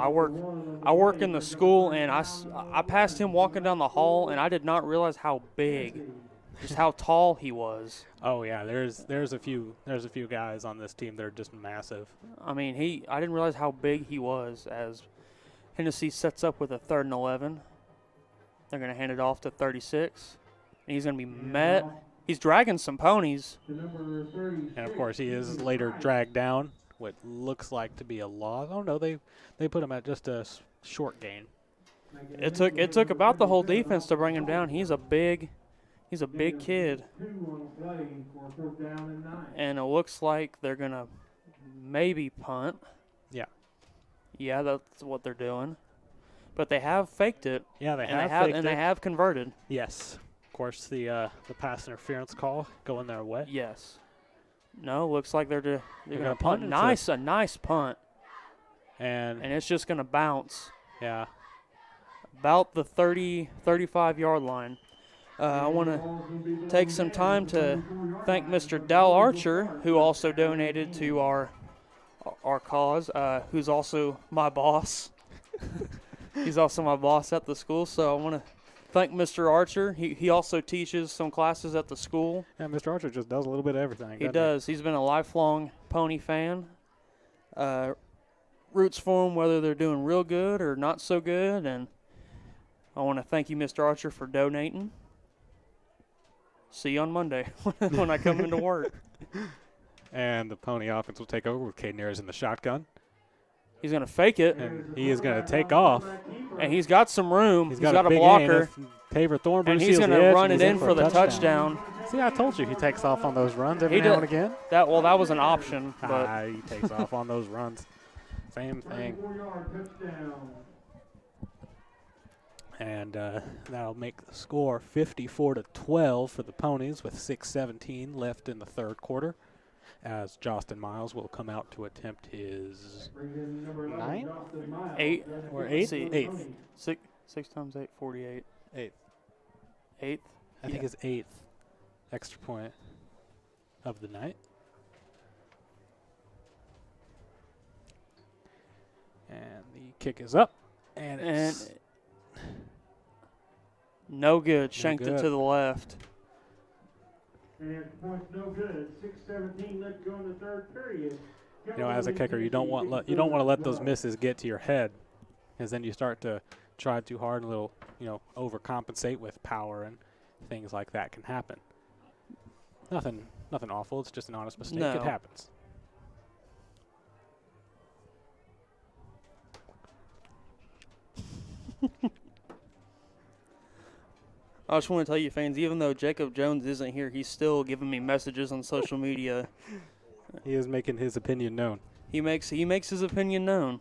[SPEAKER 2] work in the school, and I passed him walking down the hall, and I did not realize how big, just how tall he was.
[SPEAKER 1] Oh yeah, there's a few guys on this team that are just massive.
[SPEAKER 2] I mean, I didn't realize how big he was. As Hennessey sets up with a 3rd and 11, they're going to hand it off to 36. And he's going to be met. He's dragging some ponies.
[SPEAKER 1] And of course, he is later dragged down. What looks like to be a loss. Oh no, they put him at just a short gain.
[SPEAKER 2] It took about the whole defense to bring him down. He's a big kid. And it looks like they're going to maybe punt.
[SPEAKER 1] Yeah.
[SPEAKER 2] Yeah, that's what they're doing. But they have faked it.
[SPEAKER 1] Yeah, they
[SPEAKER 2] and
[SPEAKER 1] have faked
[SPEAKER 2] they
[SPEAKER 1] it.
[SPEAKER 2] have converted.
[SPEAKER 1] Yes. Of course, the pass interference call going their way.
[SPEAKER 2] Yes. No, looks like they're going
[SPEAKER 1] gonna
[SPEAKER 2] to punt.
[SPEAKER 1] punt
[SPEAKER 2] A nice punt.
[SPEAKER 1] And
[SPEAKER 2] And it's just going to bounce
[SPEAKER 1] yeah,
[SPEAKER 2] about the 35-yard line. I want to take some time to thank Mr. Dal Archer, who also donated to our cause, who's also my boss. He's also my boss at the school, so I want to thank Mr. Archer. He also teaches some classes at the school.
[SPEAKER 1] yeah. Mr. Archer just does a little bit of everything.
[SPEAKER 2] He
[SPEAKER 1] doesn't
[SPEAKER 2] does. He's been a lifelong Pony fan. Roots for them whether they're doing real good or not so good, and I want to thank you, Mr. Archer, for donating. See you on Monday when I come into work.
[SPEAKER 1] And the Pony offense will take over with Caden Ayers in the shotgun.
[SPEAKER 2] He's going to fake it,
[SPEAKER 1] And he is going to take off.
[SPEAKER 2] and he's got some room. He's got a
[SPEAKER 1] big
[SPEAKER 2] blocker,
[SPEAKER 1] gain. Tabor Thornburn
[SPEAKER 2] and he's
[SPEAKER 1] going
[SPEAKER 2] going
[SPEAKER 1] to
[SPEAKER 2] to run it in for the touchdown.
[SPEAKER 1] See, I told you he takes off on those runs every
[SPEAKER 2] He
[SPEAKER 1] now
[SPEAKER 2] does.
[SPEAKER 1] and again.
[SPEAKER 2] That was an option, but
[SPEAKER 1] He takes off on those runs. Same thing.
[SPEAKER 4] 34-yard touchdown.
[SPEAKER 1] And that'll make the score 54-12 for the Ponies with 6:17 left in the third quarter, as Justin Miles will come out to attempt his
[SPEAKER 4] Brings in number 11,
[SPEAKER 1] Ninth?
[SPEAKER 4] Justin Miles.
[SPEAKER 2] 8
[SPEAKER 1] or
[SPEAKER 2] Let's
[SPEAKER 1] eighth.
[SPEAKER 2] see.
[SPEAKER 1] Eighth.
[SPEAKER 2] 6 times 8, 48.
[SPEAKER 1] Eighth.
[SPEAKER 2] 8th.
[SPEAKER 1] I think his eighth extra point of the night. And the kick is up, and it's
[SPEAKER 2] No good. Shanked it
[SPEAKER 1] good.
[SPEAKER 2] to the left.
[SPEAKER 4] And points no good. 6:17 left to go in the third period.
[SPEAKER 1] as a kicker, you don't want to let those misses get to your head, because then you start to try too hard and overcompensate with power, and things like that can happen. Nothing awful. It's just an honest mistake.
[SPEAKER 2] No.
[SPEAKER 1] It happens.
[SPEAKER 2] I just want to tell you, fans, even though Jacob Jones isn't here, he's still giving me messages on social media.
[SPEAKER 1] He is making his opinion known.
[SPEAKER 2] He makes his opinion known.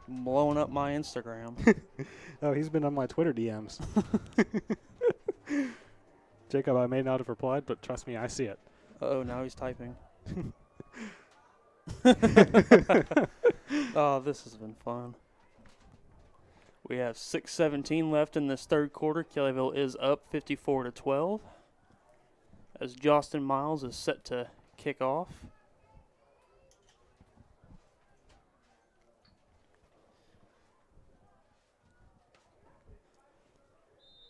[SPEAKER 2] Blowing up my Instagram.
[SPEAKER 1] Oh, he's been on my Twitter DMs. Jacob, I may not have replied, but trust me, I see it.
[SPEAKER 2] Oh, now he's typing. Oh, this has been fun. We have 6:17 left in this third quarter. Kellyville is up 54-12 as Justin Miles is set to kick off.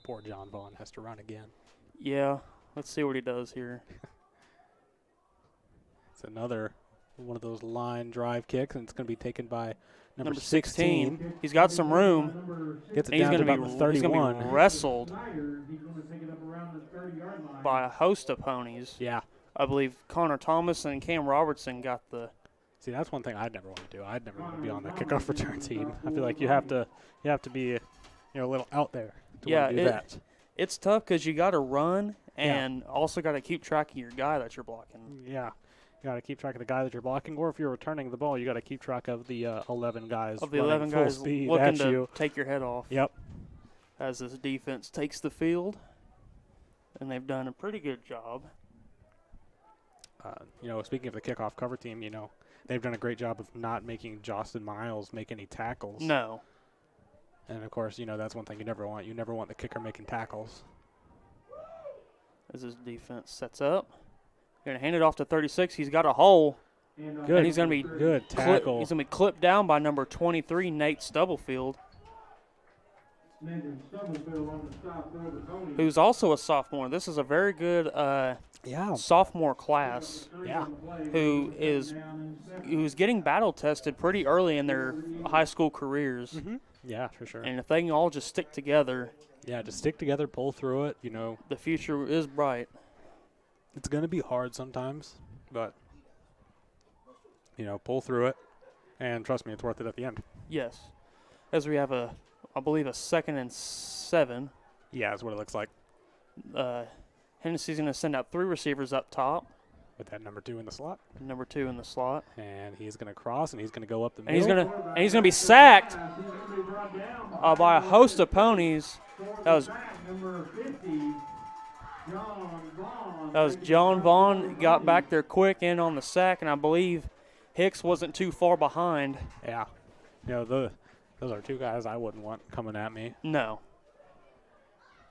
[SPEAKER 1] Poor John Vaughn has to run again.
[SPEAKER 2] Yeah, let's see what he does here.
[SPEAKER 1] another one of those line drive kicks, and it's going to be taken by
[SPEAKER 2] Number 16. He's got some room.
[SPEAKER 1] Gets it
[SPEAKER 2] And he's
[SPEAKER 1] down to
[SPEAKER 2] going
[SPEAKER 1] about
[SPEAKER 2] to
[SPEAKER 1] the
[SPEAKER 2] be
[SPEAKER 1] 31.
[SPEAKER 2] wrestled
[SPEAKER 4] Snyder, he's going to take it up around the 30-yard line.
[SPEAKER 2] by a host of ponies.
[SPEAKER 1] Yeah.
[SPEAKER 2] I believe Connor Thomas and Cam Robertson got the.
[SPEAKER 1] See, that's one thing I'd never want to do. I'd never want to be on the kickoff return team. I feel like you have to be, a little out there to want to do that.
[SPEAKER 2] It's tough because you got to run and also got to keep track of your guy that you're blocking.
[SPEAKER 1] Yeah. You got to keep track of the guy that you're blocking, or if you're returning the ball, you got to keep track of the 11 guys
[SPEAKER 2] Of the
[SPEAKER 1] running
[SPEAKER 2] 11
[SPEAKER 1] full
[SPEAKER 2] guys
[SPEAKER 1] speed
[SPEAKER 2] looking
[SPEAKER 1] at
[SPEAKER 2] to
[SPEAKER 1] you.
[SPEAKER 2] take your head off.
[SPEAKER 1] Yep.
[SPEAKER 2] As this defense takes the field. And they've done a pretty good job.
[SPEAKER 1] Speaking of the kickoff cover team, they've done a great job of not making Justin Miles make any tackles.
[SPEAKER 2] No.
[SPEAKER 1] And, of course, that's one thing you never want. You never want the kicker making tackles.
[SPEAKER 2] As his defense sets up. Going to hand it off to 36. He's got a hole.
[SPEAKER 1] Good.
[SPEAKER 2] And he's going to be
[SPEAKER 1] Good tackle.
[SPEAKER 2] He's going to be clipped down by number 23, Nate Stubblefield, who's also a sophomore. This is a very good sophomore class who's getting battle tested pretty early in their high school careers.
[SPEAKER 1] Mm-hmm. Yeah, for sure.
[SPEAKER 2] And if they can all just stick together,
[SPEAKER 1] just stick together, pull through it,
[SPEAKER 2] the future is bright.
[SPEAKER 1] It's going to be hard sometimes, but, pull through it, and trust me, it's worth it at the end.
[SPEAKER 2] Yes. As we have I believe a 2nd and 7.
[SPEAKER 1] Yeah, that's what it looks like.
[SPEAKER 2] Hennessey's going to send out 3 receivers up top.
[SPEAKER 1] With that number 2 in the slot.
[SPEAKER 2] Number 2 in the slot.
[SPEAKER 1] And he's going to cross, and he's going to go up the
[SPEAKER 2] middle.
[SPEAKER 1] middle.
[SPEAKER 2] And he's going to be sacked by a host of ponies. That was John Vaughn got back there quick in on the sack, and I believe Hicks wasn't too far behind.
[SPEAKER 1] Yeah. Those are 2 guys I wouldn't want coming at me.
[SPEAKER 2] No.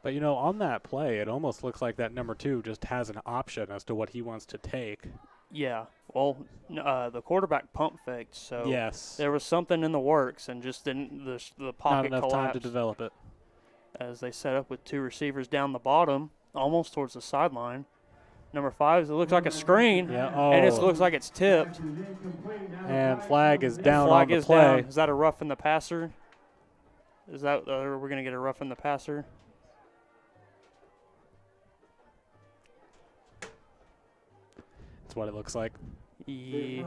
[SPEAKER 1] But, on that play, it almost looks like that number 2 just has an option as to what he wants to take.
[SPEAKER 2] Yeah. Well, the quarterback pump faked, so
[SPEAKER 1] yes,
[SPEAKER 2] there was something in the works and just didn't the pocket
[SPEAKER 1] not enough
[SPEAKER 2] collapsed
[SPEAKER 1] time to develop it.
[SPEAKER 2] As they set up with 2 receivers down the bottom, almost towards the sideline. Number 5, it looks like a screen, and it looks like it's tipped.
[SPEAKER 1] And flag is down
[SPEAKER 2] flag
[SPEAKER 1] on the
[SPEAKER 2] is
[SPEAKER 1] play.
[SPEAKER 2] Down. Is that a rough in the passer? Is that we're going to get a rough in the passer?
[SPEAKER 1] That's what it looks like.
[SPEAKER 2] Yeah.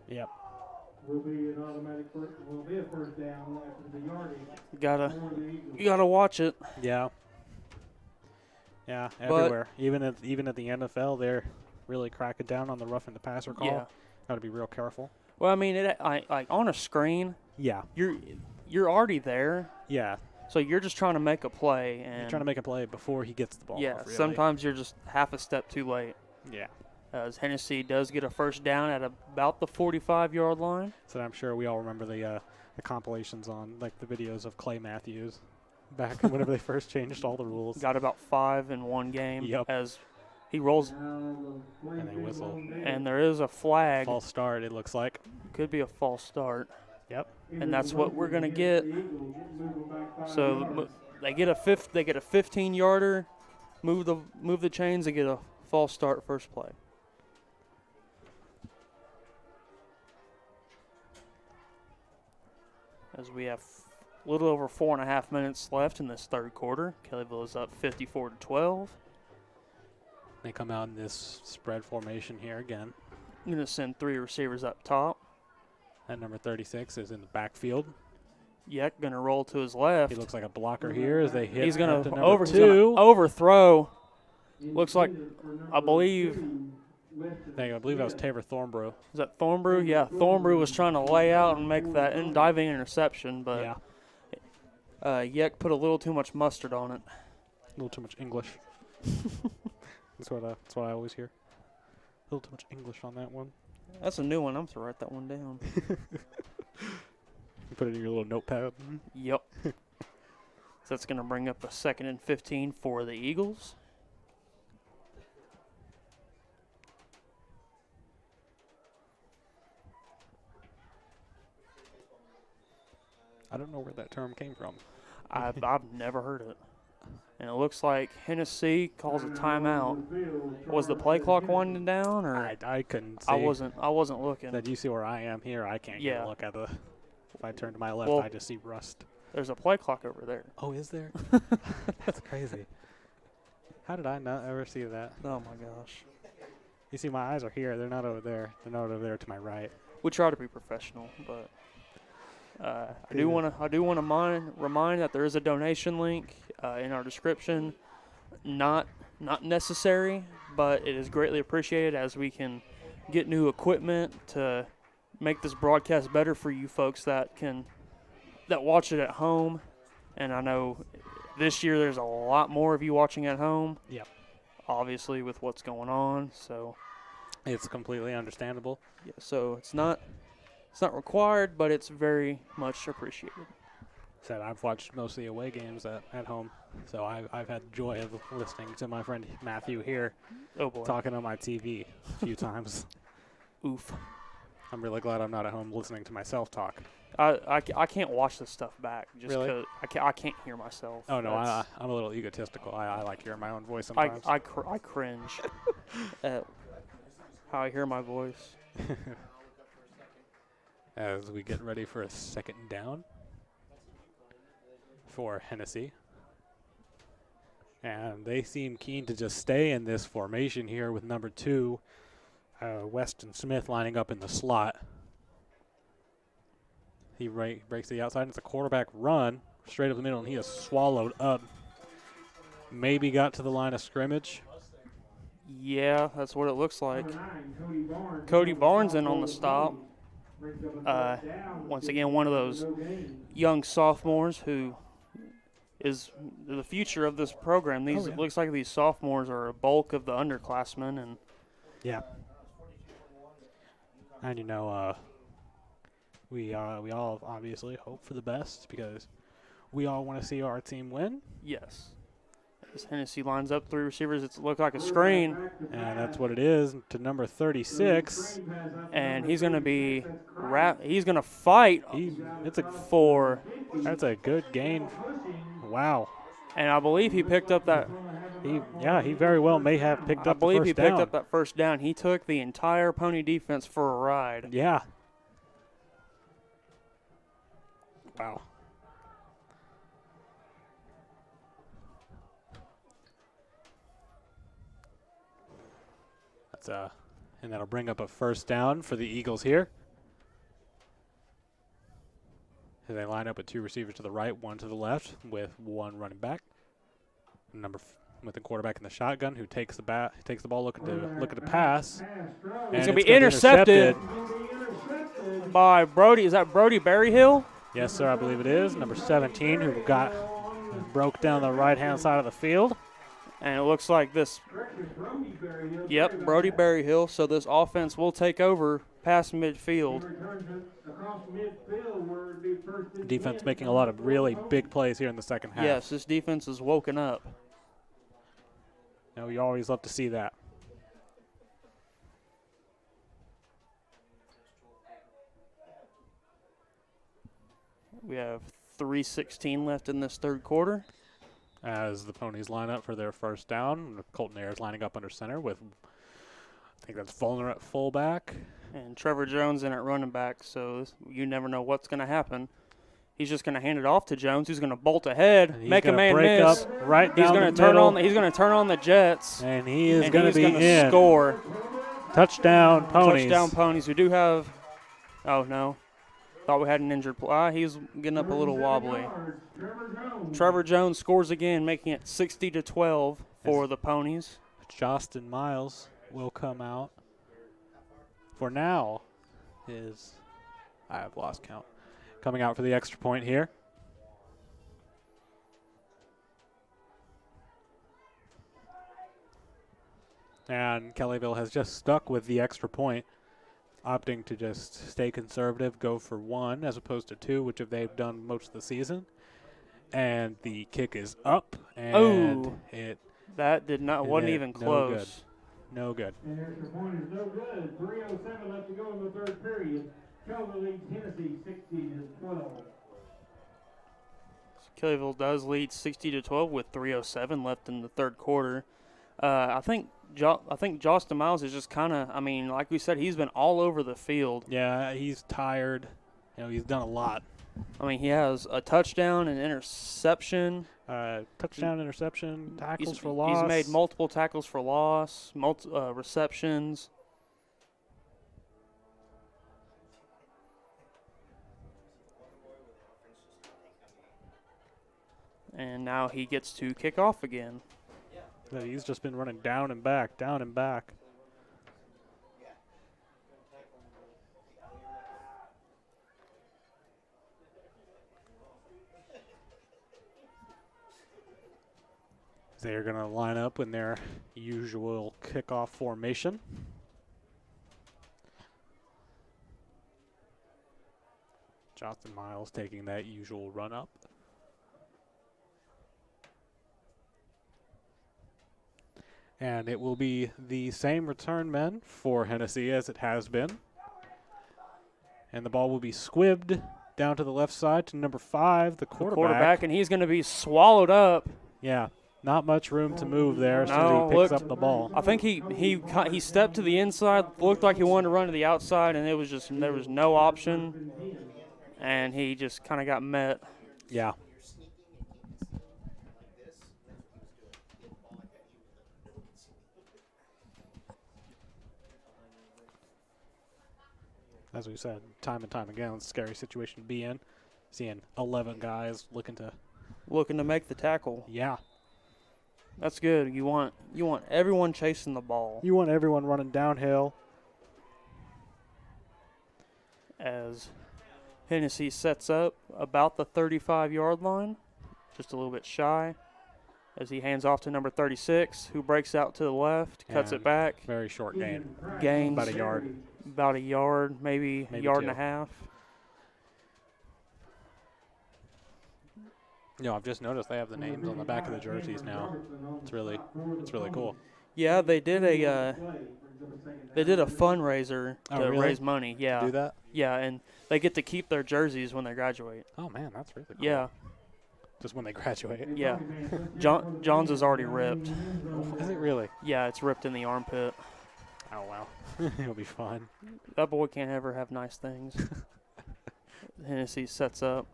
[SPEAKER 1] Yep.
[SPEAKER 4] Will be an automatic first down after the yardage.
[SPEAKER 2] You gotta watch it.
[SPEAKER 1] Yeah. Yeah, everywhere. Even at the NFL, they're really cracking down on the roughing the passer call.
[SPEAKER 2] Yeah.
[SPEAKER 1] Got to be real careful.
[SPEAKER 2] Well, I mean, like on a screen.
[SPEAKER 1] Yeah.
[SPEAKER 2] You're already there.
[SPEAKER 1] Yeah.
[SPEAKER 2] So you're just trying to make a play, and
[SPEAKER 1] you're trying to make a play before he gets the ball.
[SPEAKER 2] Yeah.
[SPEAKER 1] Off, really.
[SPEAKER 2] Sometimes you're just half a step too late.
[SPEAKER 1] Yeah.
[SPEAKER 2] As Hennessey does get a first down at about the 45-yard line.
[SPEAKER 1] So I'm sure we all remember the compilations on like the videos of Clay Matthews back whenever they first changed all the rules.
[SPEAKER 2] Got about 5 in one game.
[SPEAKER 1] Yep.
[SPEAKER 2] As he rolls.
[SPEAKER 1] And they whistle.
[SPEAKER 2] And there is a flag.
[SPEAKER 1] False start, it looks like.
[SPEAKER 2] Could be a false start.
[SPEAKER 1] Yep.
[SPEAKER 2] And that's what we're gonna get. So they get a 15-yarder. Move the chains and get a false start first play. As we have a little over 4.5 minutes left in this third quarter, Kellyville is up 54-12.
[SPEAKER 1] They come out in this spread formation here again.
[SPEAKER 2] I'm going to send 3 receivers up top.
[SPEAKER 1] That number 36 is in the backfield.
[SPEAKER 2] Yek going to roll to his left.
[SPEAKER 1] He looks like a blocker here as they hit.
[SPEAKER 2] He's going to
[SPEAKER 1] overthrow.
[SPEAKER 2] Looks like, I believe
[SPEAKER 1] I believe that was Taylor Thornbrew.
[SPEAKER 2] Is that Thornbrew? Yeah, Thornbrew was trying to lay out and make that diving interception, but Yek put a little too much mustard on it.
[SPEAKER 1] A little too much English. That's what I always hear. A little too much English on that one.
[SPEAKER 2] That's a new one. I'm going to write that one down.
[SPEAKER 1] You put it in your little notepad.
[SPEAKER 2] Yep. So that's going to bring up a 2nd and 15 for the Eagles. I
[SPEAKER 1] don't know where that term came from.
[SPEAKER 2] I've never heard it. And it looks like Hennessey calls a timeout. Was the play clock winding down, or
[SPEAKER 1] I couldn't see.
[SPEAKER 2] I wasn't looking.
[SPEAKER 1] Did you see where I am here? I can't get a look at the. If I turn to my left,
[SPEAKER 2] Well,
[SPEAKER 1] I just see rust.
[SPEAKER 2] There's a play clock over there.
[SPEAKER 1] Oh, is there? That's crazy. How did I not ever see that?
[SPEAKER 2] Oh my gosh.
[SPEAKER 1] You see, my eyes are here. They're not over there. They're not over there to my right.
[SPEAKER 2] We try to be professional, but I do want to remind that there is a donation link in our description. Not necessary, but it is greatly appreciated as we can get new equipment to make this broadcast better for you folks that watch it at home. And I know this year there's a lot more of you watching at home.
[SPEAKER 1] Yep.
[SPEAKER 2] Obviously with what's going on, so
[SPEAKER 1] it's completely understandable.
[SPEAKER 2] Yeah, so it's not required, but it's very much appreciated.
[SPEAKER 1] Said I've watched most of the away games at home, so I've had the joy of listening to my friend Matthew here talking on my TV a few times.
[SPEAKER 2] Oof.
[SPEAKER 1] I'm really glad I'm not at home listening to myself talk.
[SPEAKER 2] I can't watch this stuff back just
[SPEAKER 1] Really?
[SPEAKER 2] because I can't hear myself.
[SPEAKER 1] Oh, no, I'm a little egotistical. I like hearing my own voice sometimes.
[SPEAKER 2] I cringe at how I hear my voice.
[SPEAKER 1] As we get ready for a second down for Hennessey. And they seem keen to just stay in this formation here with number 2, Weston Smith lining up in the slot. He breaks to the outside. It's a quarterback run straight up the middle, and he is swallowed up. Maybe got to the line of scrimmage.
[SPEAKER 2] Yeah, that's what it looks like. Cody Barnes in on the stop. Once again, one of those young sophomores who is the future of this program. It looks like these sophomores are a bulk of the underclassmen, and
[SPEAKER 1] yeah. And we all obviously hope for the best because we all want to see our team win.
[SPEAKER 2] Yes. As Hennessey lines up 3 receivers, it looks like a screen.
[SPEAKER 1] And that's what it is to number 36.
[SPEAKER 2] And he's going to be he's going to fight for.
[SPEAKER 1] That's a good gain. Wow.
[SPEAKER 2] And I believe he picked up that.
[SPEAKER 1] He very well may have picked up the first down.
[SPEAKER 2] I believe he picked up that first down. He took the entire Pony defense for a ride.
[SPEAKER 1] Yeah. Wow. And that'll bring up a first down for the Eagles here. As they line up with 2 receivers to the right, 1 to the left, with 1 running back. With the quarterback in the shotgun, who takes the ball, looking to pass.
[SPEAKER 2] He's gonna be intercepted by Brody. Is that Brody Berryhill?
[SPEAKER 1] Yes, sir, I believe it is. Number 17, who broke down the right-hand side of the field.
[SPEAKER 2] And it looks like this. Yep, Brody Berryhill. So this offense will take over past midfield.
[SPEAKER 1] Defense making a lot of really big plays here in the second half.
[SPEAKER 2] Yes, this defense is woken up.
[SPEAKER 1] You always love to see that.
[SPEAKER 2] We have 3:16 left in this third quarter.
[SPEAKER 1] As the Ponies line up for their first down, Colton Ayers lining up under center with, I think that's Fulner at fullback.
[SPEAKER 2] And Trevor Jones in at running back, so you never know what's going to happen. He's just going to hand it off to Jones, who's going to bolt ahead, make a man miss.
[SPEAKER 1] Right
[SPEAKER 2] he's
[SPEAKER 1] going to
[SPEAKER 2] He's going to turn on the Jets.
[SPEAKER 1] And he is going to be in.
[SPEAKER 2] Score.
[SPEAKER 1] Touchdown Ponies.
[SPEAKER 2] Touchdown Ponies. We do have. Oh no. Thought we had an injured player. He's getting up a little wobbly. Trevor Jones scores again, making it 60-12 for the Ponies.
[SPEAKER 1] Justin Miles will come out. For now, I have lost count. Coming out for the extra point here. And Kellyville has just stuck with the extra point, opting to just stay conservative, go for 1 as opposed to 2, which they've done most of the season. And the kick is up, and
[SPEAKER 2] wasn't even close.
[SPEAKER 1] No good.
[SPEAKER 4] And there's your point is no good. 3:07 left to go in the third period. Kellyville leads Hennessey 60-12.
[SPEAKER 2] Kellyville does lead 60-12 with 3:07 left in the third quarter. I think Justin Miles is just kind of, I mean, like we said, he's been all over the field.
[SPEAKER 1] Yeah, he's tired. You know, he's done a lot.
[SPEAKER 2] I mean, he has a touchdown, an interception.
[SPEAKER 1] Touchdown, interception, tackles
[SPEAKER 2] He's
[SPEAKER 1] for loss.
[SPEAKER 2] He's made multiple tackles for loss, receptions. And now he gets to kick off again.
[SPEAKER 1] Yeah, he's just been running down and back, down and back. They're going to line up in their usual kickoff formation. Justin Miles taking that usual run up. And it will be the same return men for Hennessey as it has been. And the ball will be squibbed down to the left side to number 5, the quarterback.
[SPEAKER 2] And he's going to be swallowed up.
[SPEAKER 1] Yeah, not much room to move there as soon
[SPEAKER 2] No,
[SPEAKER 1] as he picks up the ball.
[SPEAKER 2] I think he stepped to the inside, looked like he wanted to run to the outside, and it was just there was no option, and he just kind of got met.
[SPEAKER 1] Yeah. As we said, time and time again, it's a scary situation to be in. Seeing 11 guys looking to
[SPEAKER 2] make the tackle.
[SPEAKER 1] Yeah.
[SPEAKER 2] That's good. You want everyone chasing the ball.
[SPEAKER 1] You want everyone running downhill.
[SPEAKER 2] As Hennessey sets up about the 35-yard line, just a little bit shy, as he hands off to number 36, who breaks out to the left, cuts
[SPEAKER 1] And
[SPEAKER 2] it back.
[SPEAKER 1] Very short gain.
[SPEAKER 2] Gains
[SPEAKER 1] About a yard.
[SPEAKER 2] About a yard, maybe a yard
[SPEAKER 1] two.
[SPEAKER 2] and a half.
[SPEAKER 1] You know, I've just noticed they have the names on the back of the jerseys now. It's really cool.
[SPEAKER 2] Yeah, they did a fundraiser
[SPEAKER 1] Oh,
[SPEAKER 2] to
[SPEAKER 1] really?
[SPEAKER 2] raise money. Yeah,
[SPEAKER 1] Do that?
[SPEAKER 2] yeah, and they get to keep their jerseys when they graduate.
[SPEAKER 1] Oh man, that's really cool.
[SPEAKER 2] Yeah,
[SPEAKER 1] Just when they graduate.
[SPEAKER 2] yeah. John's is already ripped.
[SPEAKER 1] Is it really?
[SPEAKER 2] Yeah, it's ripped in the armpit.
[SPEAKER 1] Oh wow. It'll be fun.
[SPEAKER 2] That boy can't ever have nice things. Hennessey sets up.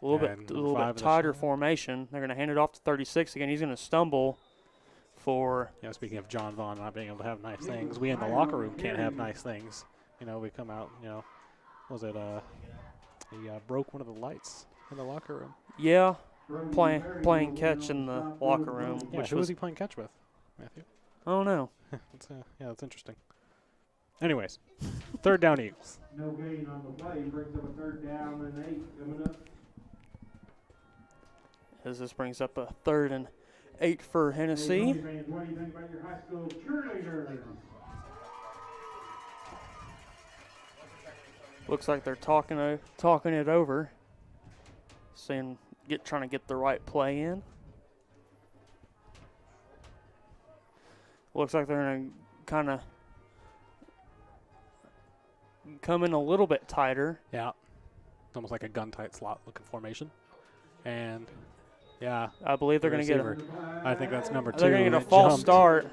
[SPEAKER 2] A little
[SPEAKER 1] And
[SPEAKER 2] bit, a little
[SPEAKER 1] 5
[SPEAKER 2] bit
[SPEAKER 1] of the
[SPEAKER 2] tighter formation. They're going to hand it off to 36 again. He's going to stumble for.
[SPEAKER 1] You know, speaking of John Vaughn not being able to have nice things, we in the locker room can't have nice things. You know, we come out. You know, was it he broke one of the lights in the locker room?
[SPEAKER 2] Yeah, playing catch in the locker room.
[SPEAKER 1] Yeah,
[SPEAKER 2] which
[SPEAKER 1] who
[SPEAKER 2] was
[SPEAKER 1] was he playing catch with, Matthew?
[SPEAKER 2] I don't know.
[SPEAKER 1] Yeah, that's interesting. Anyways, third down Eagles.
[SPEAKER 4] No gain on the play, brings up a 3rd down and 8 coming up.
[SPEAKER 2] As this brings up a 3rd and 8 for Hennessey.
[SPEAKER 4] Hey, fans, what do you think about your high school cheerleaders?
[SPEAKER 2] Looks like they're talking it over, trying to get the right play in. Looks like they're going to kind of come in a little bit tighter.
[SPEAKER 1] Yeah, almost like a gun tight slot looking formation, and yeah,
[SPEAKER 2] I believe they're going to get
[SPEAKER 1] I think that's number 2.
[SPEAKER 2] they're going to get a
[SPEAKER 1] that
[SPEAKER 2] false
[SPEAKER 1] jumped
[SPEAKER 2] start.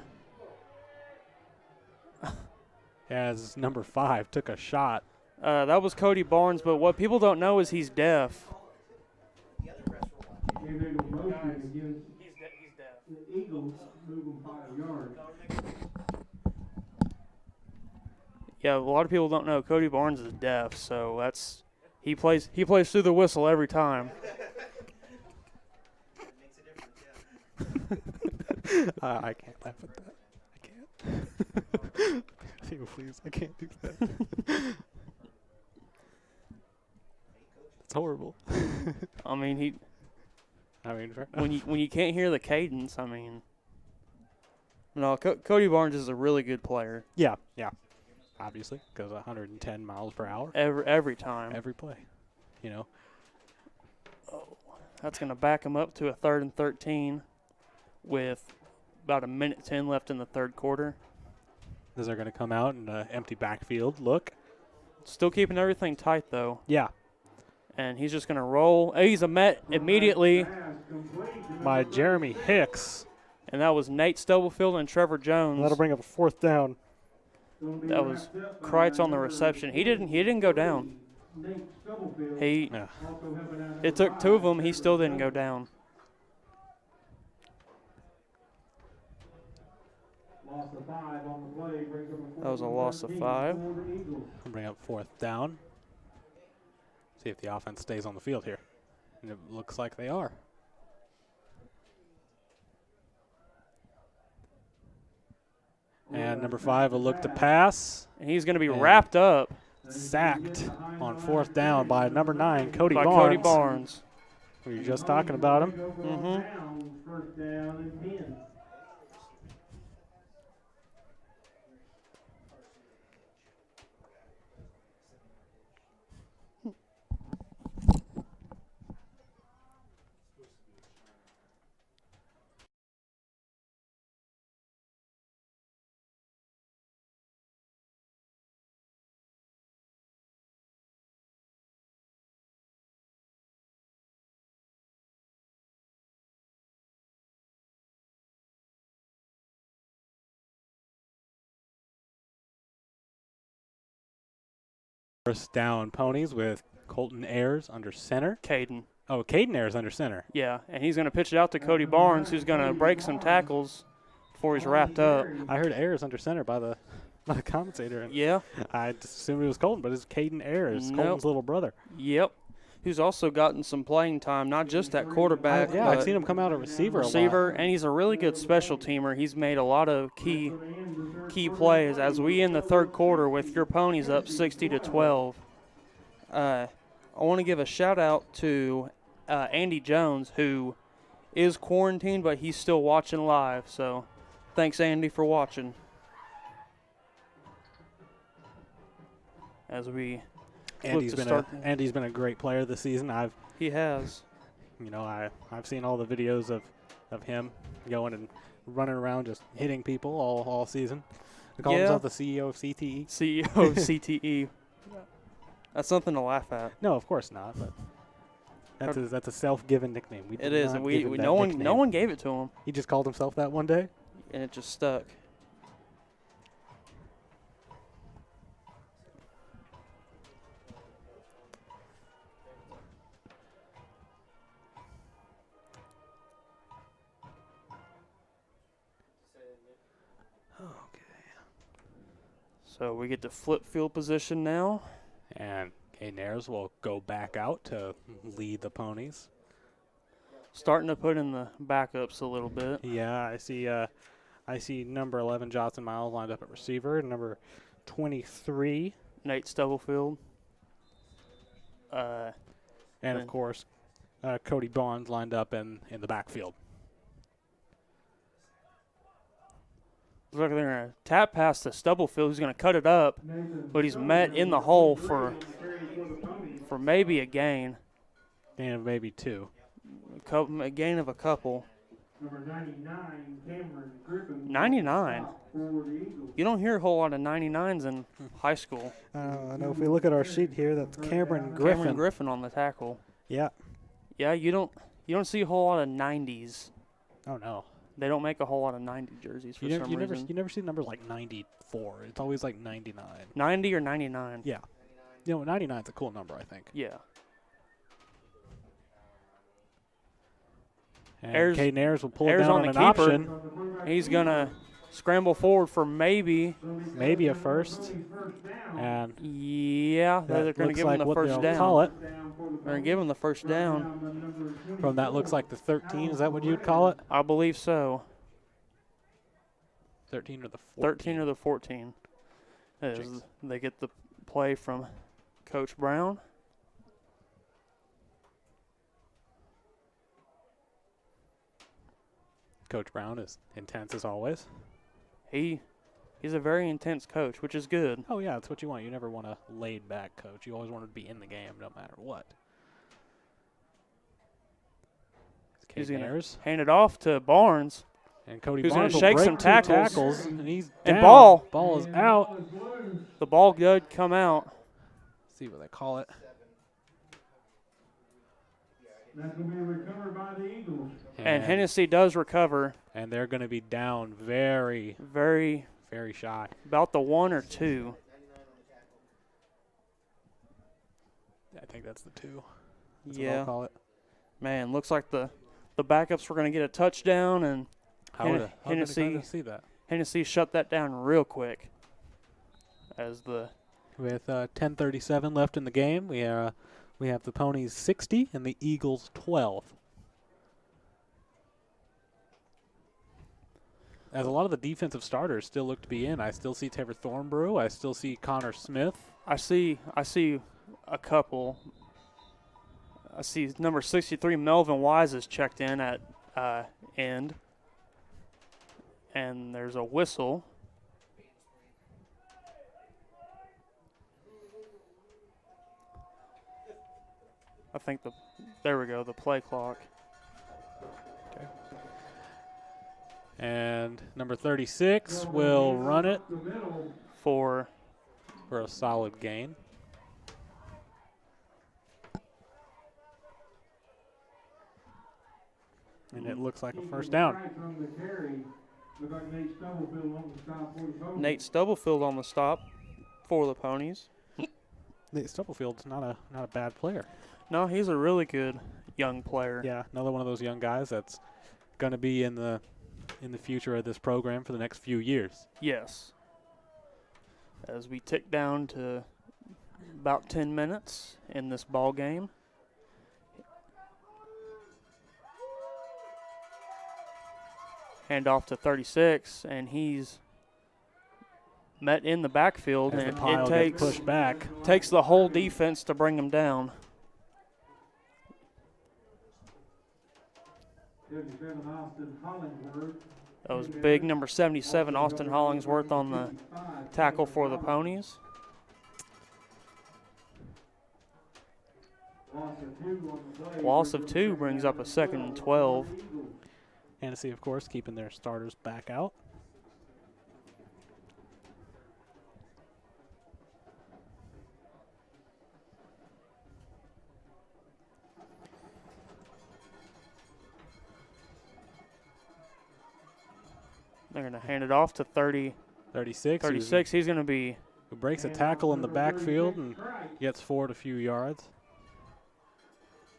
[SPEAKER 1] as number 5 took a shot.
[SPEAKER 2] That was Cody Barnes, but what people don't know is he's deaf.
[SPEAKER 4] Illegal motion against
[SPEAKER 2] He's deaf.
[SPEAKER 4] the Eagles, moving 5 yards.
[SPEAKER 2] Yeah, a lot of people don't know Cody Barnes is deaf, so he plays through the whistle every time.
[SPEAKER 1] I can't laugh at that. I can't. Please, I can't do that. It's horrible.
[SPEAKER 2] I mean,
[SPEAKER 1] fair
[SPEAKER 2] when you can't hear the cadence, I mean, no, Cody Barnes is a really good player.
[SPEAKER 1] Yeah, obviously, goes 110 miles per hour
[SPEAKER 2] Every time.
[SPEAKER 1] every play. You know,
[SPEAKER 2] That's going to back him up to a 3rd and 13 with about 1:10 left in the third quarter.
[SPEAKER 1] as they're going to come out in an empty backfield. Look.
[SPEAKER 2] Still keeping everything tight, though.
[SPEAKER 1] Yeah.
[SPEAKER 2] And he's just going to roll. He's a met immediately.
[SPEAKER 1] By Jeremy Hicks.
[SPEAKER 2] And that was Nate Stubblefield and Trevor Jones.
[SPEAKER 1] That'll bring up a 4th down.
[SPEAKER 2] That was Kreitz on the reception. He didn't go down. It took 2 of them. He still didn't go down. That was a loss of 5.
[SPEAKER 1] Bring up 4th down. See if the offense stays on the field here. And it looks like they are. And number 5 will look to pass.
[SPEAKER 2] And he's going to be wrapped up.
[SPEAKER 1] Sacked on 4th down by number 9, Cody
[SPEAKER 2] by
[SPEAKER 1] Barnes.
[SPEAKER 2] Cody Barnes.
[SPEAKER 1] We were just talking about him.
[SPEAKER 4] First down and 10.
[SPEAKER 1] First down Ponies with Colton Ayers under center.
[SPEAKER 2] Caden.
[SPEAKER 1] Oh, Caden Ayers under center.
[SPEAKER 2] Yeah, and he's going to pitch it out to Cody Barnes, who's going to break some tackles before he's wrapped up.
[SPEAKER 1] I heard Ayers under center by the commentator. And
[SPEAKER 2] Yeah.
[SPEAKER 1] I just assumed it was Colton, but it's Caden Ayers,
[SPEAKER 2] Nope.
[SPEAKER 1] Colton's little brother.
[SPEAKER 2] Yep. Who's also gotten some playing time, not just at quarterback.
[SPEAKER 1] Yeah, I've
[SPEAKER 2] but
[SPEAKER 1] seen him come out at receiver a lot.
[SPEAKER 2] and he's a really good special teamer. He's made a lot of key plays as we in the 3rd quarter with your Ponies up 60-12. I want to give a shout out to Andy Jones, who is quarantined, but he's still watching live. So thanks, Andy, for watching. As we
[SPEAKER 1] Andy's been a great player this season.
[SPEAKER 2] He has.
[SPEAKER 1] I've seen all the videos of him going and running around just hitting people all season. He calls himself the CEO of CTE.
[SPEAKER 2] CEO of CTE. That's something to laugh at.
[SPEAKER 1] No, of course not. But that's a self-given nickname.
[SPEAKER 2] It is, and no one gave it to him.
[SPEAKER 1] He just called himself that one day,
[SPEAKER 2] and it just stuck. So we get to flip field position now.
[SPEAKER 1] And Caden Ayers will go back out to lead the Ponies.
[SPEAKER 2] Starting to put in the backups a little bit.
[SPEAKER 1] Yeah, I see number 11 Johnson Miles lined up at receiver, and number 23
[SPEAKER 2] Nate Stubblefield.
[SPEAKER 1] And of course Cody Barnes lined up in the backfield.
[SPEAKER 2] Look, they're going to tap pass to Stubblefield, who's going to cut it up, but he's met in the hole for maybe a gain.
[SPEAKER 1] Gain of maybe 2.
[SPEAKER 2] A gain of a couple.
[SPEAKER 4] Number 99, Cameron Griffin.
[SPEAKER 2] 99? You don't hear a whole lot of 99s in high school.
[SPEAKER 1] I know if we look at our sheet here, that's Cameron Griffin.
[SPEAKER 2] Cameron Griffin on the tackle.
[SPEAKER 1] Yeah.
[SPEAKER 2] Yeah, you don't see a whole lot of 90s.
[SPEAKER 1] Oh, no.
[SPEAKER 2] They don't make a whole lot of 90 jerseys for some reason.
[SPEAKER 1] You never see numbers like 94. It's always like 99.
[SPEAKER 2] 90 or 99?
[SPEAKER 1] Yeah. 99 is a cool number, I think.
[SPEAKER 2] Yeah.
[SPEAKER 1] And Caden Ayers will pull it
[SPEAKER 2] Ayers
[SPEAKER 1] down
[SPEAKER 2] on
[SPEAKER 1] an
[SPEAKER 2] the keeper.
[SPEAKER 1] option.
[SPEAKER 2] He's going to scramble forward for maybe
[SPEAKER 1] a first. And
[SPEAKER 2] yeah, they're going to give him the first down.
[SPEAKER 1] Call it.
[SPEAKER 2] They're going to give him the first down.
[SPEAKER 1] From that looks like the 13. Is that what you'd call it?
[SPEAKER 2] I believe so.
[SPEAKER 1] 13 or the 14?
[SPEAKER 2] 13 or the 14. They get the play from Coach Brown.
[SPEAKER 1] Coach Brown is intense as always.
[SPEAKER 2] He's a very intense coach, which is good.
[SPEAKER 1] Oh, yeah, that's what you want. You never want a laid-back coach. You always want to be in the game no matter what.
[SPEAKER 2] He's going to hand it off to Barnes.
[SPEAKER 1] And Cody
[SPEAKER 2] who's
[SPEAKER 1] Barnes
[SPEAKER 2] going to shake
[SPEAKER 1] will break
[SPEAKER 2] some tackles.
[SPEAKER 1] And he's
[SPEAKER 2] and
[SPEAKER 1] down. Ball is out.
[SPEAKER 2] The ball did come out.
[SPEAKER 1] Let's see what they call it.
[SPEAKER 4] That's going to be recovered by the Eagles.
[SPEAKER 2] And Hennessey does recover.
[SPEAKER 1] And they're going to be down very,
[SPEAKER 2] Very,
[SPEAKER 1] very shy.
[SPEAKER 2] about the 1 or 2.
[SPEAKER 1] I think that's the 2. That's what
[SPEAKER 2] Yeah.
[SPEAKER 1] I'll call it.
[SPEAKER 2] Man, looks like the backups were going to get a touchdown, and
[SPEAKER 1] How would I
[SPEAKER 2] Hennessey
[SPEAKER 1] see that?
[SPEAKER 2] Hennessey shut that down real quick. As the
[SPEAKER 1] With 10:37 left in the game, we have the Ponies 60 and the Eagles 12. As a lot of the defensive starters still look to be in. I still see Taylor Thornbrew. I still see Connor Smith.
[SPEAKER 2] I see a couple. I see number 63 Melvin Wise is checked in at end, and there's a whistle. I think there we go, the play clock.
[SPEAKER 1] Okay. And number 36 will run it
[SPEAKER 2] For
[SPEAKER 1] for a solid gain. And it looks like a first down.
[SPEAKER 2] Nate Stubblefield on the stop for the Ponies.
[SPEAKER 1] Nate Stubblefield's not a bad player.
[SPEAKER 2] No, he's a really good young player.
[SPEAKER 1] Yeah, another one of those young guys that's going to be in the future of this program for the next few years.
[SPEAKER 2] Yes. As we tick down to about 10 minutes in this ball game. Hand off to 36, and he's met in the backfield,
[SPEAKER 1] As
[SPEAKER 2] and
[SPEAKER 1] the pile
[SPEAKER 2] it
[SPEAKER 1] gets pushed back.
[SPEAKER 2] takes the whole defense to bring him down. That was big number 77, Austin Hollingsworth, on the tackle for the Ponies. Loss of 2 brings up a 2nd and 12.
[SPEAKER 1] Hennessey, of course, keeping their starters back out.
[SPEAKER 2] They're going to hand it off to
[SPEAKER 1] 36.
[SPEAKER 2] 36. He's going to be
[SPEAKER 1] Who breaks a tackle in the backfield and gets forward a few yards.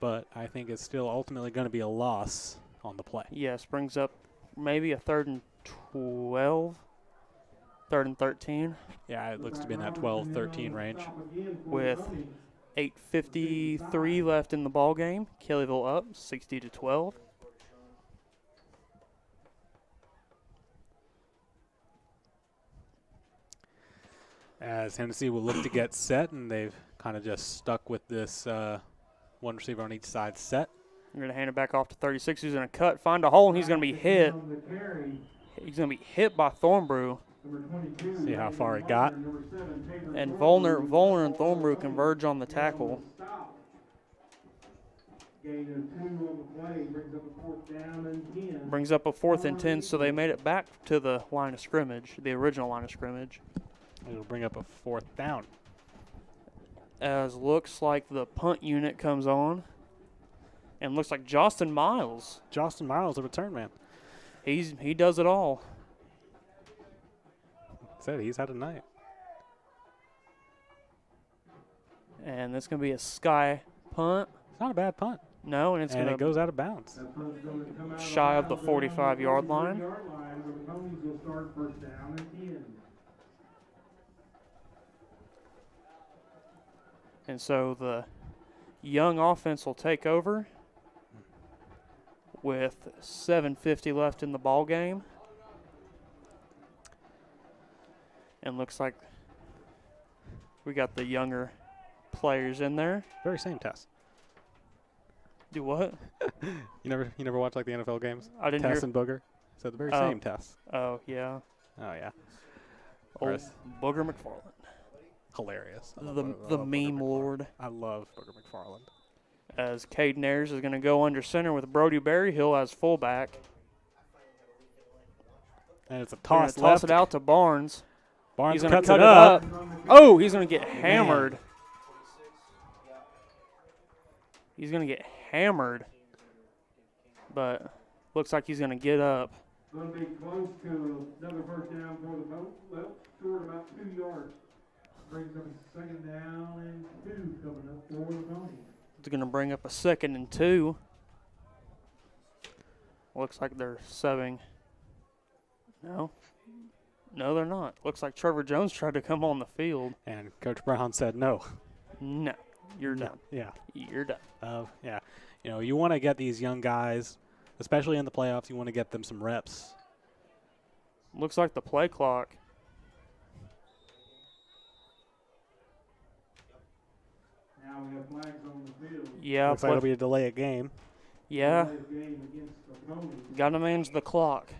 [SPEAKER 1] But I think it's still ultimately going to be a loss on the play.
[SPEAKER 2] yes, brings up maybe a 3rd and 12, 3rd and 13
[SPEAKER 1] Yeah, it looks to be in that 12-13 range.
[SPEAKER 2] with 8:53 left in the ball game. Kellyville up 60-12.
[SPEAKER 1] As Hennessey will look to get set, and they've kind of just stuck with this one receiver on each side set.
[SPEAKER 2] They're going to hand it back off to 36. He's going to cut, find a hole, and he's going to be hit. He's going to be hit by Thornbrew.
[SPEAKER 1] See how far he got.
[SPEAKER 2] And Volner and Thornbrew converge on the tackle. Brings up a 4th and 10, so they made it back to the line of scrimmage, the original line of scrimmage.
[SPEAKER 1] It'll bring up a 4th down.
[SPEAKER 2] As looks like the punt unit comes on. And looks like Justin Miles.
[SPEAKER 1] Justin Miles, the return man.
[SPEAKER 2] He does it all.
[SPEAKER 1] Said he's had a night.
[SPEAKER 2] And that's going to be a sky punt.
[SPEAKER 1] It's not a bad punt.
[SPEAKER 2] No, and it's
[SPEAKER 1] And
[SPEAKER 2] going
[SPEAKER 1] it
[SPEAKER 2] to
[SPEAKER 1] goes out of bounds.
[SPEAKER 2] shy of the 45-yard line. And so the young offense will take over with 7:50 left in the ball game. And looks like we got the younger players in there.
[SPEAKER 1] Very same test.
[SPEAKER 2] Do what?
[SPEAKER 1] You never watch like the NFL games?
[SPEAKER 2] I didn't
[SPEAKER 1] Tess
[SPEAKER 2] hear.
[SPEAKER 1] and Booger. So the very
[SPEAKER 2] Oh.
[SPEAKER 1] same test.
[SPEAKER 2] Oh, yeah.
[SPEAKER 1] Oh yeah.
[SPEAKER 2] Old
[SPEAKER 1] Chris.
[SPEAKER 2] Booger McFarland.
[SPEAKER 1] Hilarious. I love
[SPEAKER 2] The
[SPEAKER 1] Booger
[SPEAKER 2] meme
[SPEAKER 1] McFarland.
[SPEAKER 2] lord.
[SPEAKER 1] I love Booger McFarland.
[SPEAKER 2] As Caden Ayers is going to go under center with Brody Berryhill as fullback.
[SPEAKER 1] And it's a
[SPEAKER 2] They're gonna
[SPEAKER 1] toss
[SPEAKER 2] toss
[SPEAKER 1] left.
[SPEAKER 2] it out to Barnes.
[SPEAKER 1] Barnes
[SPEAKER 2] He's going to
[SPEAKER 1] cuts
[SPEAKER 2] cut
[SPEAKER 1] it
[SPEAKER 2] it
[SPEAKER 1] up.
[SPEAKER 2] Oh, he's going to get hammered. He's going to get hammered. But looks like he's going to get up.
[SPEAKER 4] Going to be close to another first down for the boat. Well, short about 2 yards. Brings up a second down and 2 coming up for the Ponies.
[SPEAKER 2] It's going to bring up a 2nd and 2. Looks like they're subbing. No, they're not. Looks like Trevor Jones tried to come on the field.
[SPEAKER 1] And Coach Brown said no.
[SPEAKER 2] No, you're done.
[SPEAKER 1] Yeah.
[SPEAKER 2] You're done.
[SPEAKER 1] Yeah. You know, you want to get these young guys, especially in the playoffs, you want to get them some reps.
[SPEAKER 2] Looks like the play clock.
[SPEAKER 4] Now we have flags on the field.
[SPEAKER 2] Yeah,
[SPEAKER 1] Looks like it'll be a delay of game.
[SPEAKER 2] yeah.
[SPEAKER 4] Delay of game against the Ponies.
[SPEAKER 2] Got to manage the clock.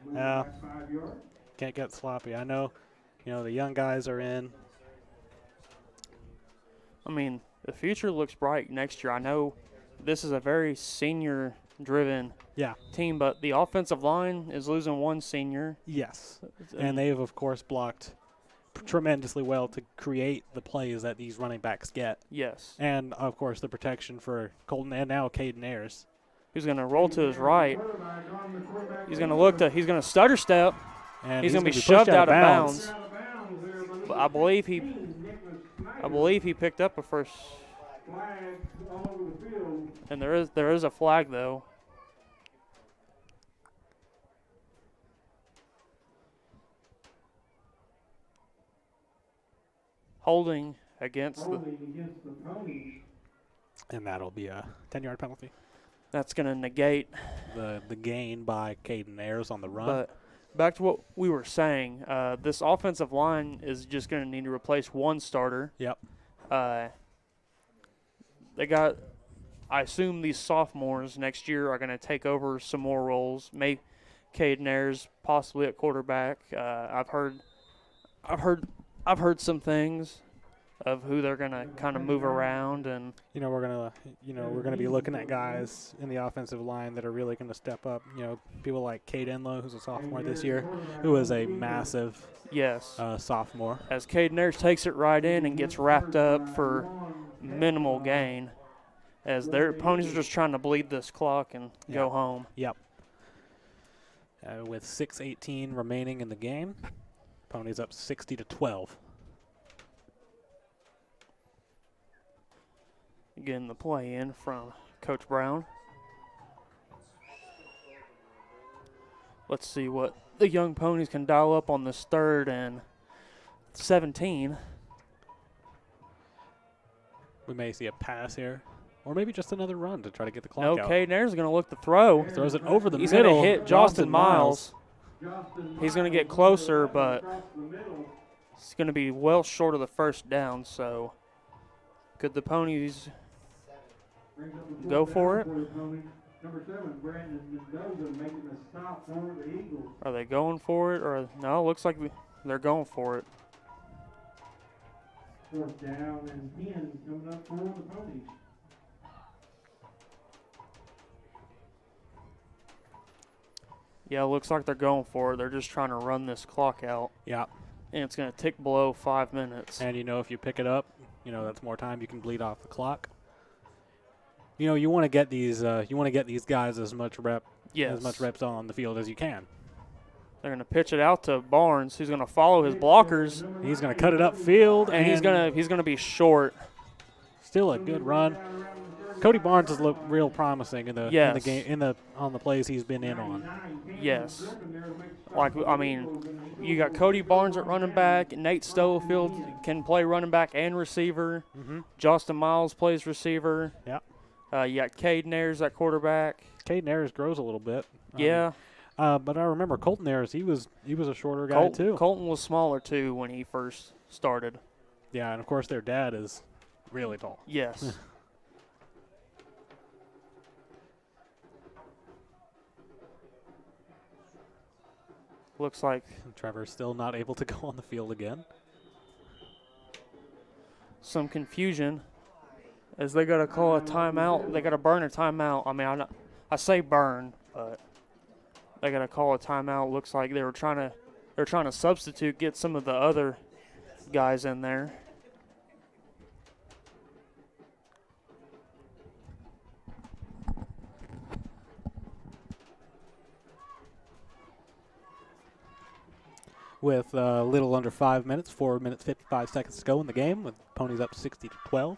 [SPEAKER 4] Moving
[SPEAKER 1] Yeah.
[SPEAKER 4] back 5 yards.
[SPEAKER 1] Can't get sloppy. I know, you know, the young guys are in.
[SPEAKER 2] I mean, the future looks bright next year. I know this is a very senior-driven
[SPEAKER 1] Yeah.
[SPEAKER 2] team, but the offensive line is losing one senior.
[SPEAKER 1] Yes. And they've, of course, blocked tremendously well to create the plays that these running backs get.
[SPEAKER 2] Yes.
[SPEAKER 1] And, of course, the protection for Colton and now Caden Ayers.
[SPEAKER 2] He's going to roll to his right. He's going to look to, he's going to stutter step.
[SPEAKER 1] And
[SPEAKER 2] He's going to be
[SPEAKER 1] pushed
[SPEAKER 2] shoved out of bounds.
[SPEAKER 4] Out of bounds there, but
[SPEAKER 2] But I believe he picked up a first.
[SPEAKER 4] flags all over the field.
[SPEAKER 2] And there is a flag though. Holding against the.
[SPEAKER 4] Holding against the Ponies.
[SPEAKER 1] And that'll be a 10-yard penalty.
[SPEAKER 2] That's going to negate.
[SPEAKER 1] The gain by Caden Ayers on the run.
[SPEAKER 2] But back to what we were saying, this offensive line is just going to need to replace one starter.
[SPEAKER 1] Yep.
[SPEAKER 2] They got, I assume these sophomores next year are going to take over some more roles. Maybe Caden Ayers possibly at quarterback. I've heard some things of who they're going to kind of move around, and
[SPEAKER 1] You know, we're gonna be looking at guys in the offensive line that are really gonna step up. You know, people like Cade Enlow, who's a sophomore this year, who is a massive
[SPEAKER 2] yes,
[SPEAKER 1] sophomore.
[SPEAKER 2] as Caden Ayers takes it right in and gets wrapped up for minimal gain, as their Ponies are just trying to bleed this clock and go home.
[SPEAKER 1] Yep. With 6:18 remaining in the game, Ponies up 60-12.
[SPEAKER 2] Getting the play in from Coach Brown. Let's see what the young Ponies can dial up on this 3rd and 17.
[SPEAKER 1] We may see a pass here, or maybe just another run to try to get the clock
[SPEAKER 2] No,
[SPEAKER 1] out.
[SPEAKER 2] Caden Ayers is going to look to throw.
[SPEAKER 1] Throws it over the
[SPEAKER 2] He's
[SPEAKER 1] middle.
[SPEAKER 2] going to hit Justin Miles.
[SPEAKER 4] Justin
[SPEAKER 2] He's gonna get
[SPEAKER 4] Miles
[SPEAKER 2] closer, but-
[SPEAKER 4] across the middle.
[SPEAKER 2] It's going to be well short of the first down, so could the Ponies
[SPEAKER 4] Brings up the
[SPEAKER 2] go
[SPEAKER 4] fourth
[SPEAKER 2] for
[SPEAKER 4] down
[SPEAKER 2] it?
[SPEAKER 4] the Ponies. Number 7, Brandon Mendoza making a stop for the Eagles.
[SPEAKER 2] Are they going for it, or no? Looks like they're going for it.
[SPEAKER 4] 4th down and 10 coming up for the Ponies.
[SPEAKER 2] Yeah, looks like they're going for it. They're just trying to run this clock out,
[SPEAKER 1] Yeah.
[SPEAKER 2] and it's going to tick below 5 minutes.
[SPEAKER 1] And, you know, if you pick it up, you know, that's more time you can bleed off the clock. You know, you want to get these guys as much reps on the field as you can.
[SPEAKER 2] They're going to pitch it out to Barnes, who's going to follow his blockers,
[SPEAKER 1] He's going to cut it upfield,
[SPEAKER 2] and he's going to be short.
[SPEAKER 1] still a good run. Cody Barnes has looked real promising in the
[SPEAKER 2] Yes.
[SPEAKER 1] game on the plays he's been in on.
[SPEAKER 2] Yes. Like, I mean, you got Cody Barnes at running back. Nate Stowefield can play running back and receiver.
[SPEAKER 1] Mm-hmm.
[SPEAKER 2] Justin Miles plays receiver.
[SPEAKER 1] Yep.
[SPEAKER 2] You got Caden Ayers at quarterback.
[SPEAKER 1] Caden Ayers grows a little bit.
[SPEAKER 2] Yeah.
[SPEAKER 1] But I remember Colton Ayers, he was a shorter guy too.
[SPEAKER 2] Colton was smaller too when he first started.
[SPEAKER 1] Yeah, and of course their dad is really tall.
[SPEAKER 2] Yes. Looks like
[SPEAKER 1] Trevor's still not able to go on the field again.
[SPEAKER 2] some confusion as they got to call a timeout. They got to burn a timeout. I mean, I say burn, but they got to call a timeout. Looks like they're trying to substitute, get some of the other guys in there.
[SPEAKER 1] with a little under 5 minutes, 4 minutes 55 seconds to go in the game, with Ponies up 60-12.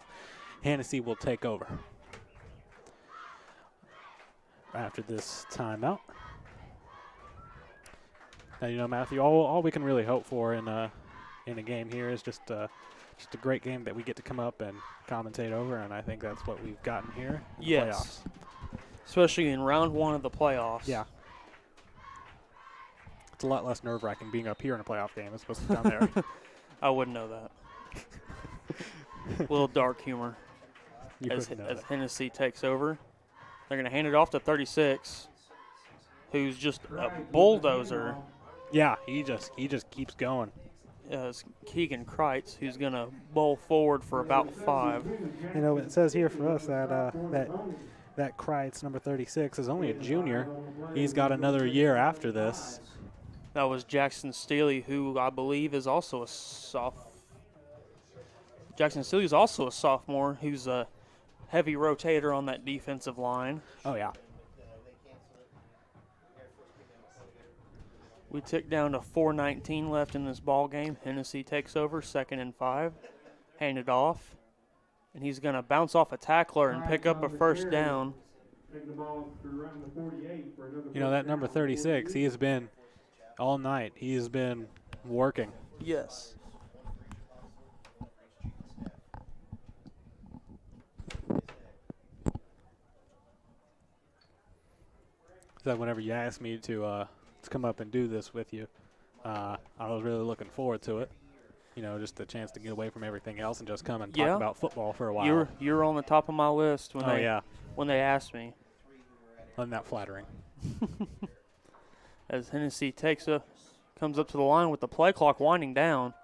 [SPEAKER 1] Hennessey will take over after this timeout. Now, Matthew, all we can really hope for in a game here is just a great game that we get to come up and commentate over, and I think that's what we've gotten here in the playoffs.
[SPEAKER 2] Especially in round 1 of the playoffs.
[SPEAKER 1] Yeah. It's a lot less nerve-wracking being up here in a playoff game as opposed to down there.
[SPEAKER 2] I wouldn't know that. A little dark humor as Hennessey takes over. They're going to hand it off to 36, who's just a bulldozer.
[SPEAKER 1] Yeah, he just keeps going.
[SPEAKER 2] It's Keegan Kreitz, who's going to bowl forward for about 5.
[SPEAKER 1] It says here for us that Kreitz, number 36, is only a junior. He's got another year after this.
[SPEAKER 2] That was Jackson Steele, who I believe is also a Jackson Steele is also a sophomore, who's a heavy rotator on that defensive line.
[SPEAKER 1] Oh, yeah.
[SPEAKER 2] We tick down to 4:19 left in this ball game. Hennessey takes over, 2nd and 5. Hand it off. And he's going to bounce off a tackler and pick up a first down.
[SPEAKER 1] That number 36, he has been all night. He has been working.
[SPEAKER 2] Yes.
[SPEAKER 1] So whenever you asked me to come up and do this with you, I was really looking forward to it. Just a chance to get away from everything else and just come and talk about football for a while.
[SPEAKER 2] You're on the top of my list when when they asked me.
[SPEAKER 1] Wasn't that flattering?
[SPEAKER 2] As Hennessey comes up to the line with the play clock winding down.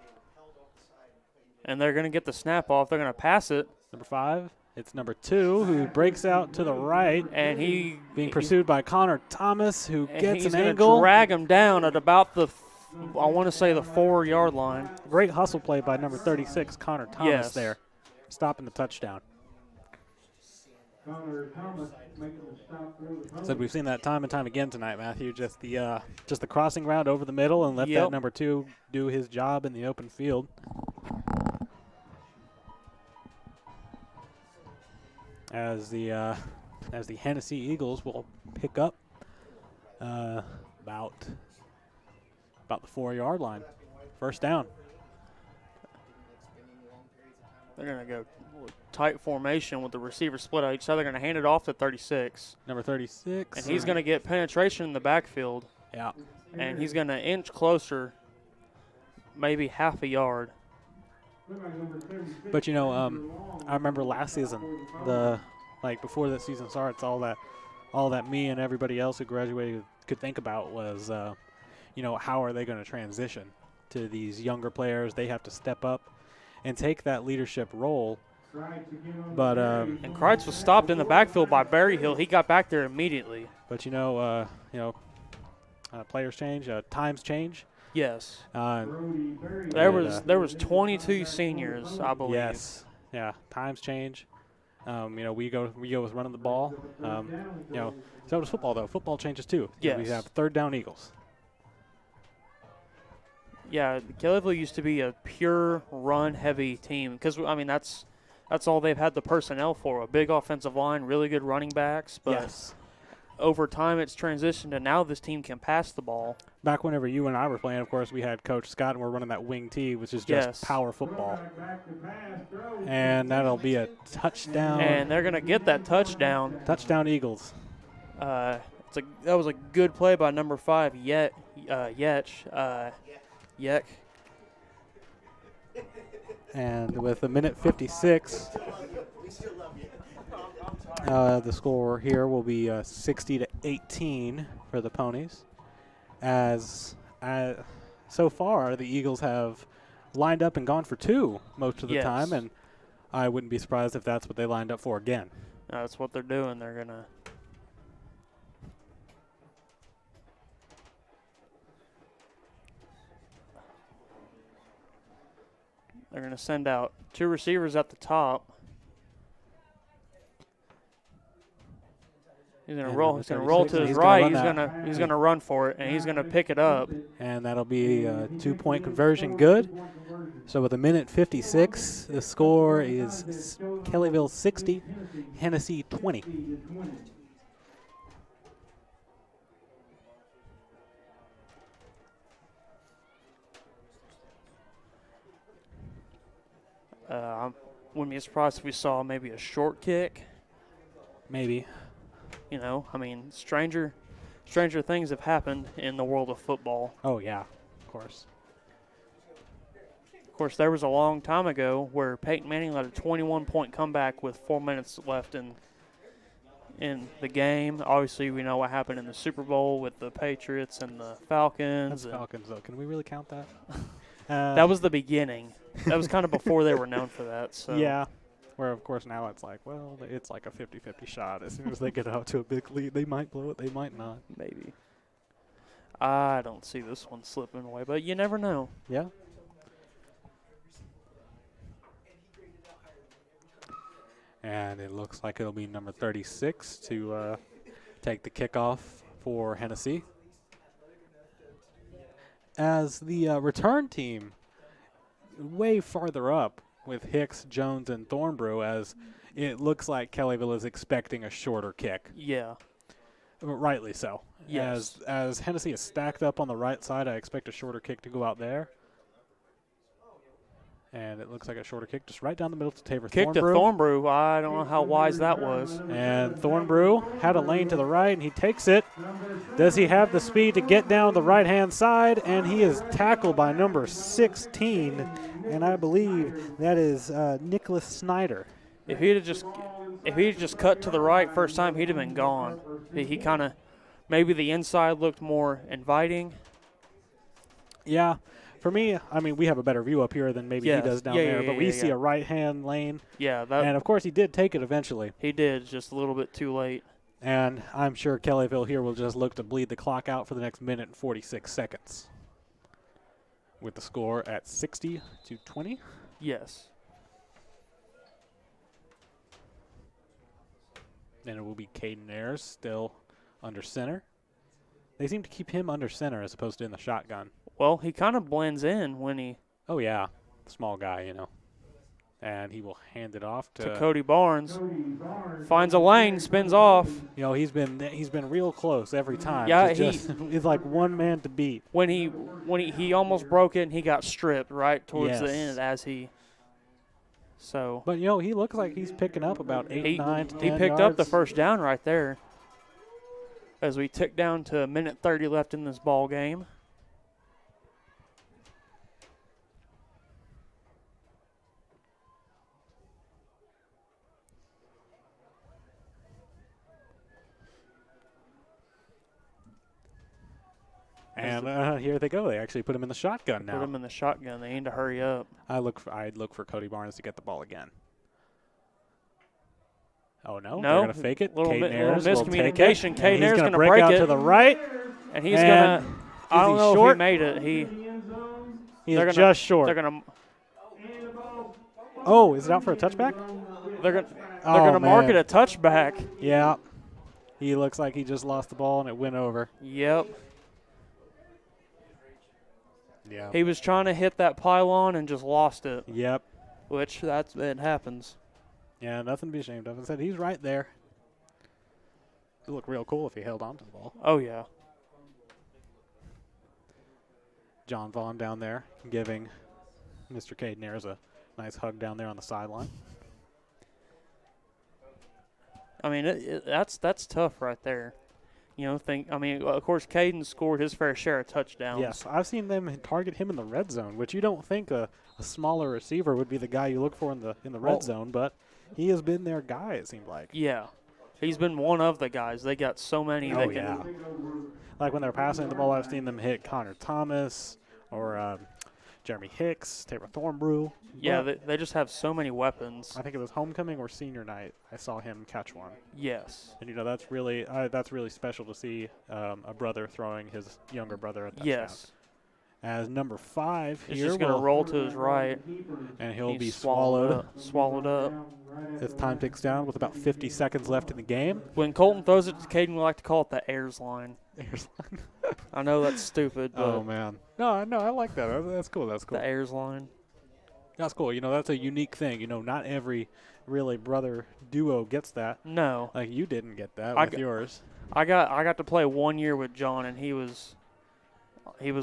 [SPEAKER 2] And they're going to get the snap off. They're going to pass it.
[SPEAKER 1] Number 5, it's number 2 who breaks out to the right.
[SPEAKER 2] And he
[SPEAKER 1] being pursued by Connor Thomas, who gets an angle.
[SPEAKER 2] He's going to drag him down at about the 4-yard line.
[SPEAKER 1] Great hustle play by number 36, Connor Thomas there, stopping the touchdown. Said we've seen that time and time again tonight, Matthew. Just the crossing route over the middle and let that number 2 do his job in the open field. As the Hennessey Eagles will pick up about the 4-yard line, first down.
[SPEAKER 2] They're going to go tight formation with the receiver split out each side. They're going to hand it off to 36.
[SPEAKER 1] Number 36.
[SPEAKER 2] And he's going to get penetration in the backfield.
[SPEAKER 1] Yeah.
[SPEAKER 2] And he's going to inch closer, maybe half a yard.
[SPEAKER 1] But, I remember last season, before the season starts, all that me and everybody else who graduated could think about was, how are they going to transition to these younger players? They have to step up and take that leadership role. But
[SPEAKER 2] and Kreitz was stopped in the backfield by Berryhill. He got back there immediately.
[SPEAKER 1] But players change, times change.
[SPEAKER 2] Yes. There was 22 seniors, I believe.
[SPEAKER 1] Yes. Yeah. Times change. We go with running the ball. So does football though. Football changes too.
[SPEAKER 2] Yes.
[SPEAKER 1] We have third down Eagles.
[SPEAKER 2] Yeah, Kellyville used to be a pure run-heavy team because that's all they've had the personnel for. A big offensive line, really good running backs. But over time, it's transitioned, and now this team can pass the ball.
[SPEAKER 1] Back whenever you and I were playing, of course, we had Coach Scott, and we're running that wing T, which is just power football. And that'll be a touchdown.
[SPEAKER 2] And they're going to get that touchdown.
[SPEAKER 1] Touchdown Eagles.
[SPEAKER 2] That was a good play by number 5, Yek.
[SPEAKER 1] And with a minute 56, the score here will be 60-18 for the Ponies. As so far, the Eagles have lined up and gone for 2 most of the time, and I wouldn't be surprised if that's what they lined up for again.
[SPEAKER 2] That's what they're doing. They're going to send out 2 receivers at the top. He's He's gonna
[SPEAKER 1] And
[SPEAKER 2] roll.
[SPEAKER 1] number
[SPEAKER 2] He's gonna roll
[SPEAKER 1] 36,
[SPEAKER 2] to
[SPEAKER 1] and
[SPEAKER 2] his
[SPEAKER 1] he's gonna
[SPEAKER 2] right.
[SPEAKER 1] run
[SPEAKER 2] He's
[SPEAKER 1] that.
[SPEAKER 2] gonna run for it, and he's gonna pick it up.
[SPEAKER 1] And that'll be a 2-point conversion good. So with 1:56, the score is Kellyville 60, Hennessey 20.
[SPEAKER 2] I wouldn't be surprised if we saw maybe a short kick.
[SPEAKER 1] Maybe.
[SPEAKER 2] You know, I mean, stranger things have happened in the world of football.
[SPEAKER 1] Oh, yeah, of course.
[SPEAKER 2] Of course, there was a long time ago where Peyton Manning led a 21-point comeback with 4 minutes left in the game. Obviously, we know what happened in the Super Bowl with the Patriots and the Falcons.
[SPEAKER 1] That's Falcons, though. Can we really count that?
[SPEAKER 2] That was the beginning. That was kind of before they were known for that. So.
[SPEAKER 1] Yeah. Where, of course, now it's like, well, it's like a 50-50 shot. As soon as they get out to a big lead, they might blow it, they might not.
[SPEAKER 2] Maybe. I don't see this one slipping away, but you never know.
[SPEAKER 1] Yeah. And it looks like it'll be number 36 to take the kickoff for Hennessey. As the return team, way farther up with Hicks, Jones, and Thornbrew, as it looks like Kellyville is expecting a shorter kick.
[SPEAKER 2] Yeah.
[SPEAKER 1] Rightly so.
[SPEAKER 2] Yes.
[SPEAKER 1] As Hennessey is stacked up on the right side, I expect a shorter kick to go out there. And it looks like a shorter kick just right down the middle to Tabor
[SPEAKER 2] Kick
[SPEAKER 1] Thornbrew.
[SPEAKER 2] to Thornbrew. I don't know how wise that was.
[SPEAKER 1] And Thornbrew had a lane to the right, and he takes it. Does he have the speed to get down the right-hand side? And he is tackled by number 16, and I believe that is Nicholas Snyder.
[SPEAKER 2] If he'd just cut to the right first time, he'd have been gone. He kind of, maybe the inside looked more inviting.
[SPEAKER 1] Yeah. For me, I mean, we have a better view up here than maybe he does down there, but we see a right-hand lane.
[SPEAKER 2] Yeah.
[SPEAKER 1] And, of course, he did take it eventually.
[SPEAKER 2] He did, just a little bit too late.
[SPEAKER 1] And I'm sure Kellyville here will just look to bleed the clock out for the next minute and 46 seconds. With the score at 60-20.
[SPEAKER 2] Yes.
[SPEAKER 1] And it will be Caden Ayers still under center. They seem to keep him under center as opposed to in the shotgun.
[SPEAKER 2] Well, he kind of blends in when he
[SPEAKER 1] Oh, yeah. Small guy, you know. And he will hand it off to
[SPEAKER 2] Cody Barnes. Finds a lane, spins off.
[SPEAKER 1] You know, he's been real close every time.
[SPEAKER 2] Yeah,
[SPEAKER 1] he's like one man to beat.
[SPEAKER 2] When he almost broke it and he got stripped right towards the end as he. So.
[SPEAKER 1] But, you know, he looks like he's picking up about 8, 9 to 10
[SPEAKER 2] He picked
[SPEAKER 1] yards.
[SPEAKER 2] up the first down right there. As we tick down to a minute 30 left in this ball game.
[SPEAKER 1] And here they go. They actually put him in the shotgun now.
[SPEAKER 2] Put him in the shotgun. They need to hurry up.
[SPEAKER 1] I'd look for Cody Barnes to get the ball again. Oh, no? They're going to fake it.
[SPEAKER 2] Little
[SPEAKER 1] Caden Ayers
[SPEAKER 2] miscommunication.
[SPEAKER 1] will take it.
[SPEAKER 2] Caden Ayers
[SPEAKER 1] going to
[SPEAKER 2] break
[SPEAKER 1] out
[SPEAKER 2] it.
[SPEAKER 1] to the right.
[SPEAKER 2] And he's going to – I don't know
[SPEAKER 1] short?
[SPEAKER 2] if he made it.
[SPEAKER 1] He's just short.
[SPEAKER 2] They're going to –
[SPEAKER 1] Oh, is it out for a touchback?
[SPEAKER 2] They're going to mark it a touchback.
[SPEAKER 1] Yeah. He looks like he just lost the ball and it went over.
[SPEAKER 2] Yep.
[SPEAKER 1] Yeah.
[SPEAKER 2] He was trying to hit that pylon and just lost it.
[SPEAKER 1] Yep.
[SPEAKER 2] Which it happens.
[SPEAKER 1] Yeah, nothing to be ashamed of. I said he's right there. It would look real cool if he held on to the ball.
[SPEAKER 2] Oh, yeah.
[SPEAKER 1] John Vaughn down there giving Mr. Caden Ayers a nice hug down there on the sideline.
[SPEAKER 2] I mean, that's tough right there. You know, of course, Caden scored his fair share of touchdowns.
[SPEAKER 1] Yes, I've seen them target him in the red zone, which you don't think a smaller receiver would be the guy you look for in the red zone, but he has been their guy, it seemed like.
[SPEAKER 2] Yeah. He's been one of the guys. They got so many.
[SPEAKER 1] Oh, yeah. Like when they're passing the ball, I've seen them hit Connor Thomas or Jeremy Hicks, Tabor Thornbrew.
[SPEAKER 2] Yeah, they just have so many weapons.
[SPEAKER 1] I think it was homecoming or senior night. I saw him catch one.
[SPEAKER 2] Yes.
[SPEAKER 1] And, you know, that's really special to see a brother throwing his younger brother a touchdown.
[SPEAKER 2] Yes.
[SPEAKER 1] as number 5
[SPEAKER 2] It's
[SPEAKER 1] here
[SPEAKER 2] just going to
[SPEAKER 1] will,
[SPEAKER 2] roll to his right.
[SPEAKER 1] and he'll
[SPEAKER 2] He's
[SPEAKER 1] be swallowed
[SPEAKER 2] Swallowed up.
[SPEAKER 1] as time ticks down with about 50 seconds left in the game.
[SPEAKER 2] When Colton throws it to Caden, we like to call it the airs line. I know that's stupid, but
[SPEAKER 1] Oh man, no, I like that. That's cool. That's cool.
[SPEAKER 2] the airs line.
[SPEAKER 1] That's cool. You know, that's a unique thing. You know, not every really brother duo gets that.
[SPEAKER 2] No,
[SPEAKER 1] Like you didn't get that
[SPEAKER 2] I
[SPEAKER 1] with yours.
[SPEAKER 2] I got to play 1 year with John, and he was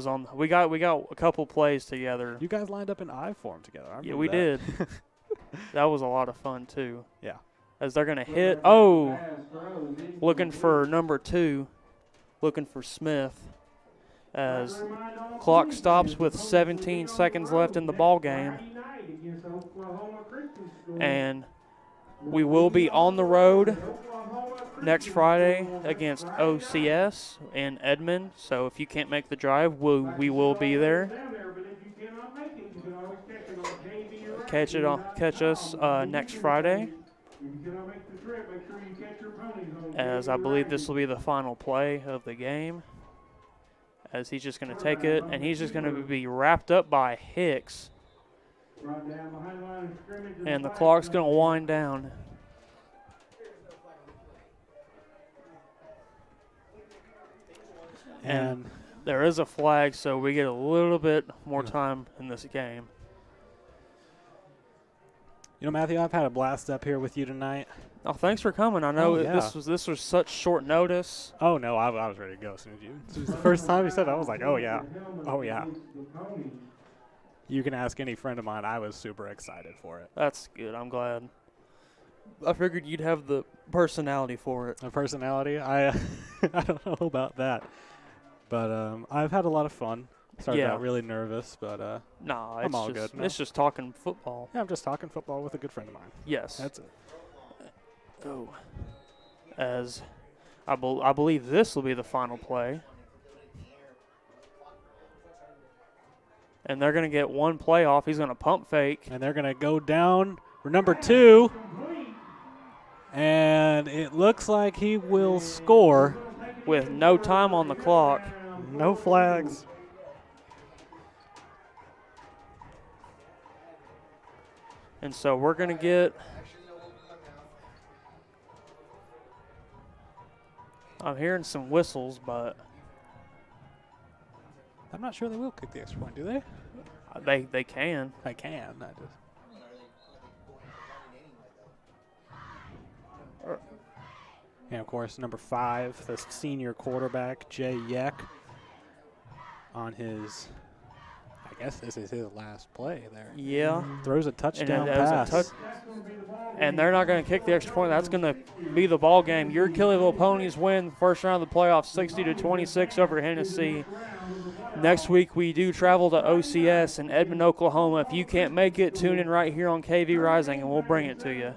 [SPEAKER 2] on. We got a couple plays together.
[SPEAKER 1] You guys lined up in I form together. I
[SPEAKER 2] Yeah,
[SPEAKER 1] remember
[SPEAKER 2] we
[SPEAKER 1] that.
[SPEAKER 2] did. That was a lot of fun too.
[SPEAKER 1] Yeah.
[SPEAKER 2] As they're gonna hit. Oh, looking for number 2, looking for Smith. As clock stops with 17 seconds left in the ball game, and we will be on the road next Friday against OCS in Edmond. So if you can't make the drive, we will be there. Catch us next Friday, as I believe this will be the final play of the game. As he's just going to take it, and he's just going to be wrapped up by Hicks. And the clock's going to wind down. And there is a flag, so we get a little bit more time in this game.
[SPEAKER 1] You know, Matthew, I've had a blast up here with you tonight.
[SPEAKER 2] Oh, thanks for coming. I know
[SPEAKER 1] Oh, yeah.
[SPEAKER 2] this was such short notice.
[SPEAKER 1] Oh no, I was ready to go as soon as the first time you said it, I was like, oh yeah. You can ask any friend of mine. I was super excited for it.
[SPEAKER 2] That's good. I'm glad. I figured you'd have the personality for it.
[SPEAKER 1] A personality, I don't know about that, but I've had a lot of fun. Started out really nervous, but
[SPEAKER 2] Nah,
[SPEAKER 1] I'm
[SPEAKER 2] it's
[SPEAKER 1] all
[SPEAKER 2] just,
[SPEAKER 1] good now.
[SPEAKER 2] It's just talking football.
[SPEAKER 1] yeah, I'm just talking football with a good friend of mine.
[SPEAKER 2] Yes.
[SPEAKER 1] That's it.
[SPEAKER 2] Oh. As I believe this will be the final play. And they're going to get one play off. He's going to pump fake.
[SPEAKER 1] And they're gonna go down for number 2, and it looks like he will score.
[SPEAKER 2] With no time on the clock.
[SPEAKER 1] No flags.
[SPEAKER 2] And so we're going to get. I'm hearing some whistles, but
[SPEAKER 1] I'm not sure they will kick the extra point, do they?
[SPEAKER 2] they can.
[SPEAKER 1] I can. I just. And of course, number 5, the senior quarterback, Jay Yeck, on his, I guess this is his last play there.
[SPEAKER 2] Yeah.
[SPEAKER 1] Throws a touchdown
[SPEAKER 2] And
[SPEAKER 1] pass.
[SPEAKER 2] And they're not going to kick the extra point. That's going to be the ball game. Your Kellyville Ponies win first round of the playoffs 60-26 over Hennessey. Next week we do travel to OCS in Edmond, Oklahoma. If you can't make it, tune in right here on KV Rising and we'll bring it to you.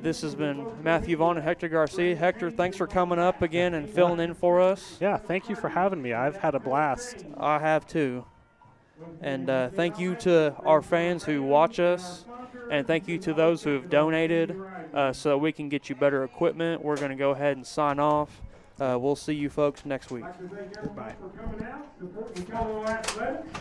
[SPEAKER 2] This has been Matthew Vaughn and Hector Garcia. Hector, thanks for coming up again and filling in for us.
[SPEAKER 1] Yeah, thank you for having me. I've had a blast.
[SPEAKER 2] I have too. And thank you to our fans who watch us. And thank you to those who have donated so that we can get you better equipment. We're going to go ahead and sign off. We'll see you folks next week.
[SPEAKER 1] Goodbye.
[SPEAKER 4] For coming out, supporting Kellyville Athletics.